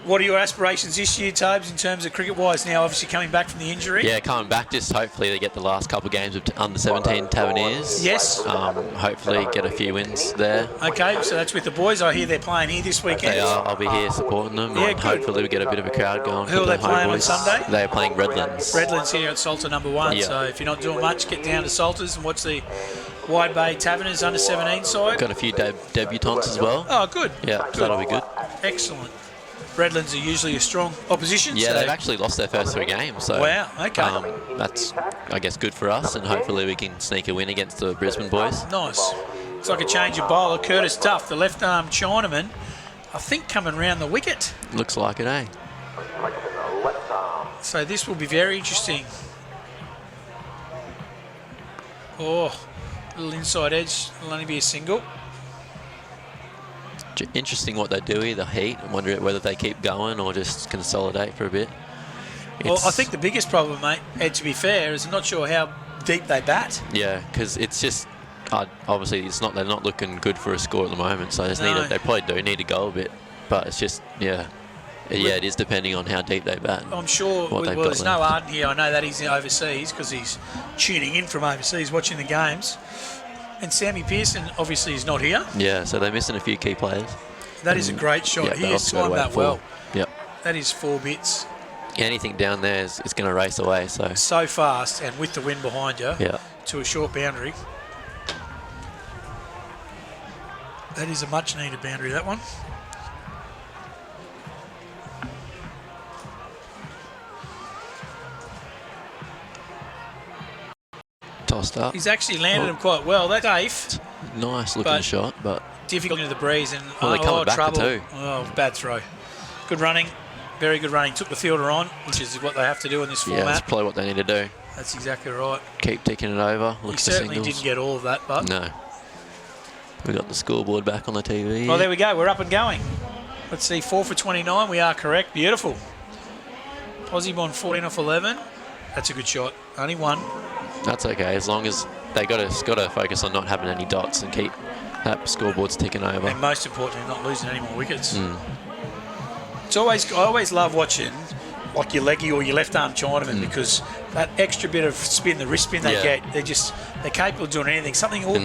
What are your aspirations this year, Tobes, in terms of cricket-wise now, obviously coming back from the injury? Yeah, coming back, just hopefully they get the last couple of games of under-17 Taverniers. Yes. Hopefully get a few wins there. Okay, so that's with the boys. I hear they're playing here this weekend. They are. I'll be here supporting them. Yeah, and good. hopefully we get a bit of a crowd going. Who for are they the home playing on boys. Sunday? They are playing Redlands. Redlands here at Salter number 1. Yeah. So if you're not doing much, get down to Salters and watch the Wide Bay Taverners under-17 side. Got a few debutants as well. Oh, good. Yeah, Good. so that'll be good. Excellent. Redlands are usually a strong opposition. Yeah, so they've actually lost their first 3 games. So wow, okay. That's, I guess, good for us, and hopefully we can sneak a win against the Brisbane boys. Nice. It's like a change of bowler. Curtis Duff, the left-arm Chinaman, I think coming round the wicket. Looks like it, eh? So this will be very interesting. Oh, little inside edge. It'll only be a single. Interesting what they do here, the heat. I wonder whether they keep going or just consolidate for a bit. Well, I think the biggest problem, mate, and to be fair, is I'm not sure how deep they bat. Yeah, because it's just obviously they're not looking good for a score at the moment. So they probably do need to go a bit, but it's just it is depending on how deep they bat. I'm sure. Well, there's no Arden here. I know that he's overseas because he's tuning in from overseas, watching the games. And Sammy Pearson obviously is not here. Yeah, so they're missing a few key players. That is a great shot. Yeah, He has timed that well. Yep. That is 4 bits. Anything down there is going to race away. So fast, and with the wind behind you, yeah, to a short boundary. That is a much-needed boundary, that one. Tossed up. He's actually landed him quite well. That's safe. Nice looking But- shot, but Difficult into the breeze and Well, they're coming back to trouble. two. Oh, bad throw. Good running. Very good running. Took the fielder on, which is what they have to do in this yeah, that's format. probably what they need to do. That's exactly right. Keep ticking it over. Look He for certainly singles. didn't get all of that, but... No. We got the scoreboard back on the TV. Well, there we go. We're up and going. Let's see, 4 for 29. We are correct. Beautiful. Aussie Bond 14 off 11. That's a good shot. Only one. That's okay, as long as they got to focus on not having any dots and keep that scoreboard's ticking over. And most importantly, not losing any more wickets. Mm. I always love watching like your leggy or your left arm Chinaman because that extra bit of spin, the wrist spin they get, they're capable of doing anything.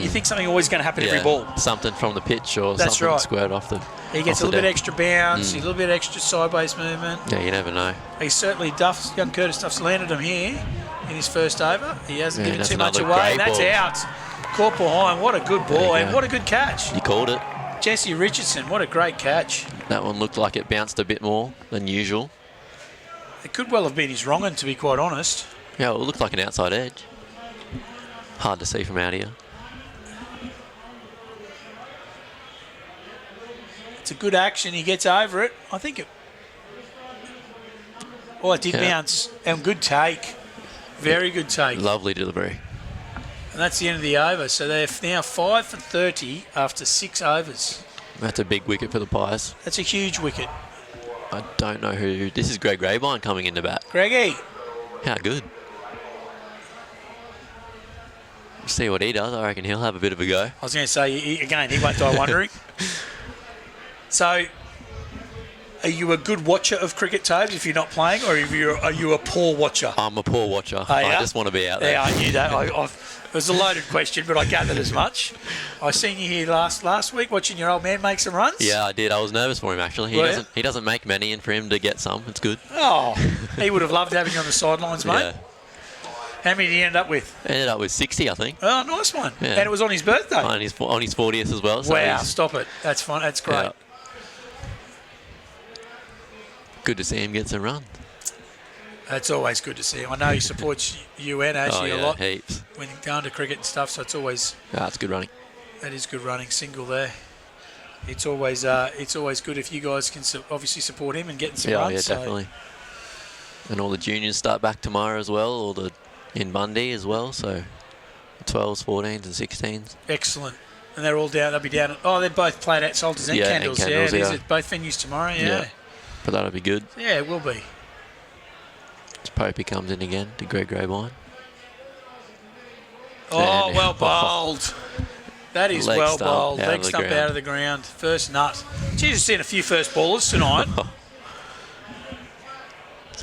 You think something always going to happen every ball. Something from the pitch or That's something right. squared off the. He gets a little bit extra bounce, a little bit extra sideways movement. Yeah, you never know. He's certainly young Curtis Duff's landed him here in his first over. He hasn't given that's too much another away. great That's ball. out. Caught behind. What a good ball and go. what a good catch. You called it. Jesse Richardson, what a great catch. That one looked like it bounced a bit more than usual. It could well have been his wrong one, to be quite honest. Yeah, it looked like an outside edge. Hard to see from out here. It's a good action. He gets over it. I think it... Oh, it did bounce. And good take. Very good take. Lovely delivery. And that's the end of the over. So they're now 5 for 30 after 6 overs. That's a big wicket for the Pies. That's a huge wicket. I don't know who. This is Greg Raybine coming into bat. Greggy. How good. See what he does. I reckon he'll have a bit of a go. I was going to say, he won't die wondering. So, are you a good watcher of cricket, Tobes, if you're not playing, or are you a poor watcher? I'm a poor watcher. Oh, I yeah? just want to be out there. Yeah, I knew that. It was a loaded question, but I gathered as much. I seen you here last week watching your old man make some runs. Yeah, I did. I was nervous for him, actually. He doesn't make many, and for him to get some, it's good. Oh, he would have loved having you on the sidelines, mate. Yeah. How many did he end up with? Ended up with 60, I think. Oh, nice one. Yeah. And it was on his birthday. On his 40th as well. So Wow, he's stop it. That's fun. That's great. Yeah. Good to see him get some runs. That's always good to see. I know he supports you and Ashley a lot heaps. when down to cricket and stuff, so it's always... That's good running. That is good running, single there. It's always good if you guys can obviously support him and get some runs. Yeah, definitely. And all the juniors start back tomorrow as well, all the in Bundy as well, so 12s, 14s and 16s. Excellent. And they're all down, they'll be down at, they're both played at Salters and Kendal's. And Yeah, Kendal's, it is at both venues tomorrow, yeah. But that'll be good. Yeah, it will be. Popey comes in again to Greg Raybine. Oh, And- well bowled. That is Leg well stump bowled. out Leg of the stump ground. out of the ground. First nut. Geez, you've seen a few first ballers tonight.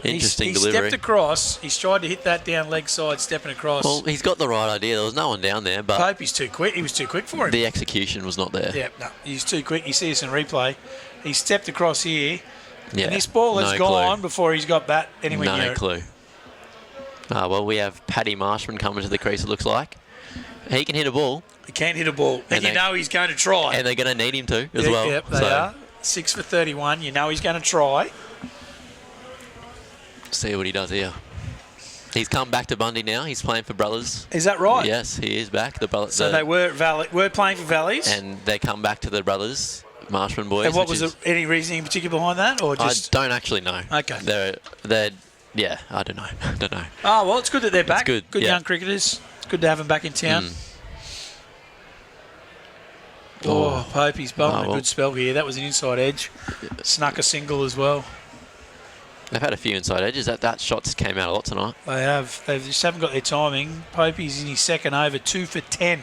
Interesting he delivery. stepped across. He's tried to hit that down leg side, stepping across. Well, he's got the right idea. There was no one down there, but Popey's too quick. He was too quick for him. the execution was not there. Yeah, no, he's too quick. You see this in replay. He stepped across here, Yeah, and this ball has no gone clue. before he's got bat anywhere near No it. clue. Well, we have Paddy Marshman coming to the crease, it looks like. He can hit a ball. He can't hit a ball. And you know he's going to try. And they're going to need him to as Yeah, well. Yep, they are. 6 for 31. You know he's going to try. See what he does here. He's come back to Bundy now. He's playing for Brothers. Is that right? Yes, he is back. So they were playing for Valleys. And they come back to the Brothers, Marshman boys. And what was any reasoning in particular behind that, or just? I don't actually know. Okay. They're yeah, I don't know. Oh well, it's good that they're back. Good, Good yeah. young cricketers. It's good to have them back in town. Oh. Popey's bowling well. a good spell here. That was an inside edge. Snuck a single as well. They've had a few inside edges. That shots came out a lot tonight. They have. They just haven't got their timing. Popey's in his second over, 2 for 10,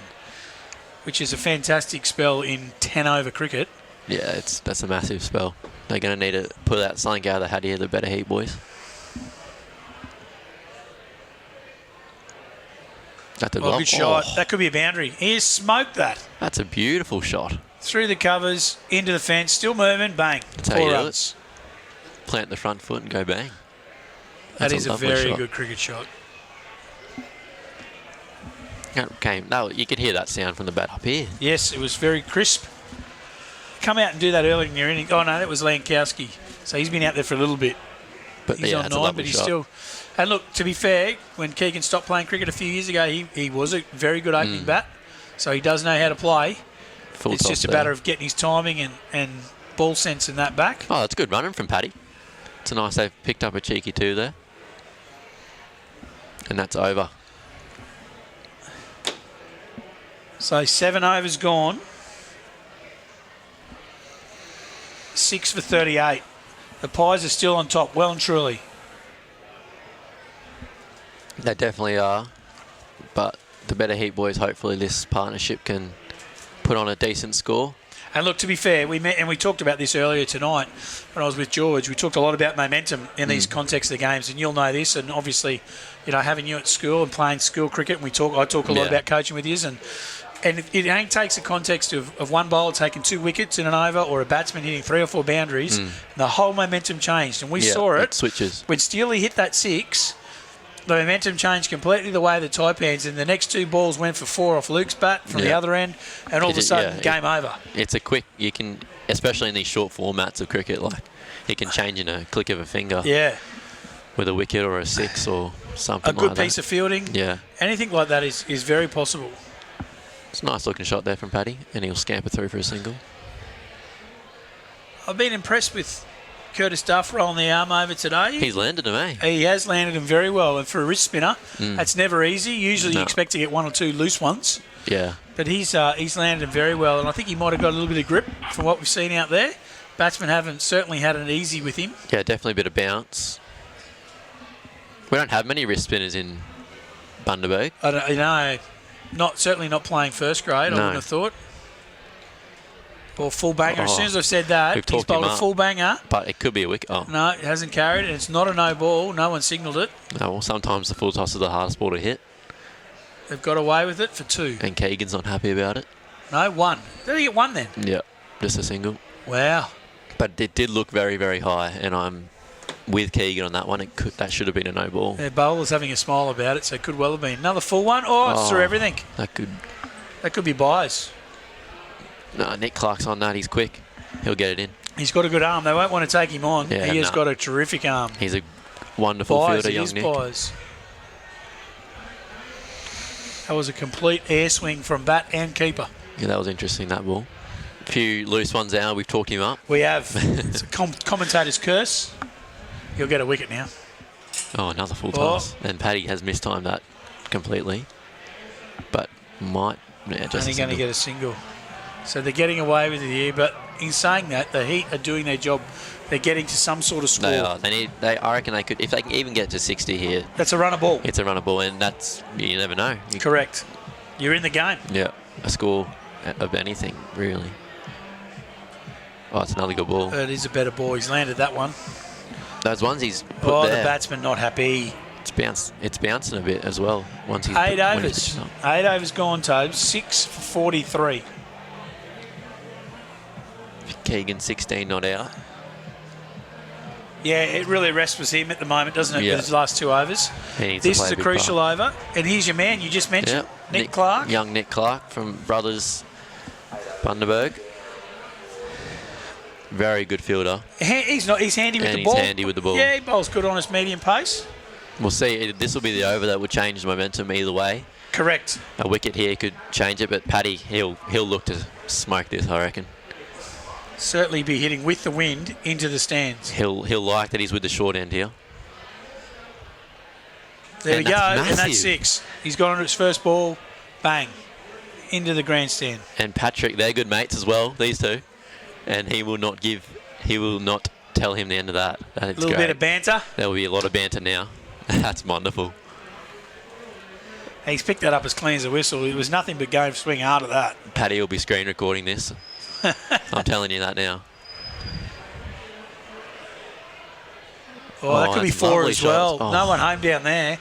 which is a fantastic spell in 10 over cricket. Yeah, that's a massive spell. They're going to need to pull out something out of the hat here, the better heat boys. That's a Good shot. That could be a boundary. He has smoked that. That's a beautiful shot. Through the covers, into the fence, still moving, bang. That's how 4 you do runs. it. Plant the front foot and go bang. That That's is a lovely very shot. good cricket shot. You could hear that sound from the bat up here. Yes, it was very crisp. Come out and do that early in your inning. Oh, no, that was Lankowski. So he's been out there for a little bit. But He's yeah, on that's a 9, lovely but he's shot. still... And look, to be fair, when Keegan stopped playing cricket a few years ago, he was a very good opening bat. So he does know how to play. Full It's toss just a there. matter of getting his timing and ball sense in that back. Oh, that's good running from Paddy. It's a nice they've picked up a cheeky 2 there. And that's over. So 7 overs gone. 6 for 38. The Pies are still on top, well and truly. They definitely are. But the better Heat boys, hopefully this partnership can put on a decent score. And look, to be fair, we met and we talked about this earlier tonight when I was with George. We talked a lot about momentum in these contexts of the games, and you'll know this. And obviously, you know, having you at school and playing school cricket, and I talk a lot about coaching with you, and it only takes a context of one bowler taking 2 wickets in an over or a batsman hitting 3 or 4 boundaries, and the whole momentum changed. And we saw it switches. When Steely hit that 6. The momentum changed completely the way the Taipans, and the next 2 balls went for 4 off Luke's bat from the other end, and all of a sudden, game over. It's a quick, you can, especially in these short formats of cricket, like it can change in a click of a finger. Yeah. With a wicket or a 6 or something A good like that. piece of fielding. Yeah. Anything like that is very possible. It's a nice looking shot there from Paddy, and he'll scamper through for a single. I've been impressed with Curtis Duff rolling the arm over today. He's landed him, eh? He has landed him very well, and for a wrist spinner, that's never easy. Usually you expect to get 1 or 2 loose ones. Yeah. But he's landed him very well, and I think he might have got a little bit of grip from what we've seen out there. Batsmen haven't certainly had it easy with him. Yeah, definitely a bit of bounce. We don't have many wrist spinners in Bundaberg. I don't, certainly not playing first grade, I wouldn't have thought. Or full banger. As soon as I've said that, he's bowled a full banger. But it could be a wicket. Oh. No, it hasn't carried, and it's not a no ball. No one signalled it. No, well, sometimes the full toss is the hardest ball to hit. They've got away with it for 2. And Keegan's not happy about it. No, 1. Did he get 1 then? Yeah, just a single. Wow. But it did look very, very high, and I'm with Keegan on that one. That should have been a no ball. Their bowler's having a smile about it, so it could well have been. Another full one. It's through everything. That could be buys. No, Nick Clark's on that. He's quick. He'll get it in. He's got a good arm. They won't want to take him on. Yeah, he has got a terrific arm. He's a wonderful fielder, young Nick. Buys. That was a complete air swing from bat and keeper. Yeah, that was interesting, that ball. A few loose ones out. We've talked him up. We have. It's a commentator's curse. He'll get a wicket now. Oh, another full toss. And Paddy has mistimed that completely. But might... Yeah, just only going to get a single. So they're getting away with it here, but in saying that, the Heat are doing their job. They're getting to some sort of score. They are. I reckon they could, if they can even get to 60 here. That's a runner ball. It's a runner ball, and that's, you never know. Correct. You're in the game. Yeah, a score of anything, really. Oh, it's another good ball. It is a better ball. He's landed that one. Those ones he's put there. The batsman not happy. It's bouncing a bit as well. Once he's 8 overs. 8 overs gone, Tobes. 6 for 43. Keegan 16 not out. Yeah, it really rests with him at the moment, doesn't it? Yeah. With his last 2 overs. This is a crucial over. And here's your man you just mentioned, Nick Clark. Young Nick Clark from Brothers Bundaberg. Very good fielder. He's handy with the ball. He's handy with the ball. Yeah, he bowls good on his medium pace. We'll see. This will be the over that will change the momentum either way. Correct. A wicket here could change it, but Paddy, he'll look to smoke this, I reckon. Certainly be hitting with the wind into the stands. He'll like that he's with the short end here. There we go, and that's 6. He's gone on his first ball, bang, into the grandstand. And Patrick, they're good mates as well, these two. And he will not tell him the end of that. A little bit of banter. There will be a lot of banter now. That's wonderful. He's picked that up as clean as a whistle. It was nothing but going swing hard at that. Paddy will be screen recording this. I'm telling you that now. That could be 4 as well. Oh. No one home down there.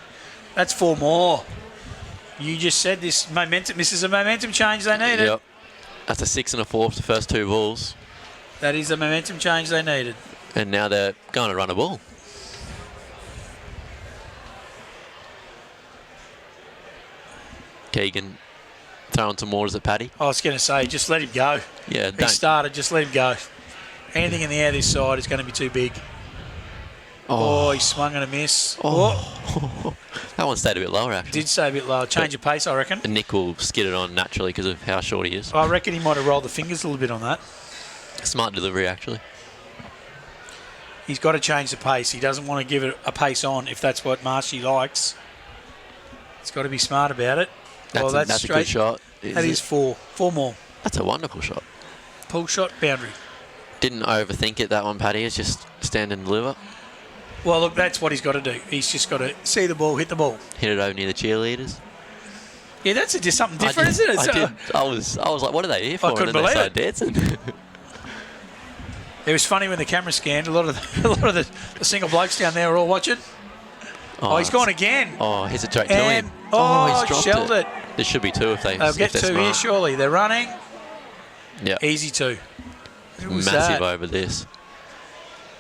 That's 4 more. You just said this momentum. This is a momentum change they needed. Yep. That's a 6 and a 4 for the first 2 balls. That is the momentum change they needed. And now they're going to run a ball. Keegan throwing some waters at Paddy. I was going to say, just let him go. Yeah, he started, just let him go. Anything in the air this side is going to be too big. Oh, he swung and a miss. Oh. That one stayed a bit lower, actually. Did stay a bit lower. Change of pace, I reckon. And Nick will skid it on naturally because of how short he is. I reckon he might have rolled the fingers a little bit on that. Smart delivery, actually. He's got to change the pace. He doesn't want to give it a pace on if that's what Marshy likes. He's got to be smart about it. That's a good shot. That is 4. 4 more. That's a wonderful shot. Pull shot, boundary. Didn't overthink it, that one, Paddy. It's just stand and deliver. Well, look, that's what he's got to do. He's just got to see the ball, hit the ball. Hit it over near the cheerleaders. Yeah, that's just something different, isn't it? I was like, what are they here for? I couldn't and then believe they started dancing. It was funny when the camera scanned. A lot of the single blokes down there were all watching. Oh, he's gone again. Oh, hesitate to And him. he's dropped shelled it. There should be 2 if they. They'll get 2 here, surely. They're running. Yeah. Easy 2. Who was Massive that? over this.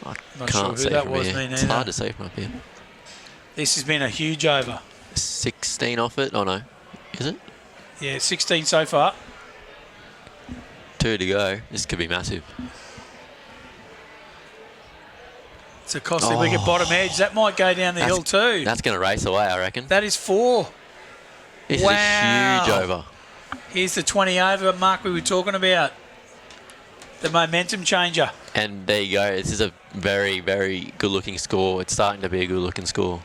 I Not can't sure see who that from was, here. me It's neither. hard to see from up here. This has been a huge over. 16 off it. Oh no, is it? Yeah, 16 so far. 2 to go. This could be massive. It's a costly wicket bottom edge. That might go down the hill too. That's going to race away, I reckon. That is 4. This is a huge over. Here's the 20 over mark we were talking about. The momentum changer. And there you go. This is a very, very good-looking score. It's starting to be a good-looking score.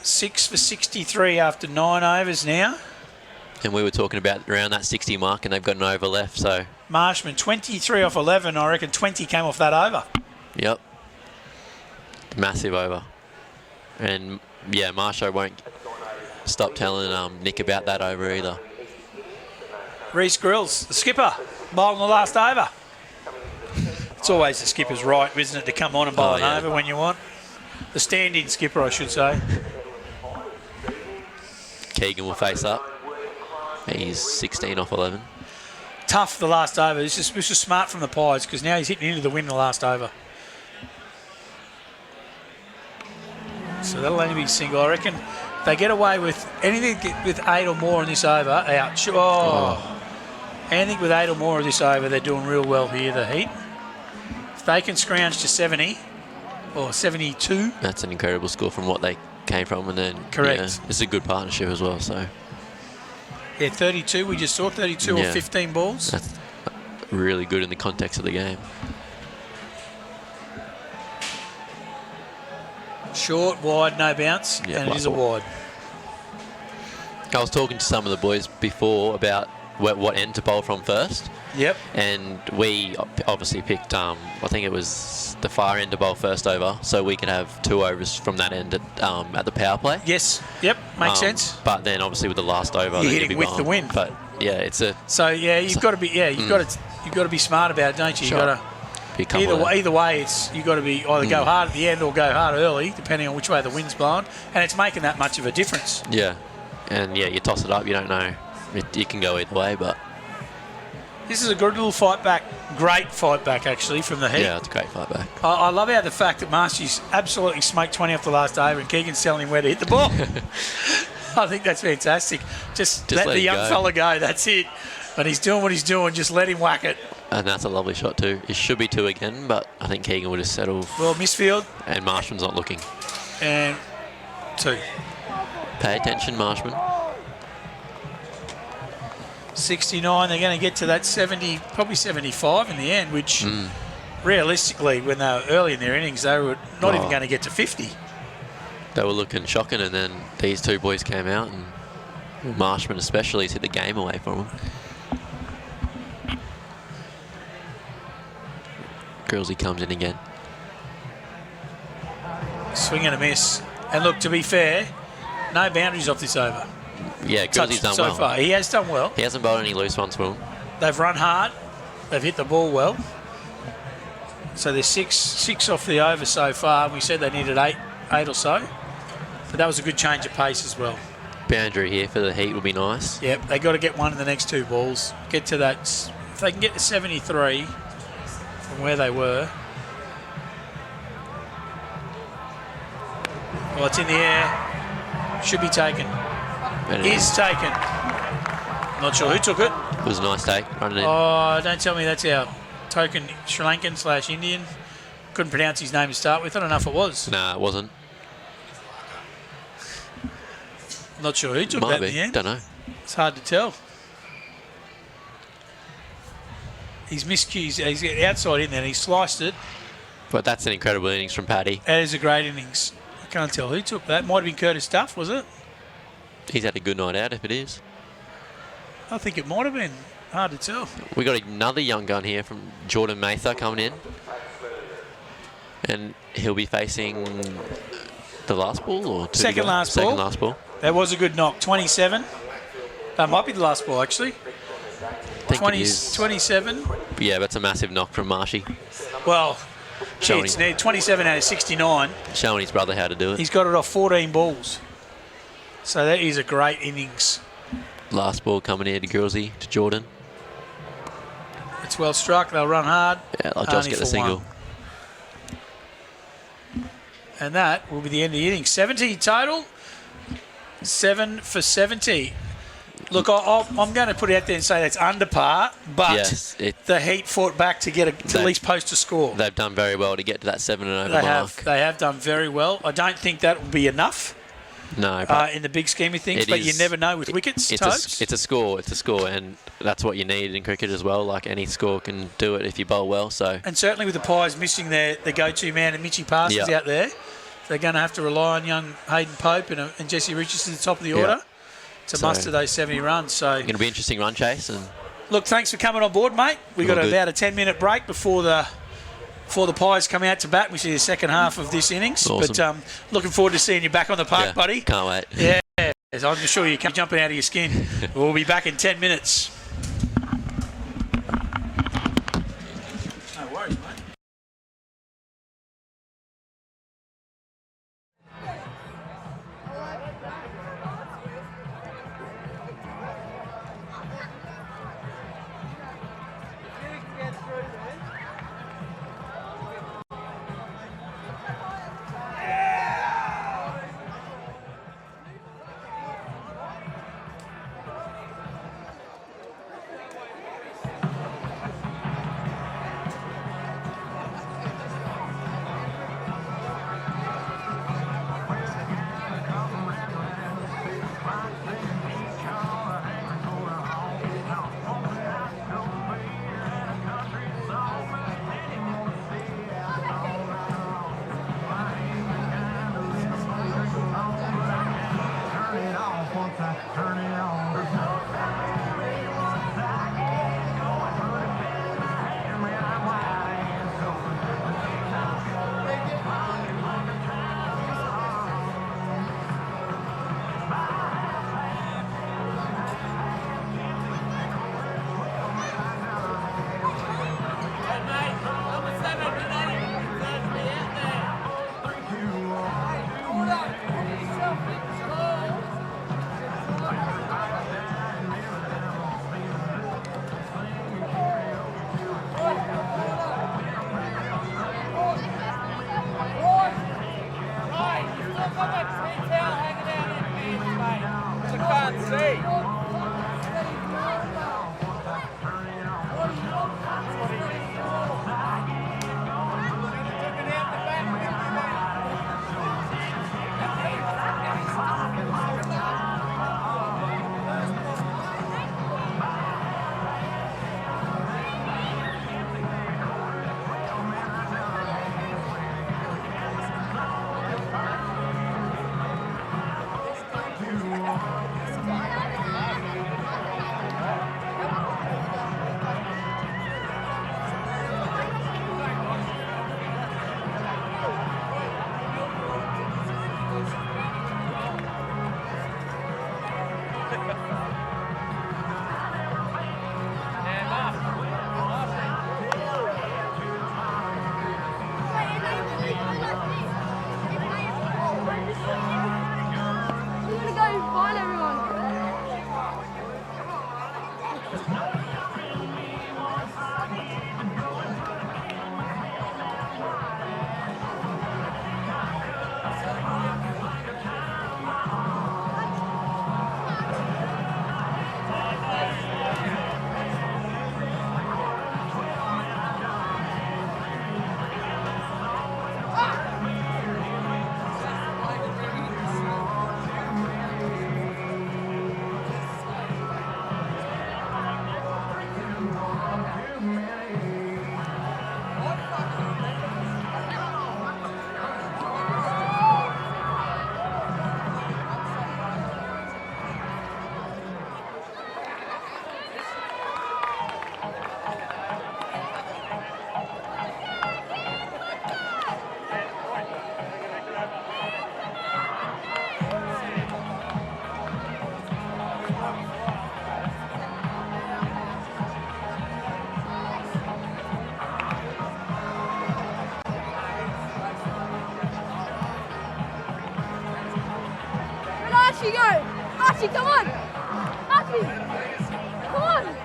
6 for 63 after 9 overs now. And we were talking about around that 60 mark, and they've got an over left, so... Marshman, 23 off 11. I reckon 20 came off that over. Yep. Massive over. And, yeah, Marsho won't stop telling Nick about that over either. Reece Grills, the skipper, bowling the last over. It's always the skipper's right, isn't it, to come on and bowl an over when you want. The stand-in skipper, I should say. Keegan will face up. He's 16 off 11. Tough the last over. This is smart from the Pies because now he's hitting into the wind the last over. So that'll only be single. I reckon if they get away with anything with 8 or more in this over, out. Anything with 8 or more of this over, they're doing real well here, the Heat. If they can scrounge to 70 or 72. That's an incredible score from what they came from, and then Correct. It's a good partnership as well. So yeah, 32. We just saw 32 or 15 balls. That's really good in the context of the game. Short, wide, no bounce, and it is a wide. I was talking to some of the boys before about what end to bowl from first. Yep. And we obviously picked, I think it was the far end to bowl first over, so we could have 2 overs from that end at the power play. Yes. Yep. Makes sense. But then obviously with the last over, You're hitting with the wind. But yeah, it's a. So yeah, you've got to be you've got to be smart about it, don't you? Sure. You've got to either way, you've got to be either go hard at the end or go hard early, depending on which way the wind's blowing, and it's making that much of a difference. Yeah, and yeah, you toss it up, you don't know. You can go either way, but this is a good little fight back. Great fight back, actually, from the Heat. Yeah, it's a great fight back. I love how the fact that Marshy's absolutely smoked 20 off the last over and Keegan's telling him where to hit the ball. I think that's fantastic. Just let the young fella go. That's it. And he's doing what he's doing. Just let him whack it. And that's a lovely shot too. It should be 2 again, but I think Keegan would have settled. Well, Misfield. And Marshman's not looking. And 2. Pay attention, Marshman. 69, they're going to get to that 70, probably 75 in the end, which realistically, when they were early in their innings, they were not even going to get to 50. They were looking shocking, and then these 2 boys came out, and Marshman especially took the game away from them. Grillsy comes in again. Swing and a miss. And look, to be fair, no boundaries off this over. Yeah, Grillsy's done so well. far. He has done well. He hasn't bowled any loose ones for him. They've run hard. They've hit the ball well. So there's six off the over so far. We said they needed eight or so. But that was a good change of pace as well. Boundary here for the Heat would be nice. Yep, they got to get one in the next 2 balls. Get to that. If they can get to 73 from where they were. Well, it's in the air. Should be taken. Is taken. Not sure who took it. It was a nice take. Running in. Oh, don't tell me that's our token Sri Lankan / Indian. Couldn't pronounce his name to start with. I don't know if it was. Nah, it wasn't. Not sure who took Might that be. in the end. Don't know. It's hard to tell. He's miscued. He's got outside in there and he sliced it. But that's an incredible innings from Paddy. That is a great innings. I can't tell who took that. Might have been Curtis Duff, was it? He's had a good night out if it is. I think it might have been. Hard to tell. We got another young gun here from Jordan Mather coming in. And he'll be facing the last ball or two Second last ball. Second last ball. That was a good knock. 27. That might be the last ball, actually. I think it is. 27. Yeah, that's a massive knock from Marshy. Well, Showing it's 27 out of 69. Showing his brother how to do it. He's got it off 14 balls. So that is a great innings. Last ball coming here to Gilsey, to Jordan. It's well struck. They'll run hard. Yeah, they'll just get the single. One. And that will be the end of the inning. 70 total. 7 for 70. Look, I'm going to put it out there and say that's under par, but yes, the Heat fought back to get to at least post a score. They've done very well to get to that 7 and over mark. They have done very well. I don't think that will be enough. No, in the big scheme of things, but you never know with wickets. It's a score, and that's what you need in cricket as well. Like any score can do it if you bowl well. So and certainly with the Pies missing their go-to man and Mitchie Parsons out there, they're going to have to rely on young Hayden Pope and Jesse Richardson at the top of the order to muster those 70 runs. So going to be an interesting run chase. And look, thanks for coming on board, mate. We got about a 10-minute break before the Pies come out to bat. We see the second half of this innings. Awesome. But looking forward to seeing you back on the park, buddy. Can't wait. Yeah, I'm sure you can't jumping out of your skin. We'll be back in 10 minutes. No worries, mate. Archie, go! Archie, come on! Archie! Come on!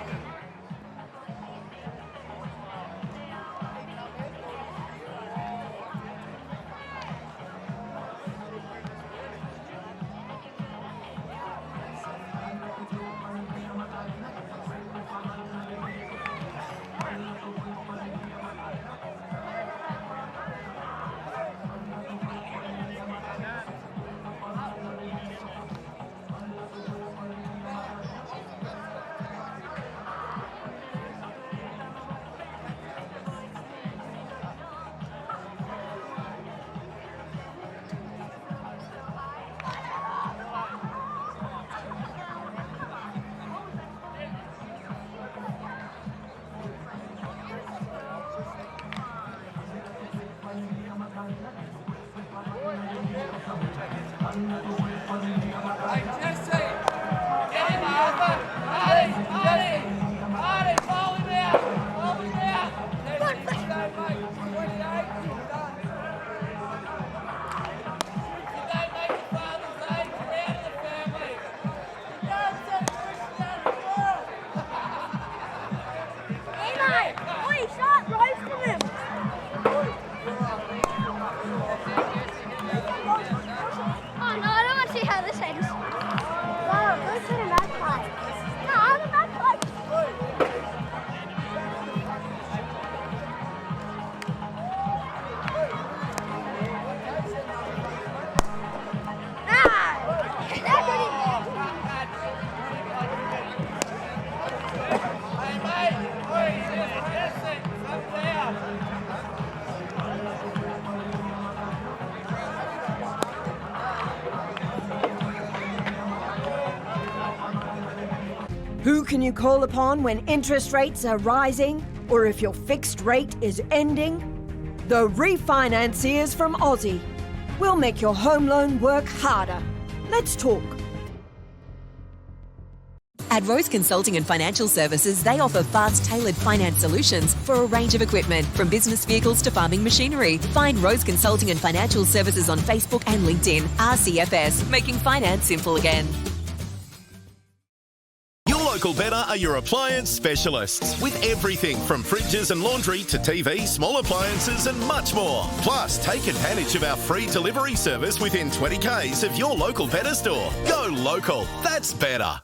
Who can you call upon when interest rates are rising or if your fixed rate is ending? The refinanciers from Aussie. We'll make your home loan work harder. Let's talk. At Rose Consulting and Financial Services, they offer fast, tailored finance solutions for a range of equipment, from business vehicles to farming machinery. Find Rose Consulting and Financial Services on Facebook and LinkedIn. RCFS, making finance simple again. Your local Better are your appliance specialists with everything from fridges and laundry to TV, small appliances and much more. Plus, take advantage of our free delivery service within 20 k's of your local Better store. Go local, that's better.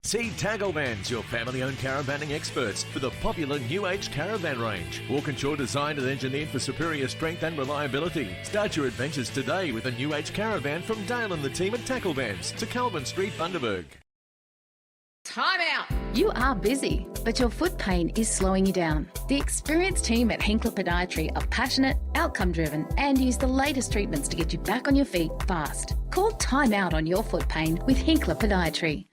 See Tagglevan's, your family-owned caravanning experts for the popular New Age caravan range. Walkinshaw designed and engineered for superior strength and reliability. Start your adventures today with a New Age caravan from Dale and the team at Tacklevan's to Calvin Street, Bundaberg. Time out! You are busy, but your foot pain is slowing you down. The experienced team at Hinkler Podiatry are passionate, outcome-driven, and use the latest treatments to get you back on your feet fast. Call Time Out on your foot pain with Hinkler Podiatry.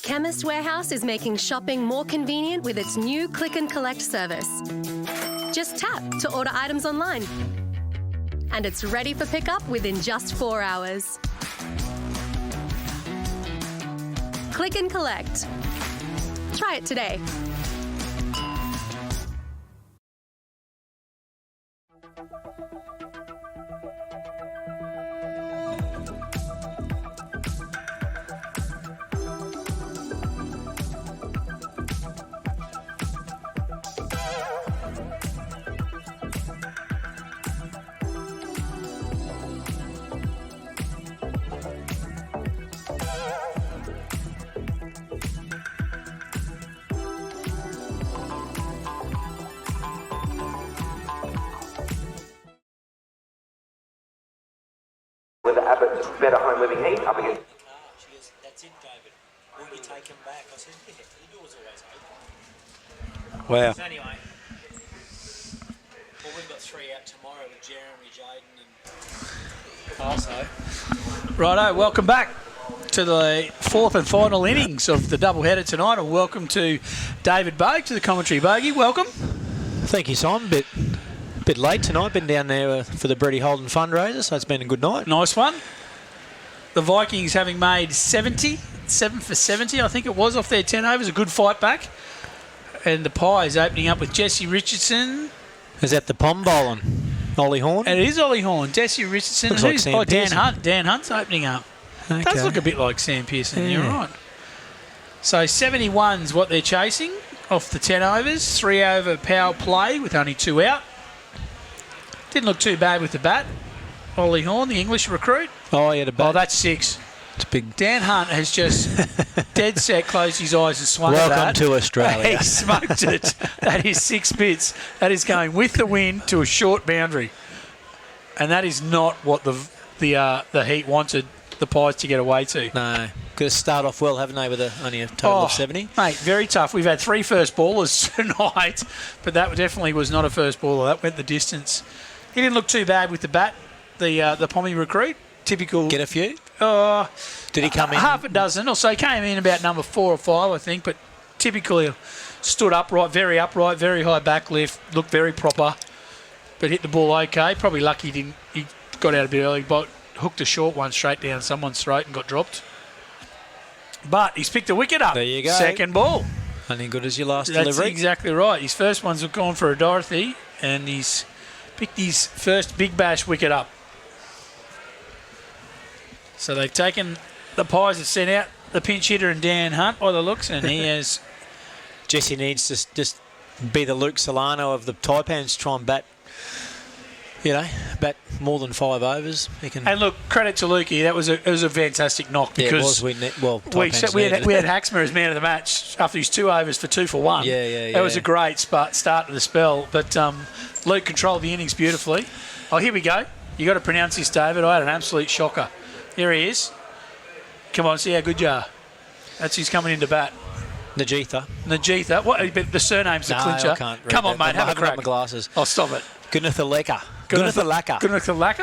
Chemist Warehouse is making shopping more convenient with its new Click and Collect service. Just tap to order items online. And it's ready for pickup within just 4 hours. Click and Collect. Try it today. With the Abbott's Better Home Living Heat up against. She goes, that's it, David. Will you take him back? I said, yeah, the door's always open. Wow. So anyway, well, we've got 3 out tomorrow with Jeremy, Jaden and also. Righto, welcome back to the fourth and final innings of the doubleheader tonight, and welcome to David Bogue to the commentary. Bogey, welcome. Thank you, Simon. Bit late tonight. Been down there for the Brady Holden fundraiser, so it's been a good night. Nice one. The Vikings having made 70, 7 for 70, I think it was, off their 10 overs. A good fight back. And the Pies opening up with Jesse Richardson. Is that the Pom bowling? Ollie Horn? And it is Ollie Horn. Jesse Richardson. Looks like Sam Dan Pearson. Hunt. Dan Hunt's opening up. Okay. Does look a bit like Sam Pearson. Yeah. You're right. So 71's what they're chasing off the 10 overs. 3 over power play with only 2 out. Didn't look too bad with the bat. Ollie Horn, the English recruit. Oh, yeah, the bat. Oh, that's 6. It's big. Dan Hunt has just dead set closed his eyes and swung at that. Welcome to Australia. He smoked it. That is 6 bits. That is going with the wind to a short boundary. And that is not what the Heat wanted the Pies to get away to. No. Could have started off well, haven't they, with only a total of 70? Mate, very tough. We've had 3 first ballers tonight, but that definitely was not a first baller. That went the distance. He didn't look too bad with the bat, the Pommy recruit. Typical. Get a few? Did he come in? Half a dozen or so. Came in about number 4 or 5, I think, but typically stood upright, very high back lift, looked very proper, but hit the ball okay. Probably lucky he got out a bit early, but hooked a short one straight down someone's throat and got dropped. But he's picked a wicket up. There you go. Second ball. Only good as your last That's delivery. exactly right. His first one's gone for a Dorothy, and he's picked his first Big Bash wicket up. So they've taken, the Pies have sent out the pinch hitter and Dan Hunt by the looks, and he has... Jesse needs to just be the Luke Solano of the Taipans, try and bat more than 5 overs. He can. And look, credit to Lukey, it was a fantastic knock because we had Haxmer as man of the match after his 2 overs for 2 for 1. Yeah. That was a great start to the spell, but Luke controlled the innings beautifully. Oh, here we go. You got to pronounce this, David. I had an absolute shocker. Here he is. Come on, see how good you are. That's who's coming into bat. Najitha. What? But the surname's the clincher. I can't read Come on, that. mate, have a crack. My glasses. Oh, stop it. Gunathaleka.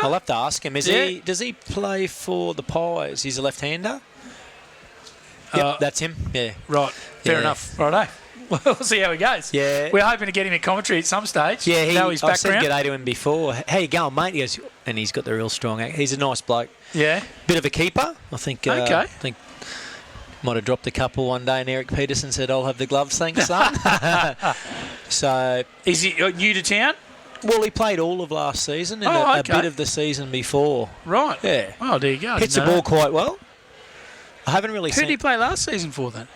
I'll have to ask him. Does he play for the Pies? He's a left-hander? Yep, that's him. Yeah. Right. Fair enough. Righto. We'll see how he goes. Yeah. We're hoping to get him in commentary at some stage. Yeah, know his I've said background. g'day to him before. How you going, mate? He goes, and he's got the real strong act. He's a nice bloke. Yeah. Bit of a keeper, I think. Okay. I think might have dropped a couple one day, and Eric Peterson said, "I'll have the gloves, thanks, son." So, is he new to town? Well, he played all of last season and a bit of the season before. Right. Yeah. Oh, there you go. Hits the ball quite well. I haven't really Who seen... did he play last season for then?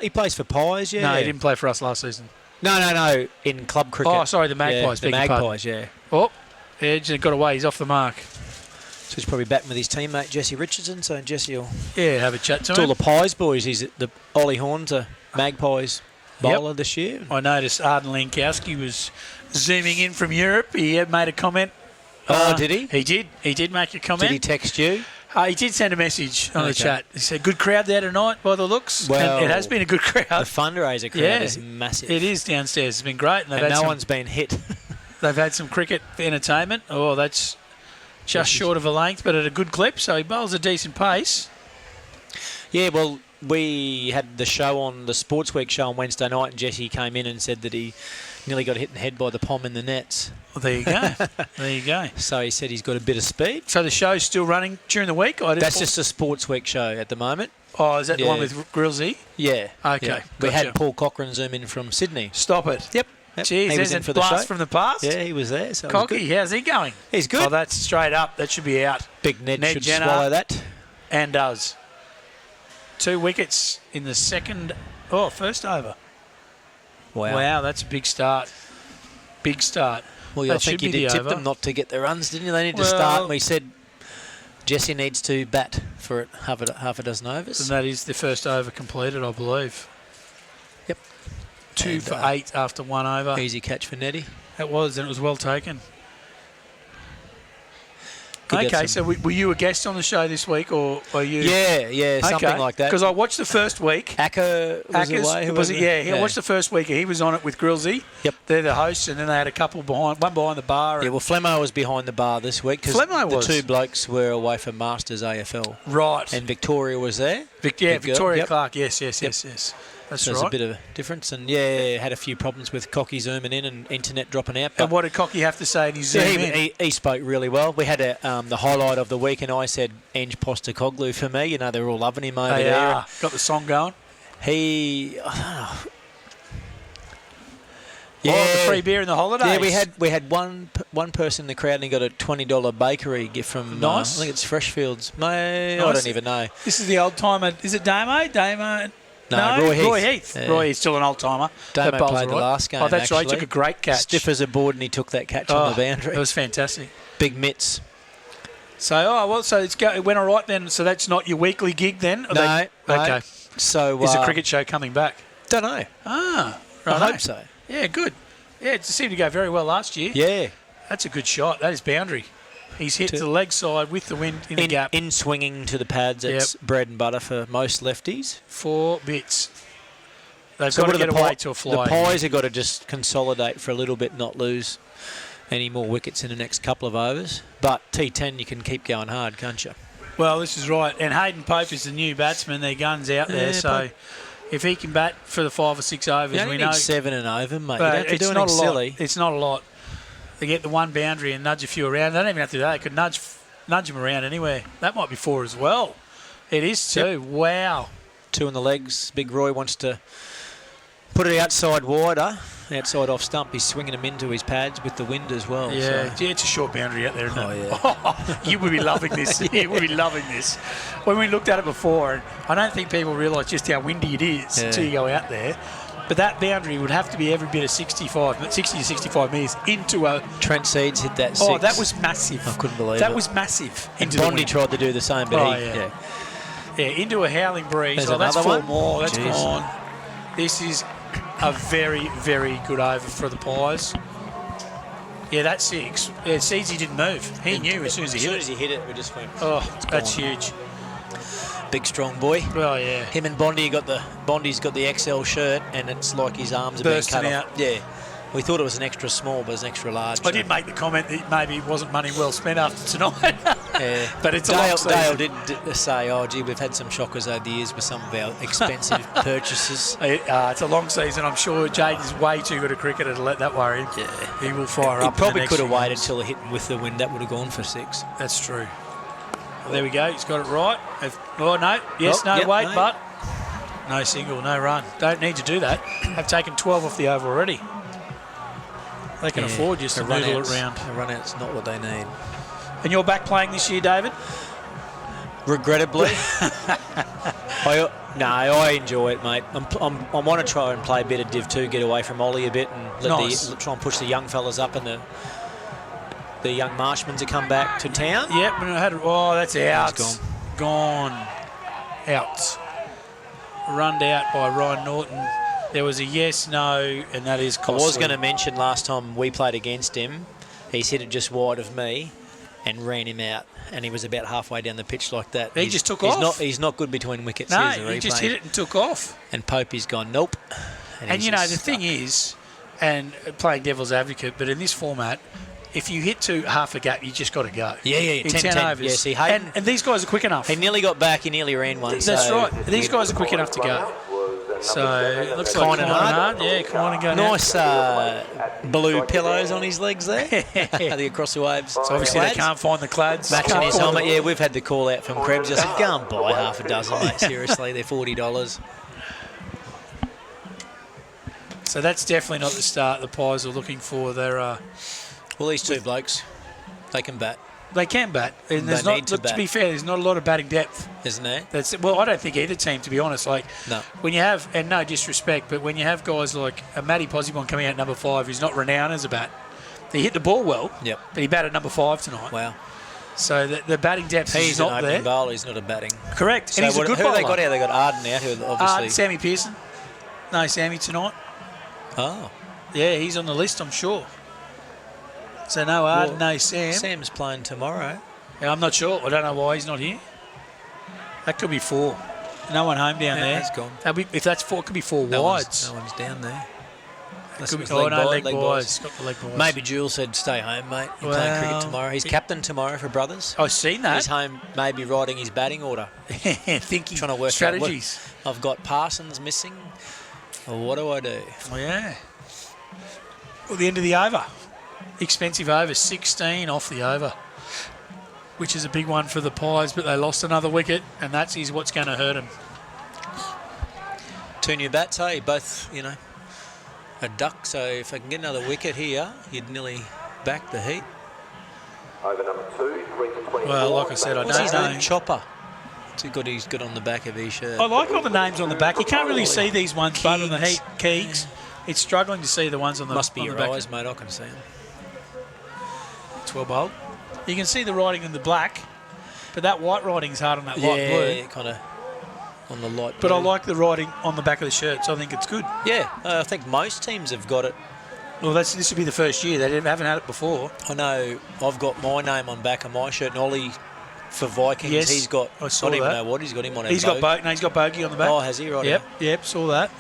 He plays for Pies, yeah. No, he didn't play for us last season. No, in club cricket. Oh, sorry, the Magpies. Yeah, the Magpies, yeah. Oh, Edge got away. He's off the mark. So he's probably batting with his teammate Jesse Richardson. So Jesse will have a chat to it's him. all the Pies boys. He's the Ollie Horn's a Magpies bowler this year. I noticed Arden Lankowski was zooming in from Europe. He had made a comment. Oh, did he? He did. He did make a comment. Did he text you? He did send a message on the chat. He said, good crowd there tonight by the looks. Well, and it has been a good crowd. The fundraiser crowd is massive. It is downstairs. It's been great. And no one's been hit. They've had some cricket entertainment. Oh, that's just short of a length, but at a good clip. So he bowls a decent pace. Yeah, well, we had the show on the Sports Week show on Wednesday night, and Jesse came in and said that he nearly got hit in the head by the pom in the nets. Well, there you go. There you go. So he said he's got a bit of speed. So the show's still running during the week? That's just a Sports Week show at the moment. Oh, is that the one with Grillsy? Yeah. Okay. Yeah. We had Paul Cochrane zoom in from Sydney. Stop it. Yep. Jeez, he was there's in a for the blast show. from the past. Yeah, he was there. So Cocky, how's he going? He's good. Oh, that's straight up. That should be out. Big Ned should Jenner swallow that. And does. 2 wickets in the first over. Wow, that's a big start. Big start. Well, I think you did tip them not to get the runs, didn't you? They need to start. And we said Jesse needs to bat for half a dozen overs. And that is the first over completed, I believe. Yep. 2 for 8 after 1 over. Easy catch for Neddy. It was, and it was well taken. Okay, so were you a guest on the show this week, or are you? Yeah, something like that. Because I watched the first week. Acker was away. I watched the first week. He was on it with Grillsy. Yep. They're the hosts, and then they had a couple one behind the bar. Yeah, well, Flemmo was behind the bar this week because the 2 blokes were away for Masters AFL. Right. And Victoria was there. Victoria Clark. Yes. That's so right. There's a bit of a difference. And, had a few problems with Cocky zooming in and internet dropping out. And what did Cocky have to say in his zoom in? He spoke really well. We had the highlight of the week, and I said Ange Postecoglou for me. They're all loving him over there. Got the song going. I don't know. The free beer in the holidays. Yeah, we had one person in the crowd and he got a $20 bakery gift from Nice. I think it's Freshfields. I don't even know. This is the old timer. Is it Damo? No, Roy Heath. Yeah. Roy Heath's still an old timer. Damo played the last game. Oh, that's right. He actually. took a great catch. Stiff as a board, and he took that catch on the boundary. It was fantastic. Big mitts. So, it went all right then. So that's not your weekly gig then? No. Okay. So is the cricket show coming back? Don't know. Right. I hope so. Yeah, good. Yeah, it seemed to go very well last year. Yeah. That's a good shot. That is boundary. He's hit to the leg side with the wind in the gap. In swinging to the pads, it's bread and butter for most lefties. 4 bits. They've got to get away to a fly. The Pies have got to just consolidate for a little bit, not lose any more wickets in the next couple of overs. But T10, you can keep going hard, can't you? Well, this is right. And Hayden Pope is the new batsman. Their gun's out there, so if he can bat for the 5 or 6 overs, you know. Need 7 and over, mate. You don't have to do anything silly. It's not a lot. They get the one boundary and nudge a few around. They don't even have to do that. They could nudge them around anywhere. That might be 4 as well. It is 2. Yep. Wow. 2 in the legs. Big Roy wants to put it outside wider. Outside off stump. He's swinging them into his pads with the wind as well. Yeah, so. It's a short boundary out there, isn't it? Yeah. You would be loving this. You would be loving this. When we looked at it before, and I don't think people realise just how windy it is until you go out there. But that boundary would have to be every bit of 60 to 65 metres into a... Trent Seeds hit that 6. Oh, that was massive. I couldn't believe it. That was massive. And Bondi tried to do the same, but Yeah, into a howling breeze. There's that's another 4 one. more. That's Jeez. gone. This is a very, very good over for the Pies. Yeah, that's 6. Yeah, Seedsy didn't move. He knew as soon as he hit it. As soon as he hit it, we just went... Oh, that's huge. Big strong boy. Oh yeah. Him and Bondi's got the XL shirt, and it's like his arms are bursting being cut out. off. Yeah. We thought it was an extra small, but it's an extra large. I did make the comment that maybe it wasn't money well spent after tonight. Yeah. But it's a long season. Dale did say, "Oh, gee, we've had some shockers over the years with some of our expensive purchases." It's a long season. I'm sure Jade is way too good a cricketer to let that worry him. Yeah. He will fire up. He probably could have waited till it hit with the wind. That would have gone for 6. That's true. Well, there we go. He's got it right. No. Yes, no, wait, but no single, no run. Don't need to do that. Have taken 12 off the over already. They can afford just to noodle it round. A run-out's not what they need. And you're back playing this year, David? Regrettably. I enjoy it, mate. I want to try and play a bit of Div 2, get away from Ollie a bit, and try and push the young fellas up, and the young Marshmans to come back to town. Yep, that's out. It's Gone. Out. Runned out by Ryan Norton. There was a yes, no, and that is costly. I was going to mention last time we played against him, he's hit it just wide of me and ran him out, and he was about halfway down the pitch like that. He just took off. He's not good between wickets. No, he just hit it and took off. And Popey's gone, nope. And the thing is, and playing devil's advocate, but in this format, if you hit to half a gap, you just got to go. Yeah. In 10 overs. Yeah, and these guys are quick enough. He nearly got back. He nearly ran one. That's right. These guys are quick enough to go. So it looks like Kynan. Yeah, Kynan going nice blue pillows on his legs there. Across the waves. So obviously they can't find the clads. Matching his helmet. Yeah, we've had the call out from Krebs. I said, go and buy half a dozen, mate. Seriously, they're $40. So that's definitely not the start the Pies are looking for. They're well, these two blokes, they can bat. They can bat, and there's not. To be fair, there's not a lot of batting depth, isn't there? Well, I don't think either team, to be honest. Like, no. When you have, and no disrespect, but when you have guys like a Matty Posibon coming out at number 5, who's not renowned as a bat, he hit the ball well. Yep. But he batted number 5 tonight. Wow. So the batting depth is not there. He's an opening bowler. He's not a batting. Correct. So and he's a good who bowler. They got out? They got Arden out, who obviously. Sammy Pearson. No, Sammy tonight. Oh. Yeah, he's on the list, I'm sure. So no Arden, no Sam. Sam's playing tomorrow. Yeah, I'm not sure. I don't know why he's not here. That could be 4. No one home down there. He's gone. If that's 4, it could be 4 wides. No one's down there. leg buys. Got the leg buys. Maybe Jules said, stay home, mate. You're playing cricket tomorrow. He's captain tomorrow for Brothers. I've seen that. He's home maybe writing his batting order. Thinking, trying to work strategies. Out I've got Parsons missing. Well, what do I do? Oh, yeah. Well, the end of the over. Expensive over, 16 off the over, which is a big one for the Pies, but they lost another wicket, and that is what's going to hurt them. 2 new bats, hey? Both, a duck, so if I can get another wicket here, you'd nearly back the heat. Over number 2, 3 to 24. Well, like I said, I What's don't his know. name? Chopper. He's good on the back of his shirt. I like all the names on the back. You can't really see these ones, but on the heat, Keegs. It's struggling to see the ones on the Must be on your the back. eyes, mate. I can see them. It's well bowled. You can see the writing in the black, but that white writing's hard on that light blue. Yeah, kind of on the light But blue. I like the writing on the back of the shirt, so I think it's good. Yeah, I think most teams have got it. Well, this would be the first year. They haven't had it before. I know I've got my name on back of my shirt, and Ollie for Vikings, Yes, he's got, I saw don't even that. know what he's got him on. He's got bogey on the back. Oh, has he? Right. Yep, saw that.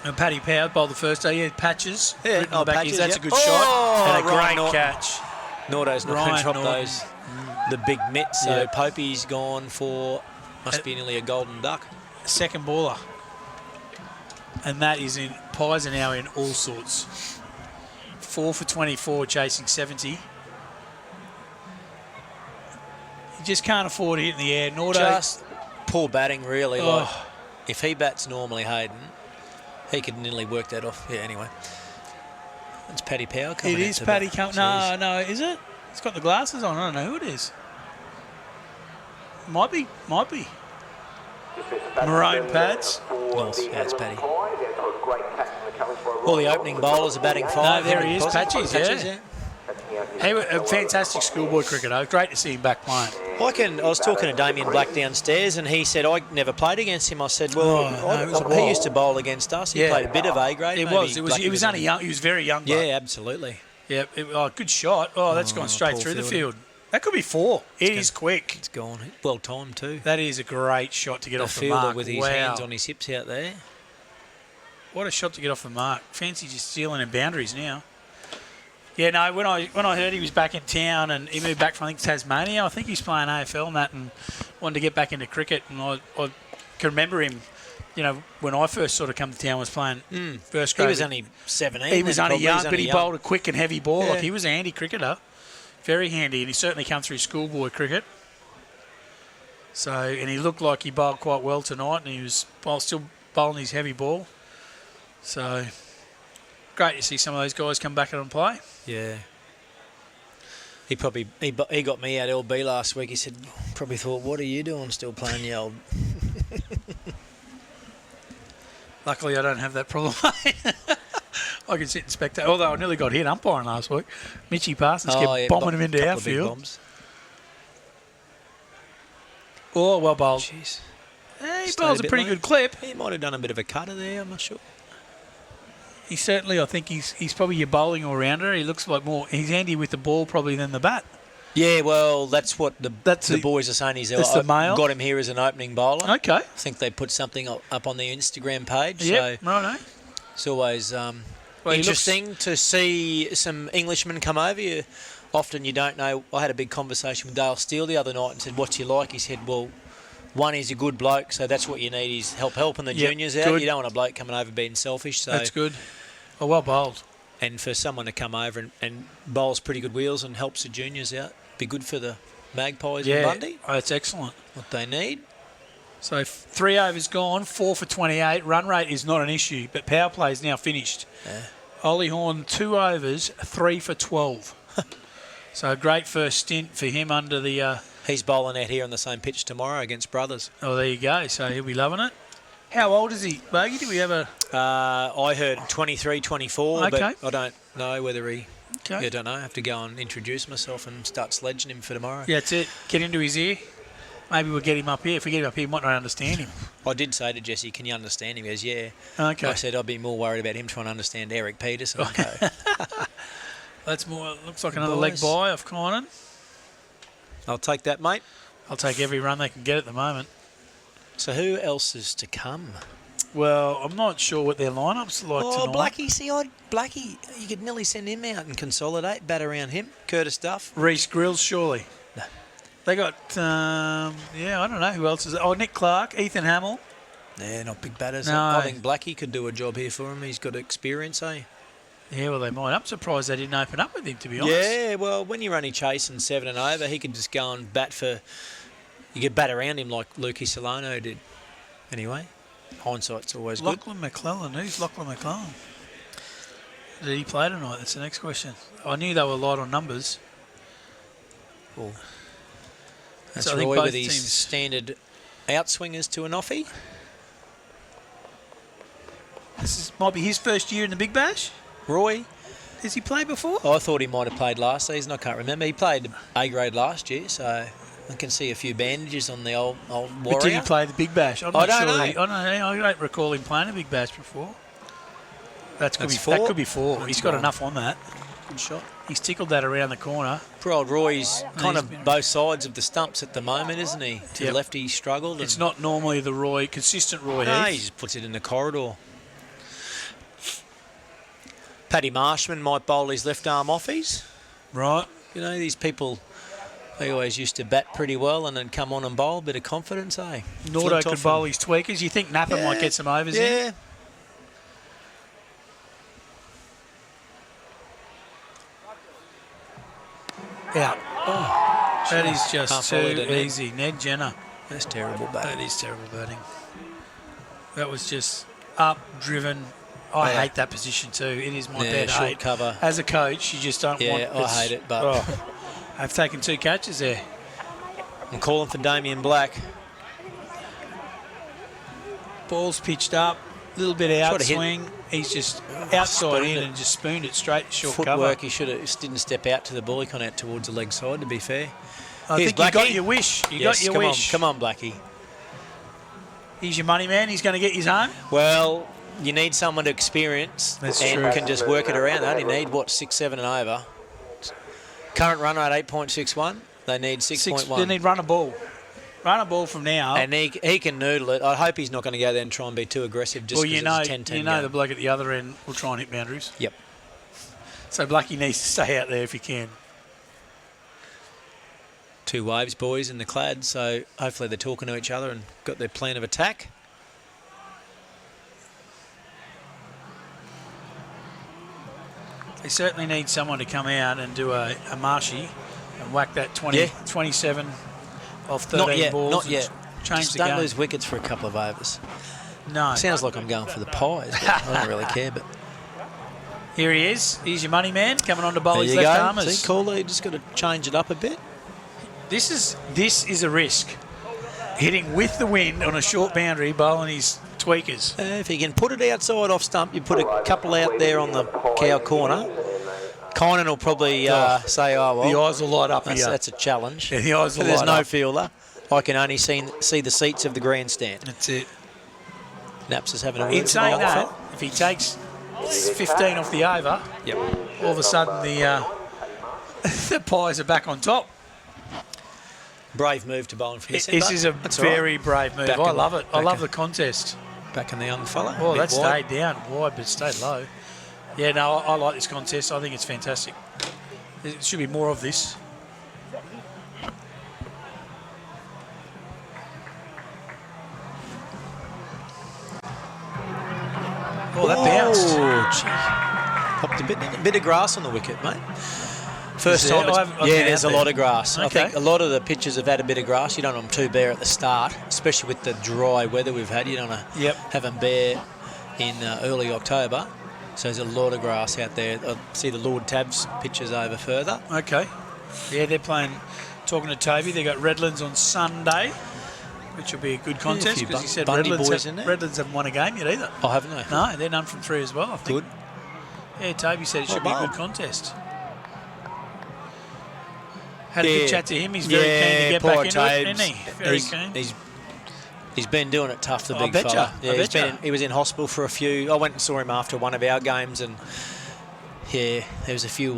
And Paddy Power bowled the first day. He had Patches. Yeah, written on the back. Patches, That's yep. a good shot. And a Ryan great Norton. catch. Nordo's not going Ryan to drop Norton. those. The big mitts. So Yeah. Popey's gone for, must be nearly a golden duck. Second baller. And that is in, Pies are now in all sorts. 4 for 24, chasing 70. You just can't afford to hit in the air. Nordo. Just poor batting, really. Oh. Like, if he bats normally, Hayden, he could nearly work that off. Yeah, anyway. It's Paddy Power coming It out is to Paddy bat. coming. No, is it? It's got the glasses on. I don't know who it is. Might be. Maroon pads. Yes, yeah, it's Paddy. All the opening bowlers are batting 5. No, there he is, Patches, Patches, yeah. He was a fantastic schoolboy cricketer. Great to see him back playing. I was talking to Damien Black downstairs, and he said, I never played against him. I said, well, he used to bowl against us. He played a bit of A grade. He was only young. He was very young. Yeah, absolutely. Yeah, good shot. Oh, that's gone straight through the field. That could be 4. It is quick. It's gone. Well timed too. That is a great shot to get off the fielder mark. with his hands on his hips out there. What a shot to get off the mark. Fancy just stealing in boundaries now. Yeah, no, when I heard he was back in town and he moved back from, I think, Tasmania, I think he was playing AFL and that and wanted to get back into cricket. And I can remember him, when I first sort of come to town, was playing first grade. He was only 17. He was only young, but he young. bowled a quick and heavy ball. Yeah. Like, he was a handy cricketer. Very handy, and he certainly come through schoolboy cricket. So, and he looked like he bowled quite well tonight, and he was still bowling his heavy ball. So, great to see some of those guys come back and play. Yeah. He got me out LB last week. He said, probably thought, what are you doing still playing the old... Luckily, I don't have that problem. I can sit and spectate. Although I nearly got hit umpiring last week. Mitchy Parsons kept bombing him into our field. Oh, well bowled. Jeez. He bowls a pretty good clip. He might have done a bit of a cutter there, I'm not sure. He certainly, I think he's probably your bowling all-rounder. He looks like he's handy with the ball probably than the bat. Yeah, well, that's what the boys are saying. That's the male. Got him here as an opening bowler. Okay. I think they put something up on the Instagram page. Yep, so righto. It's always interesting to see some Englishmen come over. Often you don't know. I had a big conversation with Dale Steele the other night and said, what's you like? He said, well, one, he's a good bloke, so that's what you need is helping the juniors out. Good. You don't want a bloke coming over being selfish. So that's good. Oh, well bowled. And for someone to come over and bowls pretty good wheels and helps the juniors out, be good for the Magpies and Bundy. Oh, that's excellent. What they need. So 3 overs gone, 4 for 28. Run rate is not an issue, but power play is now finished. Yeah. Ollie Horn, 2 overs, 3 for 12. So a great first stint for him under the... He's bowling out here on the same pitch tomorrow against Brothers. Oh, there you go. So he'll be loving it. How old is he, Bogey? Do we have a... I heard 23, 24, Okay. but I don't know whether he... Okay. Yeah, I don't know. I have to go and introduce myself and start sledging him for tomorrow. Yeah, that's it. Get into his ear. Maybe we'll get him up here. If we get him up here, he might not understand him. I did say to Jesse, can you understand him? He goes, yeah. Okay. I said I'd be more worried about him trying to understand Eric Peterson. Okay. That's more. Looks like another leg by off Kynan. I'll take that, mate. I'll take every run they can get at the moment. So who else is to come? Well, I'm not sure what their lineup's like tonight. Blackie, Blackie, you could nearly send him out and consolidate, bat around him. Curtis Duff. Reece Grills, surely. No. They got, I don't know who else is. Oh, Nick Clark, Ethan Hamill. Yeah, not big batters. No. I think Blackie could do a job here for him. He's got experience, eh? Yeah, well, they might. I'm surprised they didn't open up with him, to be honest. Yeah, well, when you're only chasing 7 and over, he could just go and bat for... You could bat around him like Lukey Solano did. Anyway, hindsight's always good. Lachlan McClellan. Who's Lachlan McClellan? Did he play tonight? That's the next question. I knew they were light on numbers. Well, that's So I think Roy both with his teams- standard outswingers to an offie. Might be his first year in the Big Bash. Roy. Has he played before? Oh, I thought he might have played last season. I can't remember. He played A grade last year, so I can see a few bandages on the old Warrior. But did he play the Big Bash? I'm I not don't sure. know. I don't recall him playing a Big Bash before. That could be four. That's He's got fine. enough on that. Good shot. He's tickled that around the corner. Poor old Roy's kind he's of both sides of the stumps at the moment, isn't he? To the left, he struggled. It's and- not normally the consistent Roy No, Heath. he just puts it in the corridor. Paddy Marshman might bowl his left arm offies. Right. You know, these people, they always used to bat pretty well and then come on and bowl. Bit of confidence, eh? Nordo Flint could off bowl and- his tweakers. You think Napa might get some overs in? Yeah. Out. Oh, that is Can't just follow too the net. easy. Ned Jenner. That's terrible batting. That is terrible batting. That was just up, driven. I hate that position too. It is my bad short hate. cover. As a coach, you just don't want... Yeah, I hate it, but... I've taken 2 catches there. I'm calling for Damien Black. Ball's pitched up, a little bit Tried to hit- outswing. He's just outside spooned in it. and just spooned it straight to short Footwork, cover. he should have just didn't step out to the ball. He kind of out towards the leg side, to be fair. I Here's think you got Blackie. your wish. You Yes, got your come wish. On, come on, Blackie. He's your money man. He's going to get his home. Well, you need someone to experience That's and true. can just work it around. They only need, 6, 7 and over. Current run rate 8.61. They need 6.1. They need run a ball. Run a ball from now. And he can noodle it. I hope he's not going to go there and try and be too aggressive just well, because you know, it's a 10-10 you know game. the bloke at the other end will try and hit boundaries. Yep. So Blackie needs to stay out there if he can. 2 waves, boys, in the clad, so hopefully they're talking to each other and got their plan of attack. They certainly need someone to come out and do a Marshy and whack that 27 off 13 Not yet, balls. not and yet. Change Just the don't game. lose wickets for a couple of overs. No. Sounds like I'm going for the pies, but I don't really care. But Here he is. He's your money man coming on to bowl there his you left go. armers. See, Caller, you just got to change it up a bit. This is a risk. Hitting with the wind on a short boundary, bowling his tweakers. If you can put it outside off stump, you put a couple out there on the cow corner. Kynan will probably say, "Oh well." The eyes will light up that's, here. That's a challenge. Yeah, the eyes will There's light no up. fielder. I can only see the seats of the grandstand. That's it. Naps is having a In word saying tonight, that, Phil. if he takes 15 off the over, Yep. all of a sudden the the Pies are back on top. Brave move to bowling from the centre. This is a That's all right. very brave move. Back I in- love it. I back love in- the contest. Back in the young fella. Oh, a bit that wide. stayed down wide, but stayed low. Yeah, no, I like this contest. I think it's fantastic. There should be more of this. Oh, that bounced. Oh, gee. Popped a bit of grass on the wicket, mate. First Is there? time, I've been there's out a lot there. of grass. I Okay. think a lot of the pitches have had a bit of grass. You don't want them too bare at the start, especially with the dry weather we've had. You don't want to have them bare in early October. So there's a lot of grass out there. I see the Lord Tabs pitches over further. Okay. Yeah, they're playing, talking to Toby, they've got Redlands on Sunday, which will be a good contest few because he said Bundy Redlands, boys in there. Redlands haven't won a game yet either. Oh, haven't they? No, they're none from 3 as well, I think. Good. Yeah, Toby said it should be a good contest. Had a Yeah. good chat to him. He's very keen to get poor back into it, Tabes. isn't he? Very keen. He's been doing it tough, the I big betcha. fella. I Yeah, betcha. he was in hospital for a few. I went and saw him after one of our games, and yeah, there was a few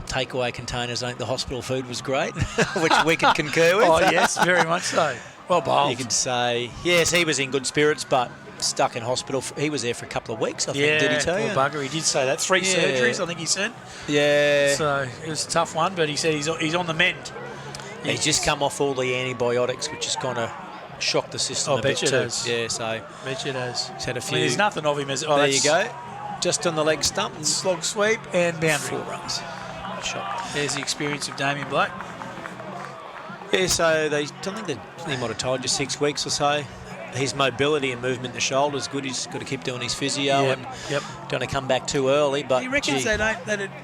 takeaway containers. I think the hospital food was great, which we could concur with. Oh, yes, very much so. Well bowled. You could say, yes, he was in good spirits, but stuck in hospital. He was there for a couple of weeks, I think. Did he tell you? Poor bugger. He did say that. 3 surgeries, I think he said. Yeah. So it was a tough one, but he said he's on the mend. He's just come off all the antibiotics, which has kind of shocked the system a bit too. Yeah, so bet you it has. He's had a few. I mean, there's nothing of him as. There you go. Just on the leg stump. Slog sweep and boundary. 4 runs. Shot. There's the experience of Damien Black. Yeah, so they don't think he might have told you 6 weeks or so. His mobility and movement in the shoulder is good. He's got to keep doing his physio and don't want to come back too early. But he reckons they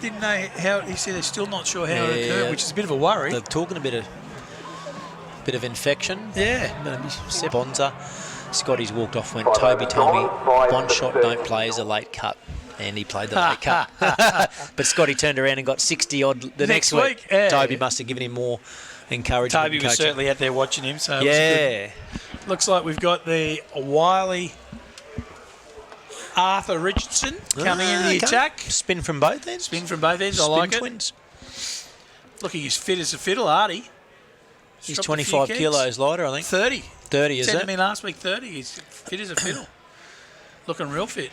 didn't know how. He said they're still not sure how it occurred, which is a bit of a worry. They're talking a bit of infection. Yeah. Step Bonza. Scotty's walked off. Went. Toby told me one shot don't play is a late cut. And he played the late cut. But Scotty turned around and got 60 odd the next week. Yeah. Toby must have given him more encouragement. Toby was certainly out there watching him. So yeah. Looks like we've got the wily Arthur Richardson coming into the attack. Spin from both ends. Spin from both ends. I like it. Twins. Looking as fit as a fiddle, Artie. He's 25 kilos lighter, I think. 30. 30, is it? Said to me last week, 30. He's fit as a fiddle. Looking real fit.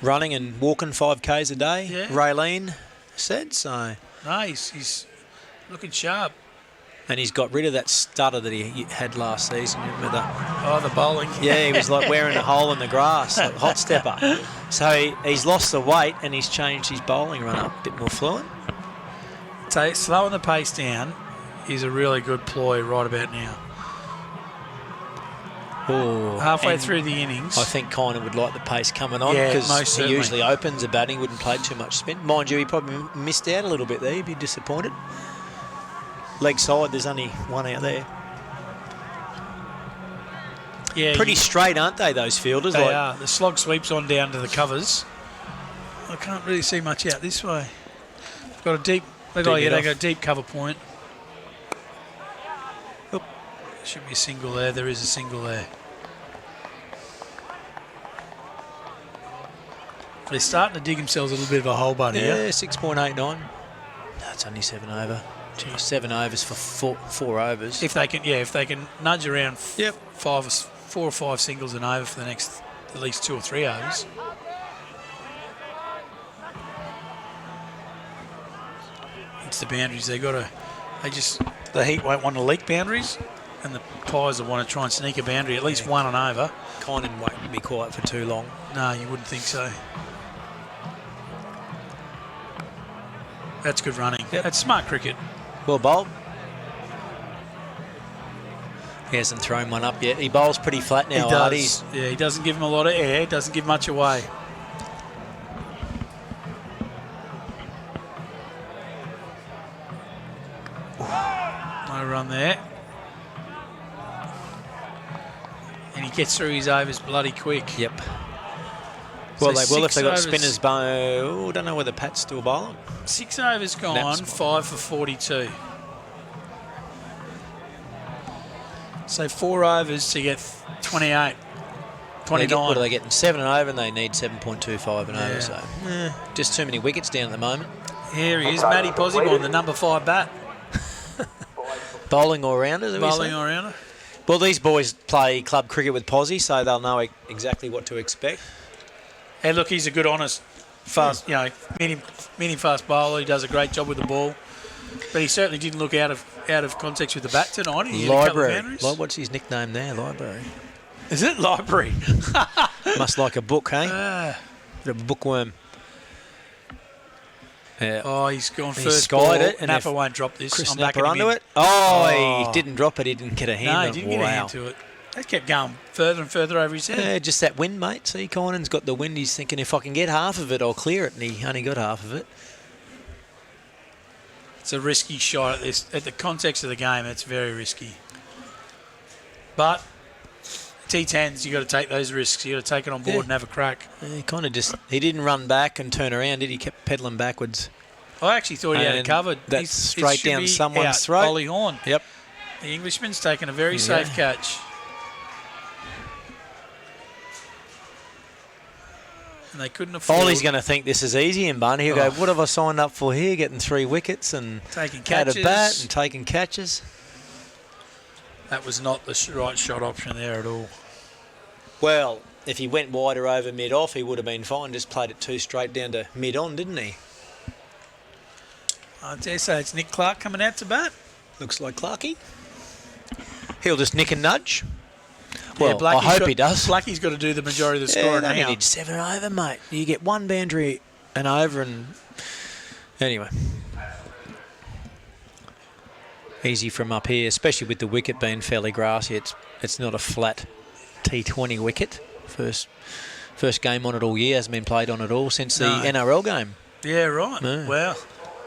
Running and walking 5Ks a day. Yeah. Raylene said so. No, he's looking sharp. And he's got rid of that stutter that he had last season. With the bowling. Yeah, he was like wearing a hole in the grass, like hot stepper. So he's lost the weight and he's changed his bowling run up, a bit more fluent. So slowing the pace down is a really good ploy right about now. Oh, halfway through the innings. I think Kiner would like the pace coming on because he usually opens the batting, wouldn't play too much spin. Mind you, he probably missed out a little bit there. He'd be disappointed. Leg side, there's only one out there. Yeah, pretty straight, aren't they, those fielders? They are. The slog sweeps on down to the covers. I can't really see much out this way. Got a deep. They got a deep cover point. Oop. Should be a single there. There is a single there. They're starting to dig themselves a little bit of a hole, buddy. Yeah, 6.89. That's only 7 over. 7 overs for 4 overs. If they can nudge around 4 or 5 singles and over for the next at least 2 or 3 overs. It's the boundaries. The Heat won't want to leak boundaries, and the Pies will want to try and sneak a boundary, at least one and over. Kynan won't be quiet for too long. No, you wouldn't think so. That's good running. Yep. That's smart cricket. Well bowled. He hasn't thrown one up yet. He bowls pretty flat now, He does. Yeah, he doesn't give him a lot of air. Doesn't give much away. No run there. And he gets through his overs bloody quick. Yep. Well, So they will if they've got overs. spinners. I don't know whether Pat's still bowling. 6 overs gone, Naps. 5 for 42. So 4 overs to get 28, 29. What are they getting? 7 and over, and they need 7.25 and over. Yeah. So just too many wickets down at the moment. Here he is, Matty Posibon, the number 5 bat. Bowling all-rounder. Bowling all-rounder. Well, these boys play club cricket with Posy, so they'll know exactly what to expect. Hey, look, he's a good, honest, fast, medium fast bowler. He does a great job with the ball, but he certainly didn't look out of context with the bat tonight. He hit a couple of Library. boundaries. What's his nickname there? Library. Is it Library? Must like a book, hey? Bit of a bookworm. Yeah. Oh, he's gone And he first skied ball. it, and Napper if won't drop this. Chris I'm Napper backing him onto in. it. Oh, he didn't drop it. He didn't get a hand. No, he on didn't get a hand to it. That kept going further and further over his head. Yeah, just that wind, mate. See, Kynan's got the wind. He's thinking, if I can get half of it, I'll clear it. And he only got half of it. It's a risky shot at the context of the game. It's very risky. But T10s, you got to take those risks. You got to take it on board and have a crack. Yeah, he kind of he didn't run back and turn around, did he? Kept pedalling backwards. I actually thought he had it And covered. that's straight it should down be someone's out. throat. Ollie Horn. Yep. The Englishman's taken a very safe catch. And they couldn't afford... Ollie's going to think this is easy in Bunny. He'll go, what have I signed up for here? Getting 3 wickets and taking out catches. of bat and taking catches. That was not the right shot option there at all. Well, if he went wider over mid-off, he would have been fine. Just played it too straight down to mid-on, didn't he? I dare say it's Nick Clark coming out to bat. Looks like Clarkie. He'll just nick and nudge. Well, yeah, I hope he does. Blackie's got to do the majority of the scoring they now. need 7 over, mate. You get one boundary and over, and anyway. Easy from up here, especially with the wicket being fairly grassy. It's not a flat T20 wicket. First game on it all year, hasn't been played on it all since the NRL game. Yeah, right. No. Well,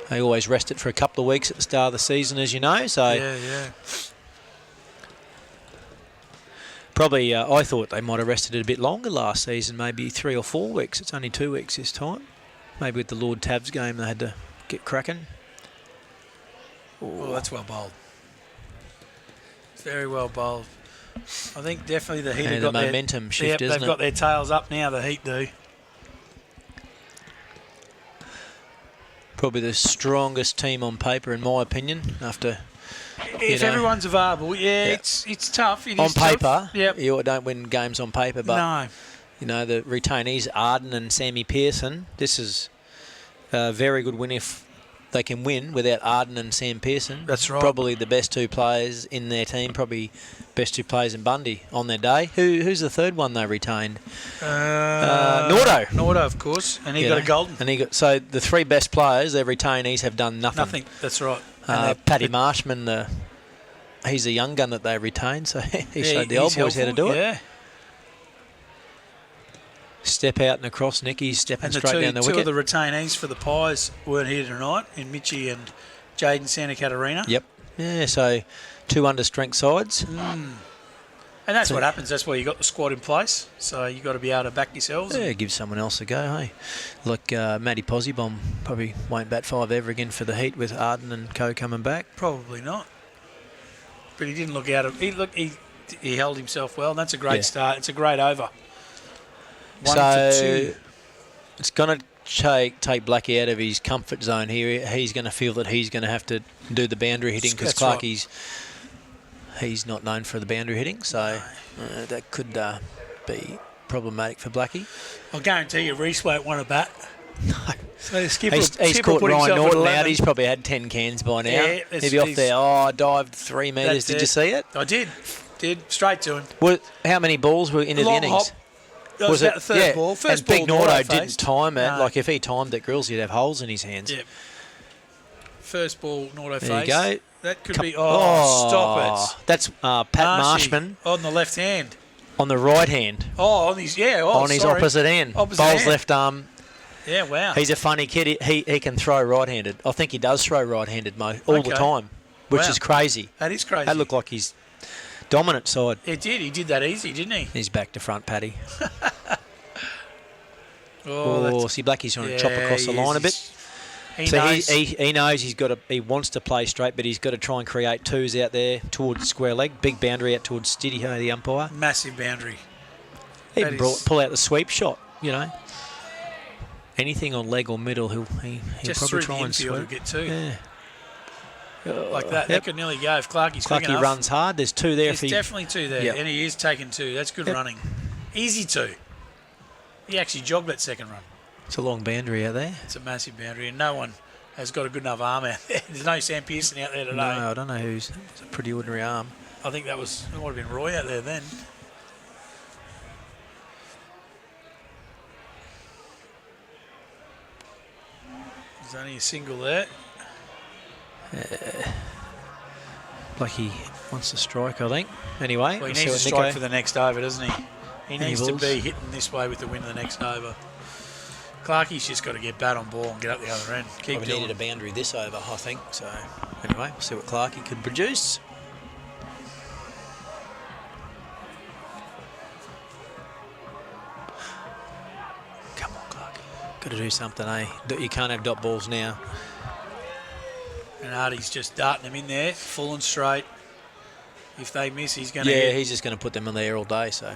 they always rest it for a couple of weeks at the start of the season, as you know. So yeah. Probably, I thought they might have rested it a bit longer last season, maybe 3 or 4 weeks. It's only 2 weeks this time. Maybe with the Lord Tabs game, they had to get cracking. Oh, that's well bowled. Very well bowled. I think definitely the Heat have got the momentum shift, isn't it? They've got their tails up now, the Heat do. Probably the strongest team on paper, in my opinion, after... If everyone's available, it's tough. It on is paper, tough. Yep. You don't win games on paper, but no. You know, the retainees, Arden and Sammy Pearson, this is a very good win if they can win without Arden and Sam Pearson. That's right. Probably the best 2 players in their team, probably best 2 players in Bundy on their day. Who's the third one they retained? Nordo. Nordo, of course, and he got a golden. And so the 3 best players, their retainees, have done nothing. Nothing, that's right. Paddy Marshman, he's a young gun that they retained, so he showed the old boys how to do it. Yeah. Step out and across, Nicky's stepping straight down the two wicket. of the retainees for the Pies weren't here tonight, in Mitchie and Jaden Santa Catarina. Yep. Yeah, so 2 under-strength sides. And that's what happens. That's why you got the squad in place. So you got to be able to back yourselves. Yeah, give someone else a go, hey. Look, Matty Posibomb probably won't bat 5 ever again for the Heat with Arden and co coming back. Probably not. But he didn't look out of... He held himself well. And that's a great start. It's a great over. 1 for 2. It's going to take Blackie out of his comfort zone here. He's going to feel that he's going to have to do the boundary hitting because Clarkie's... He's not known for the boundary hitting, so that could be problematic for Blackie. I'll guarantee you Reece won't want to bat. No. So he's caught Ryan Norton out. He's probably had 10 cans by now. Yeah, he'd be off there. I dived 3 metres. Did you see it? I did. Straight to him. How many balls were into the innings? Hop. That was about the third ball. First and ball, Big Nordo didn't time it. No. Like if he timed it, Grills, he'd have holes in his hands. Yep. First ball, Nordo face. There you go. That could be... stop it. That's Pat Marshman. On the left hand. On the right hand. Oh, on his... Yeah, on his opposite hand. Bowls left arm. Yeah, wow. He's a funny kid. He can throw right-handed. I think he does throw right-handed all the time, which is crazy. That is crazy. That looked like his dominant side. It did. He did that easy, didn't he? He's back to front, Paddy. See, Blackie's trying to chop across the line a bit. He knows he wants to play straight, but he's got to try and create 2s out there towards the square leg. Big boundary out towards Stidio, the umpire. Massive boundary. Even pull out the sweep shot, you know. Anything on leg or middle, he'll probably try and sweep. Get 2. Yeah. Like that. That could nearly go if Clarkie's quick enough. Clarkie runs hard. There's 2 there. There's definitely 2 there, and he is taking 2. That's good running. Easy 2. He actually jogged that second run. It's a long boundary out there. It's a massive boundary, and no one has got a good enough arm out there. There's no Sam Pearson out there today. No, I don't know who's. It's a pretty ordinary arm. I think it might have been Roy out there then. There's only a single there. Blackie wants to strike, I think. Anyway, well, he needs to strike for the next over, doesn't he? He needs to be hitting this way with the win of the next over. Clarkie's just got to get bat on ball and get up the other end. We needed a boundary this over, I think. So, anyway, we'll see what Clarkie could produce. Come on, Clarkie. Got to do something, eh? You can't have dot balls now. And Artie's just darting them in there, full and straight. If they miss, he's going to hit. He's just going to put them in the air all day, so...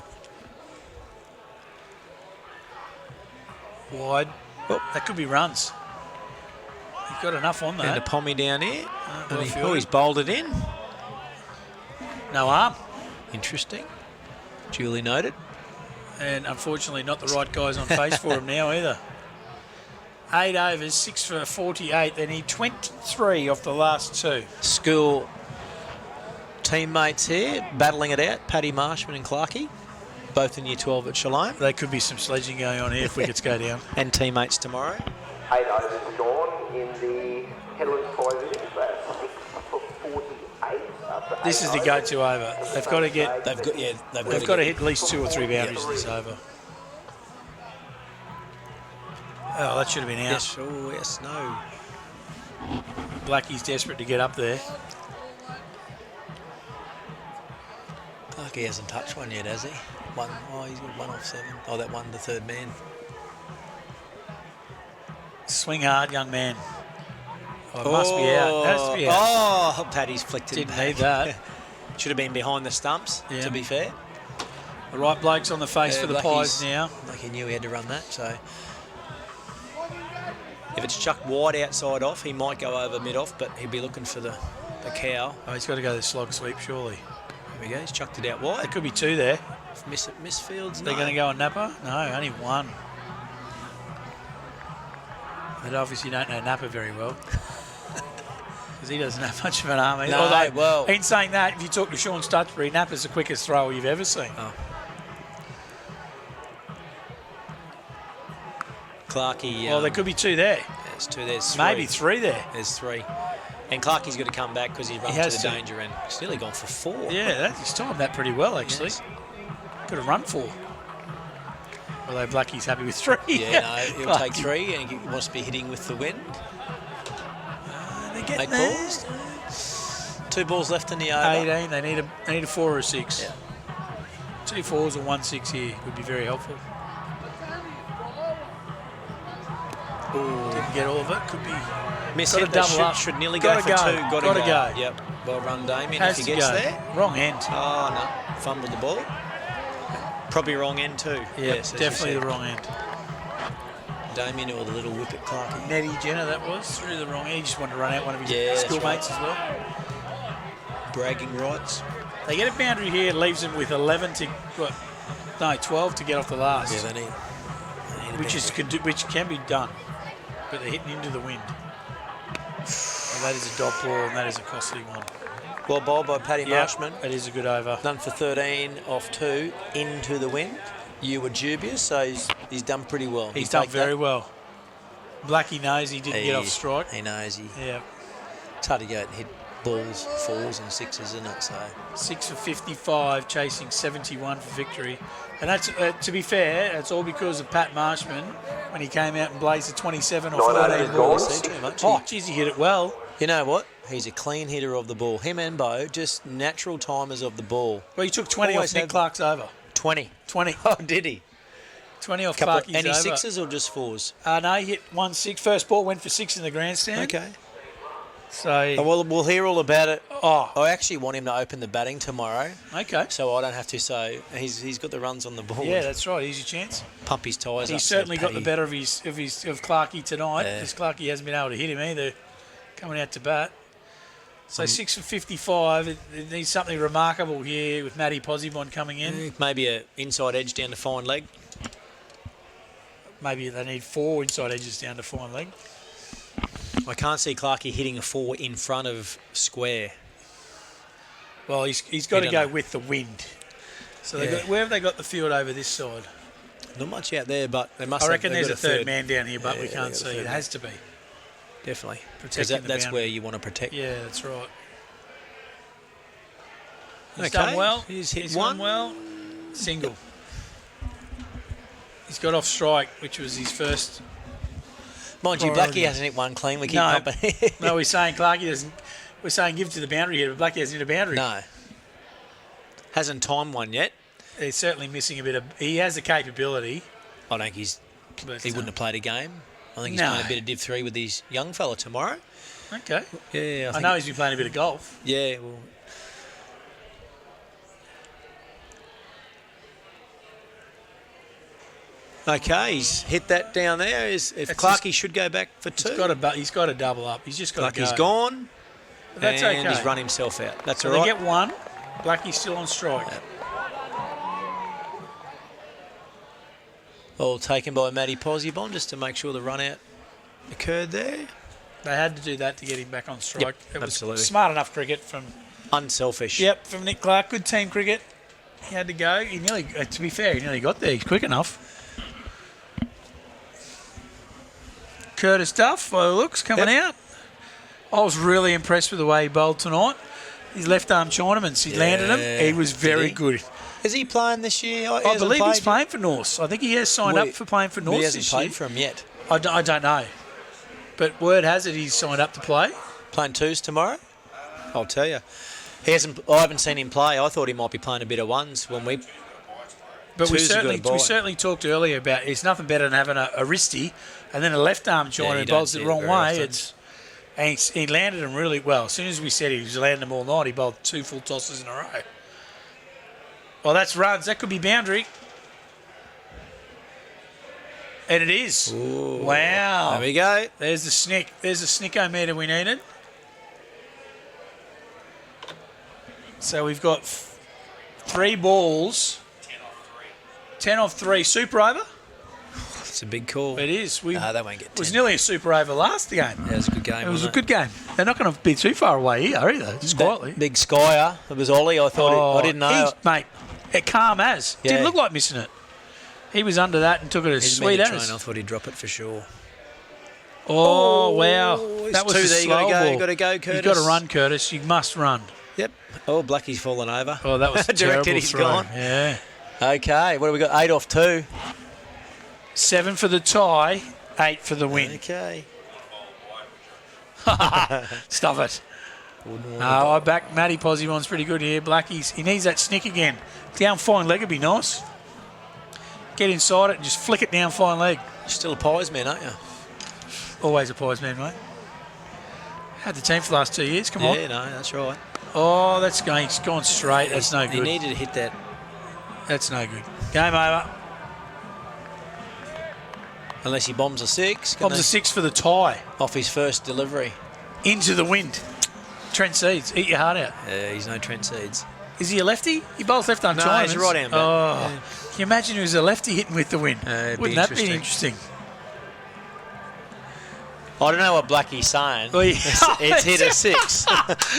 Wide. Oh, that could be runs. You've got enough on that. And a pommy down here. He's bowled it in. No arm. Interesting. Duly noted. And unfortunately, not the right guys on face for him now either. 8 overs, 6 for 48. They need 23 off the last 2. School teammates here battling it out. Paddy Marshman and Clarkey, both in Year 12 at Shalom. There could be some sledging going on here if wickets go down. And teammates tomorrow. 8 overs gone in the Headlands prize innings. That's 6 for 48. This is the go-to over. They've got to get. They've got to hit at least 2 or 3 boundaries in this over. Oh, that should have been out. Yes, oh, yes, no. Blackie's desperate to get up there. Clarkey hasn't touched one yet, has he? He's got 1 off 7. Oh, that one, the third man. Swing hard, young man. Oh, it must be out. It has to be out. Oh, Paddy's flicked it Didn't back. need that. Should have been behind the stumps, to be fair. The right bloke's on the face for the Pies now. Like he knew he had to run that, so... If it's chucked wide outside off, he might go over mid-off, but he'd be looking for the cow. Oh, he's got to go the slog sweep, surely. There we go, he's chucked it out wide. There could be 2 there. Misfields, They're going to go on Napa? No, only 1. They obviously don't know Napa very well. Because he doesn't have much of an arm either. No, well... In saying that, if you talk to Sean Stutchbury, Napa's the quickest thrower you've ever seen. Oh. Clarkey... well, there could be 2 there. There's 2, there's 3. Maybe 3 there. There's 3. And Clarkey's got to come back because he's run to the danger end. He's nearly gone for 4. Yeah, he's timed that pretty well, actually. Yes. Could have run 4. Although Blackie's happy with 3. Yeah, no, he'll take 3 and he wants to be hitting with the wind. They're getting 8 balls. 2 balls left in the over. 18, they need a 4 or a 6. Yeah. 2 4s or 1 6 here would be very helpful. Ooh, didn't get all of it. Could be. Miss got it. to double up. Should nearly go for 2. Got to go. Yep. Well run, Damien. Has if he to gets go. there. Wrong end. Oh, no. Fumbled the ball. Probably wrong end too. Yeah, yes, definitely the wrong end. Damien or the little whip at Clarkey. Nettie Jenner, that was through the wrong end. He just wanted to run out one of his schoolmates as well. Bragging rights. They get a boundary here, leaves them with 11 to 12 to get off the last. Yeah, they need which can be done, but they're hitting into the wind. And that is a dog ball, and that is a costly one. Well bowled by Paddy Marshman. That is a good over. Done for 13 off 2 into the wind. You were dubious, so he's done pretty well. He's done very well. Blackie knows he didn't get off strike. He knows Yeah. It's hard to go and hit balls, 4s and 6s, isn't it? So 6 for 55, chasing 71 for victory. And that's, to be fair, that's all because of Pat Marshman when he came out and blazed a 27 or 14 balls. Oh, geez, he hit it well. You know what? He's a clean hitter of the ball. Him and Bo, just natural timers of the ball. Well, he took 20 off Nick Clark's over. 20. 20. Oh, did he? 20 off Clarkie's any over. 6s or just 4s? No, he hit 1 6. First ball went for 6 in the grandstand. Okay. So we'll hear all about it. Oh, I actually want him to open the batting tomorrow. Okay. So I don't have to. So he's got the runs on the board. Yeah, that's right. Easy chance. Pump his tyres. He's certainly got the better of Clarkey tonight because Clarkey hasn't been able to hit him either, coming out to bat. So 6 for 55. It needs something remarkable here with Matty Posibon coming in. Maybe an inside edge down to fine leg. Maybe they need 4 inside edges down to fine leg. I can't see Clarkey hitting a 4 in front of square. Well, he's got to go with the wind. So where have they got the field over this side? Not much out there, but they must. I reckon there's a third man down here, but we can't see. It has to be. Definitely. Because that's where you want to protect. Yeah, that's right. He's done well. He's hit one well. Single. He's got off strike, which was his first. Mind you, Blackie hasn't hit one clean. We keep pumping. No, we're saying Clarkey doesn't. We're saying give to the boundary here, but Blackie hasn't hit a boundary. No. Hasn't timed one yet. He's certainly missing a bit of. He has the capability. I think he wouldn't have played a game. I think he's playing a bit of Div 3 with his young fella tomorrow. Okay. Yeah, I know he's been playing a bit of golf. Yeah, well. Okay, he's hit that down there. If Clarkey should go back for 2. He's got to double up. He's just got to go. Blackie's gone. But that's and okay. He's run himself out. That's so all right. They get 1. Blackie's still on strike. All taken by Matty Posibon just to make sure the run out occurred there. They had to do that to get him back on strike. Yep, It was absolutely. smart enough cricket from... Unselfish. Yep, from Nick Clark. Good team cricket. He had to go. He nearly, to be fair, he nearly got there. He's quick enough. Curtis Duff, by the looks, coming out. I was really impressed with the way he bowled tonight. His left-arm Chinaman, he landed him. He was very good. Is he playing this year? I believe he's playing for Norths. I think he has signed up for playing for Norths He hasn't this played year. for him yet. I don't know. But word has it he's signed up to play. Playing twos tomorrow? I'll tell you. I haven't seen him play. I thought he might be playing a bit of ones when we... But we Twos are good at certainly talked earlier about it's nothing better than having a wristy and then a left-arm China who you don't bowls it see the wrong it very way. often. He landed them really well. As soon as we said he was landing them all night, he bowled 2 full tosses in a row. Well, that's runs. That could be boundary. And it is. Ooh. Wow. There we go. There's the snick. There's the snickometer we needed. So we've got 3 balls. 10 off 3. Super over? It's a big call. It is. They won't get 10. It was nearly a super over last game. Yeah, it was a good game. It was a good game. They're not going to be too far away here either, just quietly. Big Skyer. It was Ollie. I thought I didn't know. Mate, calm as. Yeah. Didn't look like missing it. He was under that and took it as He's sweet meant to as. train. I thought he'd drop it for sure. Oh, wow. That was 2 a there. slow ball. You got to go, Curtis. You've got to run, Curtis. You must run. Yep. Oh, Blackie's fallen over. Oh, that was a terrible Directed, he's throw. gone. Yeah. Okay, what have we got? 8 off 2. 7 for the tie, 8 for the win. Okay. Stuff it. No, I back Matty Posibon's pretty good here. Blackie's, he needs that snick again. Down fine leg would be nice. Get inside it and just flick it down fine leg. You're still a pies man, aren't you? Always a pies man, mate. Had the team for the last 2 years. Come on. Yeah, no, that's right. Oh, that's going. It's gone straight. That's no good. He needed to hit that. That's no good. Game over. Unless he bombs a 6. Bombs a 6 for the tie. Off his first delivery. Into the wind. Trent Seeds, eat your heart out. Yeah, he's no Trent Seeds. Is he a lefty? He bowls left arm No, Chinese. he's a right hand. Oh, Yeah. can you imagine he was a lefty hitting with the wind? Wouldn't that be interesting? I don't know what Blackie's saying. Well, yeah. It's hit a 6.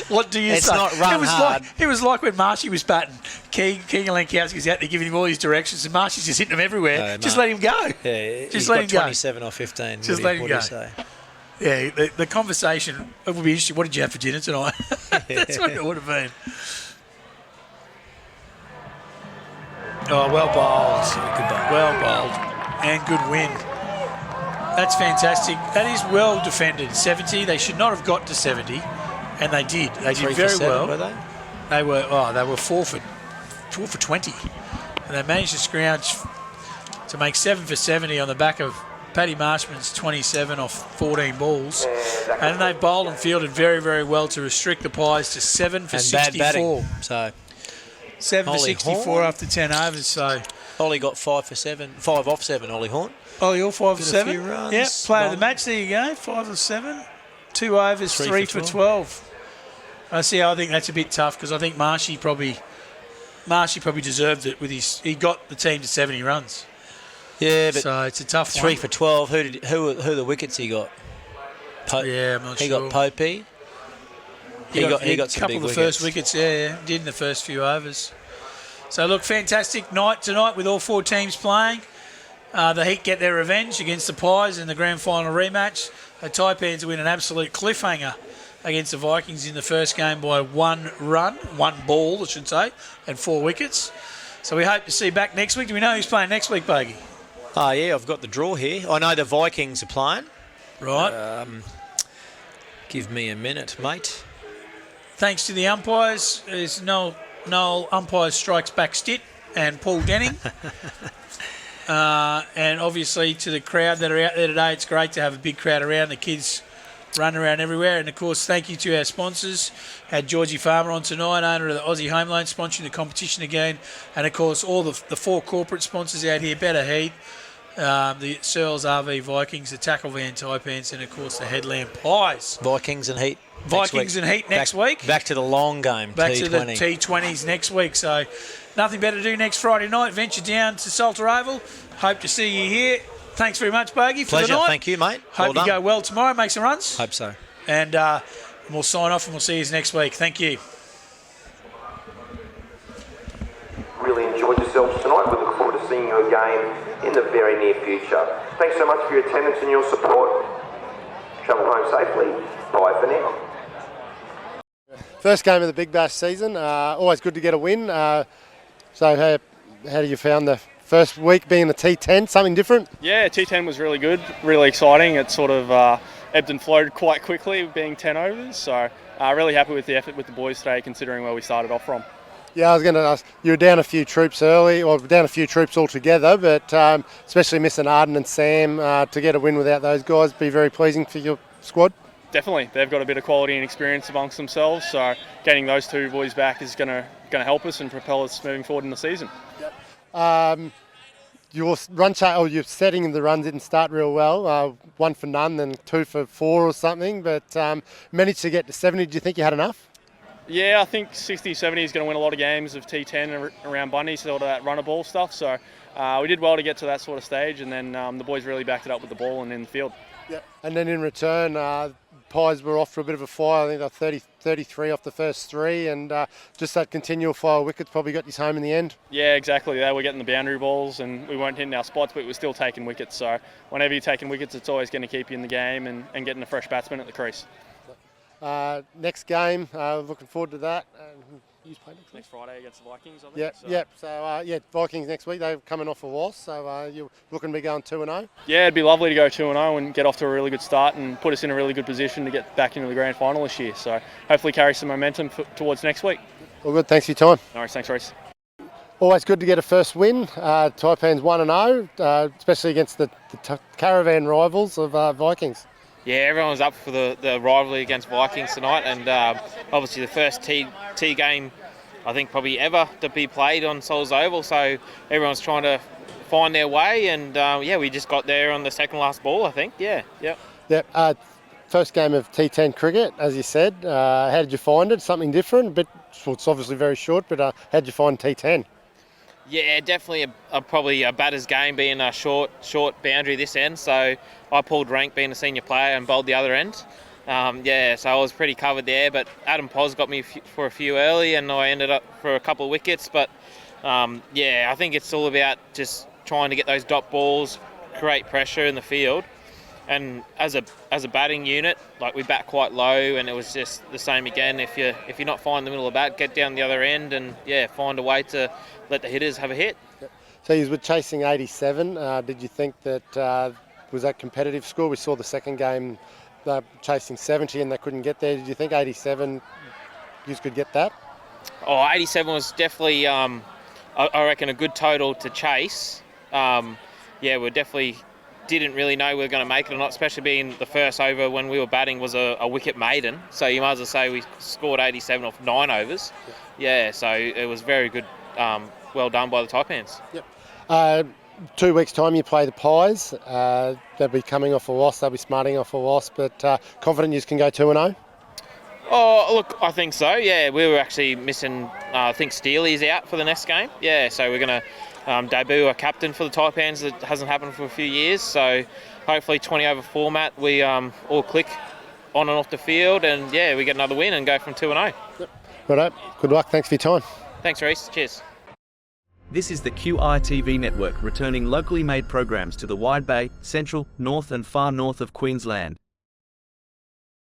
What do you It's say? not run hard. It was like when Marshy was batting. King and Lankowski's out there giving him all his directions, and Marshy's just hitting them everywhere. Just let him go. Yeah, Just he's let got him go. 27 off 15. Just let him go. Yeah, the conversation, it would be interesting. What did you have for dinner tonight? That's what it would have been. Oh, well bowled. Good bowl. Well bowled. And good win. That's fantastic. That is well defended. 70. They should not have got to 70. And they did. They did 3 for very 7, well. were they? They were 4 for 20. And they managed to scrounge to make 7 for 70 on the back of Paddy Marshman's 27 off 14 balls. And they bowled and fielded very, very well to restrict the Pies to 7 for And 64. bad batting. So 7 for Ollie 64 Horn. after 10 overs. So Ollie got 5 for 7. 5 off 7, Ollie Horn. Oh, you're 5 for Did a 7? few runs. Yep, player of the Bowled. match. There you go. 5 for 7. 2 overs, 3 3 for for 12. I think that's a bit tough because I think Marshy probably deserved it with he got the team to 70 runs. Yeah, but so it's a tough 3 one. for 12. Who are the wickets he got? Yeah, I'm not he sure. got Popey. He got some couple big of the first wickets. Yeah, did in the first few overs. So look, fantastic night tonight with all 4 teams playing. The Heat get their revenge against the Pies in the grand final rematch. The Taipans win an absolute cliffhanger against the Vikings in the first game by 1 run, 1 ball, I should say, and 4 wickets. So we hope to see you back next week. Do we know who's playing next week, Bogey? Oh, yeah, I've got the draw here. I know the Vikings are playing. Right. Give me a minute, mate. Thanks to the umpires, there's Noel umpires strikes back Stitt and Paul Denning. And obviously to the crowd that are out there today, it's great to have a big crowd around. The kids run around everywhere. And, of course, thank you to our sponsors. Had Georgie Farmer on tonight, owner of the Aussie Home Loan, sponsoring the competition again. And, of course, all the 4 corporate sponsors out here, Better Heat, the Searles RV Vikings, the Tackle Van Taipans, and of course the Headland Pies. Vikings and Heat. Vikings and Heat next week. Back to the long game. Back T20. to the T20s next week. So nothing better to do next Friday night. Venture down to Salter Oval. Hope to see you here. Thanks very much, Bogey, for Pleasure. the night. Thank you, mate. Hope you go well tomorrow. Make some runs. Hope so. And we'll sign off and we'll see you next week. Thank you. Really enjoyed yourselves tonight. We look forward to seeing you again in the very near future. Thanks so much for your attendance and your support. Travel home safely. Bye for now. First game of the Big Bash season. Always good to get a win. So how do you found the first week being the T10? Something different? Yeah, T10 was really good, really exciting. It sort of ebbed and flowed quite quickly, being 10 overs. So really happy with the effort with the boys today, considering where we started off from. Yeah, I was going to ask, you were down a few troops early, or down a few troops altogether, but especially missing Arden and Sam, to get a win without those guys be very pleasing for your squad? Definitely, they've got a bit of quality and experience amongst themselves, so getting those two boys back is going to help us and propel us moving forward in the season. Your run chart, or your setting in the run didn't start real well. 1 for none, then 2 for 4 or something, but managed to get to 70. Do you think you had enough? Yeah, I think 60, 70 is going to win a lot of games of T10 around Bundy, sort of that runner ball stuff. So we did well to get to that sort of stage, and then the boys really backed it up with the ball and in the field. Yeah. And then in return, Pies were off for a bit of a fire. I think they were 33 off the first 3, and just that continual fire of wickets probably got us home in the end. Yeah, exactly. They were getting the boundary balls, and we weren't hitting our spots, but we were still taking wickets. So whenever you're taking wickets, it's always going to keep you in the game and getting a fresh batsman at the crease. Next game, looking forward to that. Who's playing next Friday against the Vikings, I think. Yeah, so. Yep. So Vikings next week. They're coming off a loss, so you're looking to be going 2-0. Yeah, it'd be lovely to go 2-0 and get off to a really good start and put us in a really good position to get back into the grand final this year. So hopefully carry some momentum towards next week. All good. Thanks for your time. No worries. Thanks, Reece. Always good to get a first win. Taipan's 1-0, especially against the caravan rivals of Vikings. Yeah, everyone was up for the rivalry against Vikings tonight, and obviously the first T game, I think probably ever, to be played on Searles Oval, so everyone's trying to find their way, and we just got there on the second last ball, I think. Yep. First game of T10 cricket, as you said. How did you find it? Something different? It's obviously very short, but how did you find T10? Yeah, definitely probably a batter's game, being a short boundary this end. So I pulled rank being a senior player and bowled the other end. So I was pretty covered there. But Adam Pos got me for a few early, and I ended up for a couple of wickets. But I think it's all about just trying to get those dot balls, create pressure in the field. And as a batting unit, like, we bat quite low, and it was just the same again. If you're not finding the middle of the bat, get down the other end and find a way to let the hitters have a hit. Yep. So you were chasing 87. Did you think that was that competitive score? We saw the second game chasing 70 and they couldn't get there. Did you think 87 you could get that? 87 was definitely, I reckon, a good total to chase. We definitely didn't really know we were going to make it or not, especially being the first over when we were batting was a wicket maiden. So you might as well say we scored 87 off 9 overs. So it was very good, well done by the Taipans. Yep. 2 weeks' time you play the Pies. They'll be coming off a loss, they'll be smarting off a loss, but confident you can go 2-0? Oh, look, I think so. We were actually missing, I think Steely's out for the next game. So we're going to debut a captain for the Taipans that hasn't happened for a few years. So hopefully 20 over format, we all click on and off the field, and we get another win and go from 2-0. Yep. Right, good luck. Thanks for your time. Thanks, Reece. Cheers. This is the QITV network, returning locally made programs to the Wide Bay, Central, North and far north of Queensland.